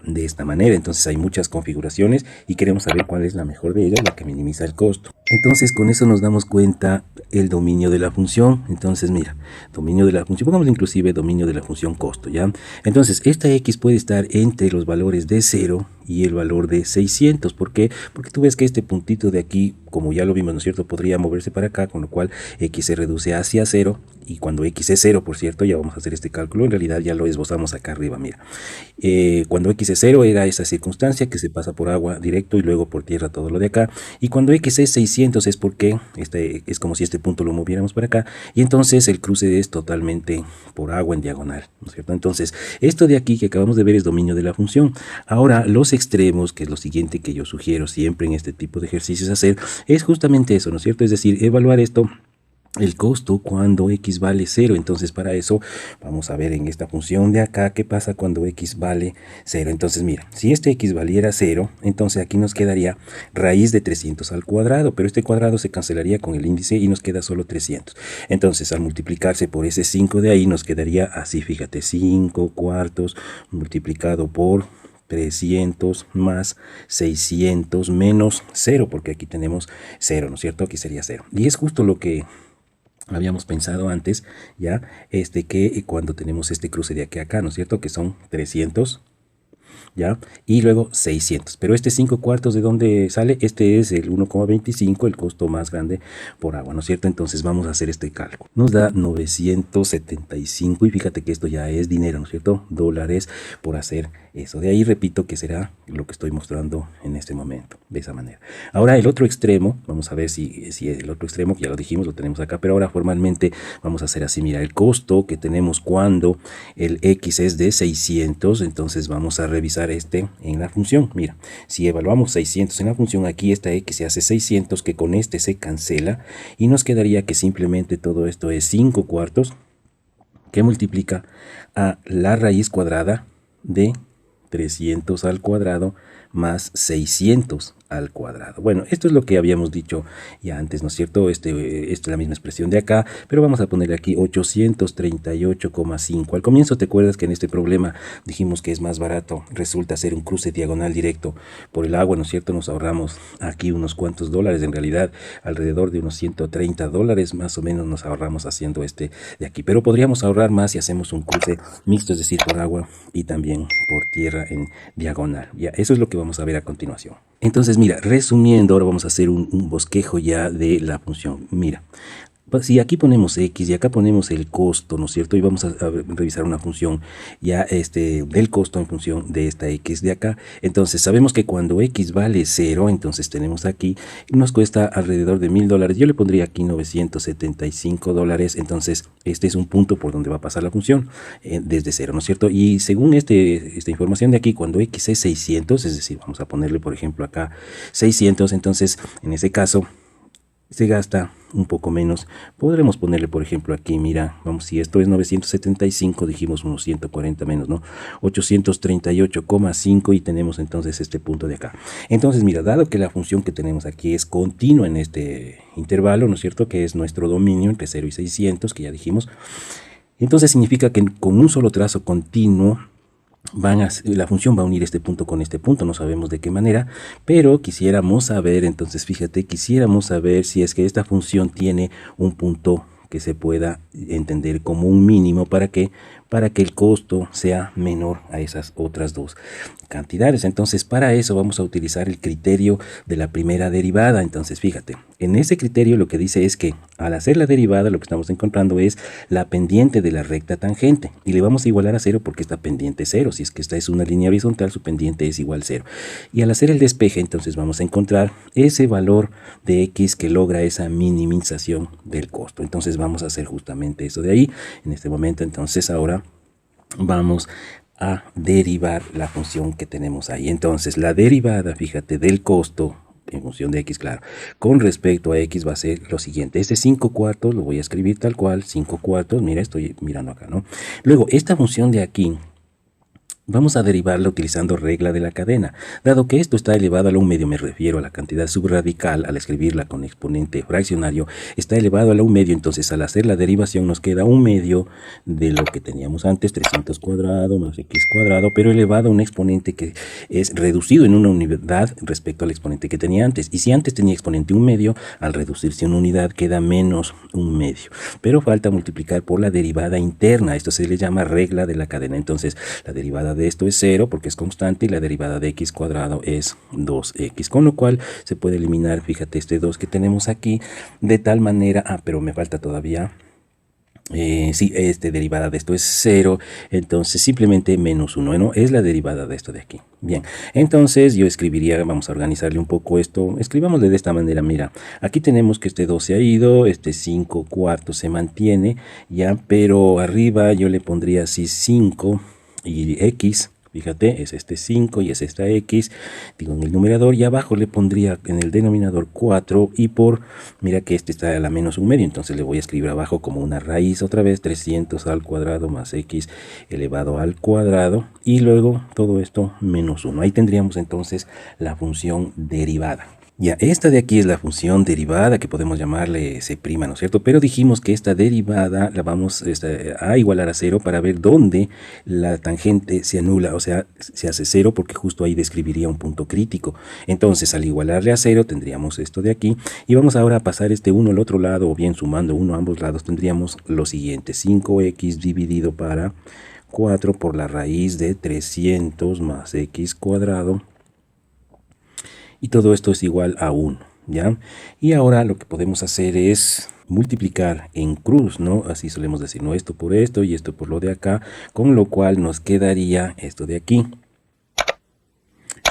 de esta manera. Entonces hay muchas configuraciones y queremos saber cuál es la mejor de ellas, la que minimiza el costo. Entonces con eso nos damos cuenta el dominio de la función. Entonces mira, dominio de la función, pongamos inclusive dominio de la función costo, ¿ya? Entonces esta x puede estar entre los valores de 0 y el valor de 600. ¿Por qué? Porque tú ves que este puntito de aquí, como ya lo vimos, ¿no es cierto?, podría moverse para acá, con lo cual x se reduce hacia 0. Y cuando x es 0, por cierto, ya vamos a hacer este cálculo, en realidad ya lo esbozamos acá arriba, mira. Cuando x es 0 era esa circunstancia que se pasa por agua directo y luego por tierra todo lo de acá. Y cuando x es 600 es porque es como si este punto lo moviéramos para acá. Y entonces el cruce es totalmente por agua en diagonal, ¿no es cierto? Entonces esto de aquí que acabamos de ver es dominio de la función. Ahora los extremos, que es lo siguiente que yo sugiero siempre en este tipo de ejercicios hacer, es justamente eso, ¿no es cierto? Es decir, evaluar esto, el costo cuando x vale 0. Entonces para eso vamos a ver en esta función de acá qué pasa cuando x vale 0. Entonces mira, si este x valiera 0, entonces aquí nos quedaría raíz de 300 al cuadrado, pero este cuadrado se cancelaría con el índice y nos queda solo 300. Entonces al multiplicarse por ese 5 de ahí nos quedaría así, fíjate, 5 cuartos multiplicado por 300 más 600 menos 0, porque aquí tenemos 0, ¿no es cierto? Aquí sería 0. Y es justo lo que habíamos pensado antes, ya, que cuando tenemos este cruce de aquí a acá, ¿no es cierto?, que son 300, ¿ya? Y luego 600. Pero este 5 cuartos, ¿de dónde sale? Este es el 1,25, el costo más grande por agua, ¿no es cierto? Entonces vamos a hacer este cálculo. Nos da 975 y fíjate que esto ya es dinero, ¿no es cierto? Dólares por hacer eso. De ahí repito que será lo que estoy mostrando en este momento, de esa manera. Ahora el otro extremo, vamos a ver si el otro extremo, que ya lo dijimos, lo tenemos acá, pero ahora formalmente vamos a hacer así. Mira, el costo que tenemos cuando el x es de 600, entonces vamos a revisar en la función. Mira, si evaluamos 600 en la función, aquí esta x se hace 600, que con este se cancela y nos quedaría que simplemente todo esto es 5 cuartos que multiplica a la raíz cuadrada de 300 al cuadrado más 600 al cuadrado. Bueno, esto es lo que habíamos dicho ya antes, ¿no es cierto? Esta es la misma expresión de acá, pero vamos a poner aquí 838,5. Al comienzo te acuerdas que en este problema dijimos que es más barato, resulta ser un cruce diagonal directo por el agua, ¿no es cierto? Nos ahorramos aquí unos cuantos dólares, en realidad alrededor de unos 130 dólares más o menos nos ahorramos haciendo este de aquí, pero podríamos ahorrar más si hacemos un cruce mixto, es decir, por agua y también por tierra en diagonal. Ya, eso es lo que vamos a ver a continuación. Entonces, mira, resumiendo, ahora vamos a hacer un bosquejo ya de la función. Mira, si aquí ponemos x y acá ponemos el costo, ¿no es cierto? Y vamos a revisar una función ya del costo en función de esta x de acá. Entonces sabemos que cuando x vale 0, entonces tenemos aquí, nos cuesta alrededor de $1000. Yo le pondría aquí $975. Entonces este es un punto por donde va a pasar la función desde 0, ¿no es cierto? Y según esta información de aquí, cuando x es 600, es decir, vamos a ponerle por ejemplo acá 600, entonces en ese caso se gasta un poco menos. Podremos ponerle por ejemplo aquí, mira, vamos, si esto es 975, dijimos unos 140 menos, ¿no? 838,5 y tenemos entonces este punto de acá. Entonces mira, dado que la función que tenemos aquí es continua en este intervalo, ¿no es cierto? Que es nuestro dominio entre 0 y 600, que ya dijimos. Entonces significa que con un solo trazo continuo la función va a unir este punto con este punto, no sabemos de qué manera, pero quisiéramos saber, entonces fíjate, quisiéramos saber si es que esta función tiene un punto que se pueda entender como un mínimo para que el costo sea menor a esas otras dos cantidades. Entonces para eso vamos a utilizar el criterio de la primera derivada. Entonces fíjate, en ese criterio lo que dice es que al hacer la derivada lo que estamos encontrando es la pendiente de la recta tangente y le vamos a igualar a 0 porque esta pendiente es 0. Si es que esta es una línea horizontal, su pendiente es igual a 0. Y al hacer el despeje, entonces vamos a encontrar ese valor de x que logra esa minimización del costo. Entonces vamos a hacer justamente eso de ahí. En este momento, entonces ahora vamos a derivar la función que tenemos ahí. Entonces la derivada, fíjate, del costo en función de x, claro, con respecto a x va a ser lo siguiente. Este 5 cuartos lo voy a escribir tal cual, 5 cuartos, mira, estoy mirando acá, ¿no? Luego, esta función de aquí vamos a derivarla utilizando regla de la cadena. Dado que esto está elevado a la 1/2, me refiero a la cantidad subradical, al escribirla con exponente fraccionario, está elevado a la 1/2, entonces al hacer la derivación nos queda 1/2 de lo que teníamos antes, 300 cuadrado más x cuadrado, pero elevado a un exponente que es reducido en una unidad respecto al exponente que tenía antes. Y si antes tenía exponente 1/2, al reducirse una unidad queda menos 1/2. Pero falta multiplicar por la derivada interna, esto se le llama regla de la cadena. Entonces la derivada de esto es 0 porque es constante y la derivada de x cuadrado es 2x, con lo cual se puede eliminar, fíjate, este 2 que tenemos aquí de tal manera, pero me falta todavía, sí, derivada de esto es 0, entonces simplemente menos 1, ¿no? Es la derivada de esto de aquí. Bien, entonces yo escribiría, vamos a organizarle un poco esto, escribámosle de esta manera, mira, aquí tenemos que este 2 se ha ido, este 5 cuartos se mantiene, ya, pero arriba yo le pondría así 5 y x, fíjate, es este 5 y es esta x, digo en el numerador, y abajo le pondría en el denominador 4 y mira que este está a la menos 1/2, entonces le voy a escribir abajo como una raíz otra vez, 300 al cuadrado más x elevado al cuadrado y luego todo esto menos 1. Ahí tendríamos entonces la función derivada. Ya, esta de aquí es la función derivada que podemos llamarle C', ¿no es cierto? Pero dijimos que esta derivada la vamos a igualar a 0 para ver dónde la tangente se anula, o sea, se hace 0 porque justo ahí describiría un punto crítico. Entonces, al igualarle a 0 tendríamos esto de aquí y vamos ahora a pasar este 1 al otro lado o bien sumando 1 a ambos lados tendríamos lo siguiente, 5x dividido para 4 por la raíz de 300 más x cuadrado. Y todo esto es igual a 1, ¿ya? Y ahora lo que podemos hacer es multiplicar en cruz, ¿no? Así solemos decir, ¿no? Esto por esto y esto por lo de acá, con lo cual nos quedaría esto de aquí.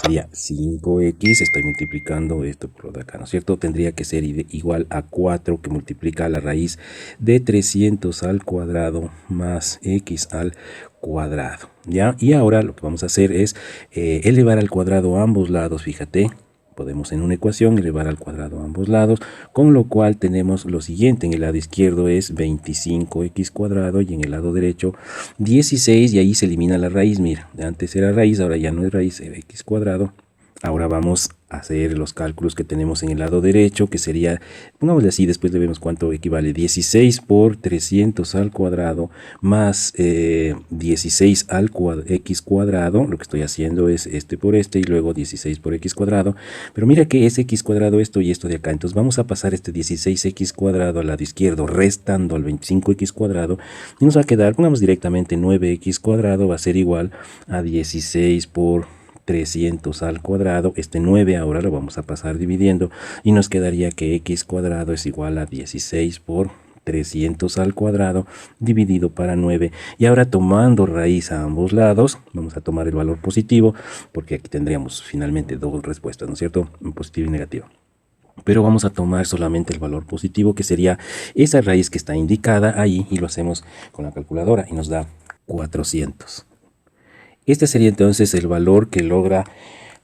Sería 5x, estoy multiplicando esto por lo de acá, ¿no es cierto? Tendría que ser igual a 4 que multiplica la raíz de 300 al cuadrado más x al cuadrado, ¿ya? Y ahora lo que vamos a hacer es elevar al cuadrado a ambos lados, fíjate. Podemos en una ecuación elevar al cuadrado a ambos lados, con lo cual tenemos lo siguiente. En el lado izquierdo es 25x cuadrado y en el lado derecho 16 y ahí se elimina la raíz. Mira, antes era raíz, ahora ya no es raíz, es x cuadrado. Ahora vamos hacer los cálculos que tenemos en el lado derecho, que sería, pongámosle así, después le vemos cuánto equivale, 16 por 300 al cuadrado más 16 al x cuadrado. Lo que estoy haciendo es este por este y luego 16 por x cuadrado, pero mira que es x cuadrado esto y esto de acá. Entonces vamos a pasar este 16x cuadrado al lado izquierdo, restando al 25x cuadrado, y nos va a quedar, pongamos directamente 9x cuadrado va a ser igual a 16 por 300 al cuadrado. Este 9 ahora lo vamos a pasar dividiendo y nos quedaría que x cuadrado es igual a 16 por 300 al cuadrado dividido para 9. Y ahora, tomando raíz a ambos lados, vamos a tomar el valor positivo, porque aquí tendríamos finalmente dos respuestas, ¿no es cierto? Positivo y negativo. Pero vamos a tomar solamente el valor positivo, que sería esa raíz que está indicada ahí, y lo hacemos con la calculadora y nos da 400. Este sería entonces el valor que logra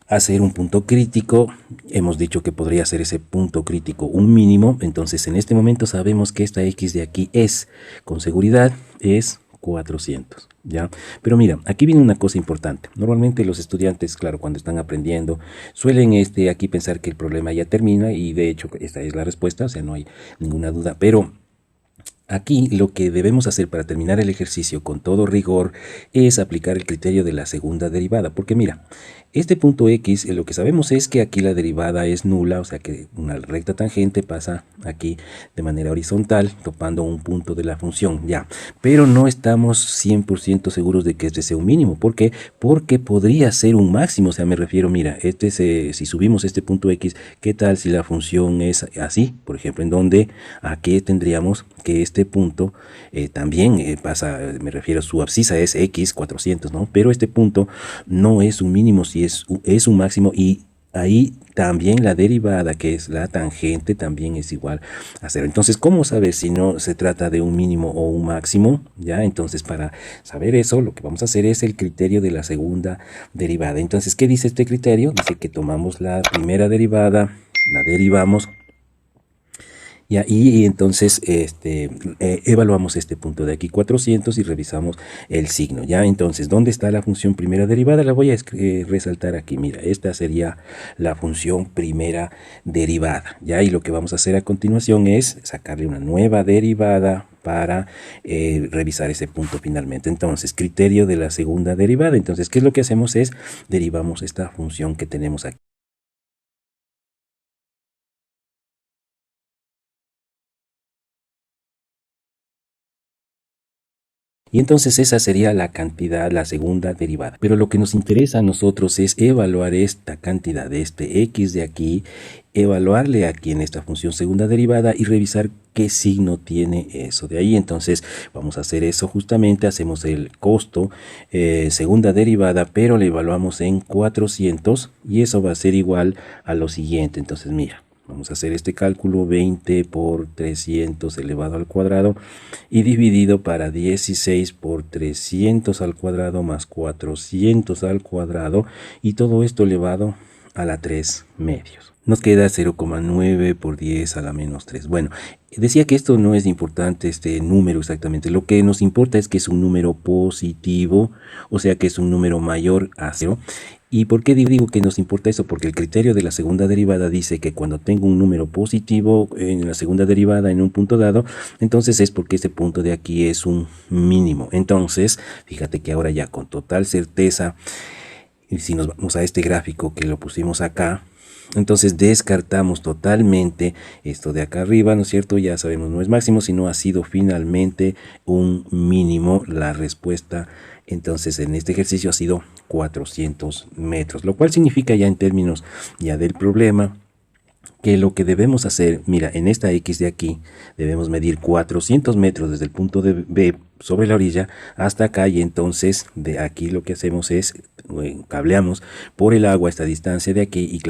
hacer un punto crítico. Hemos dicho que podría ser ese punto crítico un mínimo. Entonces en este momento sabemos que esta x de aquí es, con seguridad, es 400, ¿ya? Pero mira, aquí viene una cosa importante. Normalmente los estudiantes, claro, cuando están aprendiendo, suelen aquí pensar que el problema ya termina, y de hecho esta es la respuesta, o sea, no hay ninguna duda. Pero aquí lo que debemos hacer para terminar el ejercicio con todo rigor es aplicar el criterio de la segunda derivada, porque mira, este punto x, lo que sabemos es que aquí la derivada es nula, o sea que una recta tangente pasa aquí de manera horizontal, topando un punto de la función, ya, pero no estamos 100% seguros de que este sea un mínimo. ¿Por qué? Porque podría ser un máximo, o sea, me refiero, mira, si subimos este punto x, ¿qué tal si la función es así? Por ejemplo, en donde aquí tendríamos que este punto también pasa, me refiero, su abscisa es x 400, ¿no? Pero este punto no es un mínimo, si es un máximo, y ahí también la derivada, que es la tangente, también es igual a 0. Entonces, ¿cómo saber si no se trata de un mínimo o un máximo? ¿Ya? Entonces, para saber eso, lo que vamos a hacer es el criterio de la segunda derivada. Entonces, ¿qué dice este criterio? Dice que tomamos la primera derivada, la derivamos, y entonces evaluamos este punto de aquí 400 y revisamos el signo. Ya, entonces, ¿dónde está la función primera derivada? La voy a resaltar aquí. Mira, esta sería la función primera derivada. Ya, y lo que vamos a hacer a continuación es sacarle una nueva derivada para revisar ese punto finalmente. Entonces, criterio de la segunda derivada. Entonces, ¿qué es lo que hacemos? Es derivamos esta función que tenemos aquí. Y entonces esa sería la cantidad, la segunda derivada. Pero lo que nos interesa a nosotros es evaluar esta cantidad de este x de aquí, evaluarle aquí en esta función segunda derivada y revisar qué signo tiene eso de ahí. Entonces vamos a hacer eso justamente, hacemos el costo segunda derivada, pero le evaluamos en 400, y eso va a ser igual a lo siguiente. Entonces mira, vamos a hacer este cálculo: 20 por 300 elevado al cuadrado y dividido para 16 por 300 al cuadrado más 400 al cuadrado, y todo esto elevado a la 3 medios. Nos queda 0,9 por 10 a la menos 3. Bueno, decía que esto no es importante, este número exactamente. Lo que nos importa es que es un número positivo, o sea que es un número mayor a 0. ¿Y por qué digo que nos importa eso? Porque el criterio de la segunda derivada dice que cuando tengo un número positivo en la segunda derivada en un punto dado, entonces es porque ese punto de aquí es un mínimo. Entonces, fíjate que ahora ya con total certeza, y si nos vamos a este gráfico que lo pusimos acá, entonces descartamos totalmente esto de acá arriba, ¿no es cierto? Ya sabemos, no es máximo, sino ha sido finalmente un mínimo. La respuesta entonces en este ejercicio ha sido 400 metros, lo cual significa ya en términos ya del problema que lo que debemos hacer, mira, en esta X de aquí debemos medir 400 metros desde el punto de B sobre la orilla hasta acá, y entonces de aquí lo que hacemos es cableamos por el agua esta distancia de aquí y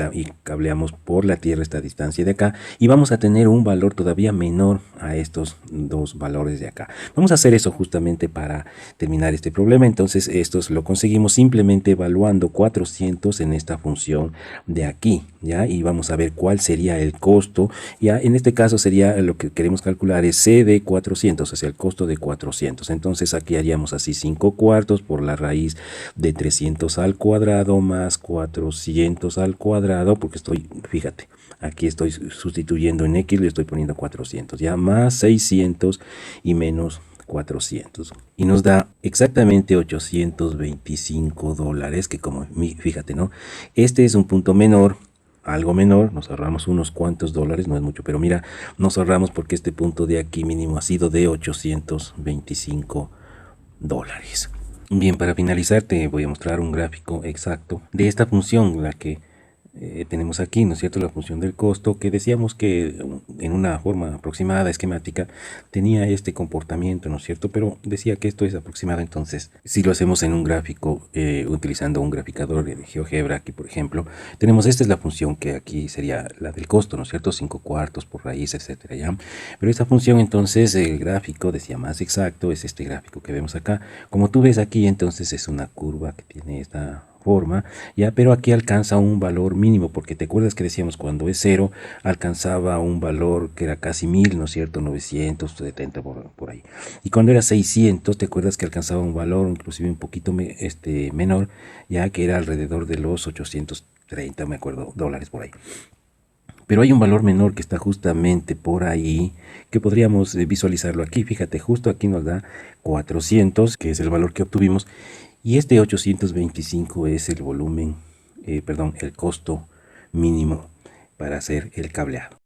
cableamos por la tierra esta distancia de acá, y vamos a tener un valor todavía menor a estos dos valores de acá. Vamos a hacer eso justamente para terminar este problema. Entonces esto lo conseguimos simplemente evaluando 400 en esta función de aquí, ¿ya? Y vamos a ver cuál sería el costo. Ya en este caso sería lo que queremos calcular es C de 400, o sea, el costo de 400. Entonces aquí haríamos así 5 cuartos por la raíz de 300 al cuadrado más 400 al cuadrado, porque estoy, fíjate, aquí estoy sustituyendo en X, le estoy poniendo 400, ya, más 600 y menos 400 y nos da exactamente $825, que como fíjate, ¿no? Este es un punto menor, algo menor, nos ahorramos unos cuantos dólares, no es mucho, pero mira, nos ahorramos porque este punto de aquí mínimo ha sido de $825. Bien, para finalizar te voy a mostrar un gráfico exacto de esta función, la que tenemos aquí, ¿no es cierto? La función del costo, que decíamos que en una forma aproximada, esquemática, tenía este comportamiento, ¿no es cierto? Pero decía que esto es aproximado, entonces, si lo hacemos en un gráfico, utilizando un graficador de GeoGebra, aquí por ejemplo, tenemos, esta es la función que aquí sería la del costo, ¿no es cierto? 5 cuartos por raíz, etcétera, ¿ya? Pero esta función, entonces, el gráfico, decía más exacto, es este gráfico que vemos acá. Como tú ves aquí, entonces es una curva que tiene esta forma, ya, pero aquí alcanza un valor mínimo, porque te acuerdas que decíamos cuando es 0 alcanzaba un valor que era casi 1000, ¿no es cierto? 970 por ahí. Y cuando era 600, te acuerdas que alcanzaba un valor inclusive un poquito menor, ya que era alrededor de los 830, me acuerdo, dólares por ahí. Pero hay un valor menor que está justamente por ahí, que podríamos visualizarlo aquí. Fíjate, justo aquí nos da 400, que es el valor que obtuvimos, y este 825 es el volumen, el costo mínimo para hacer el cableado.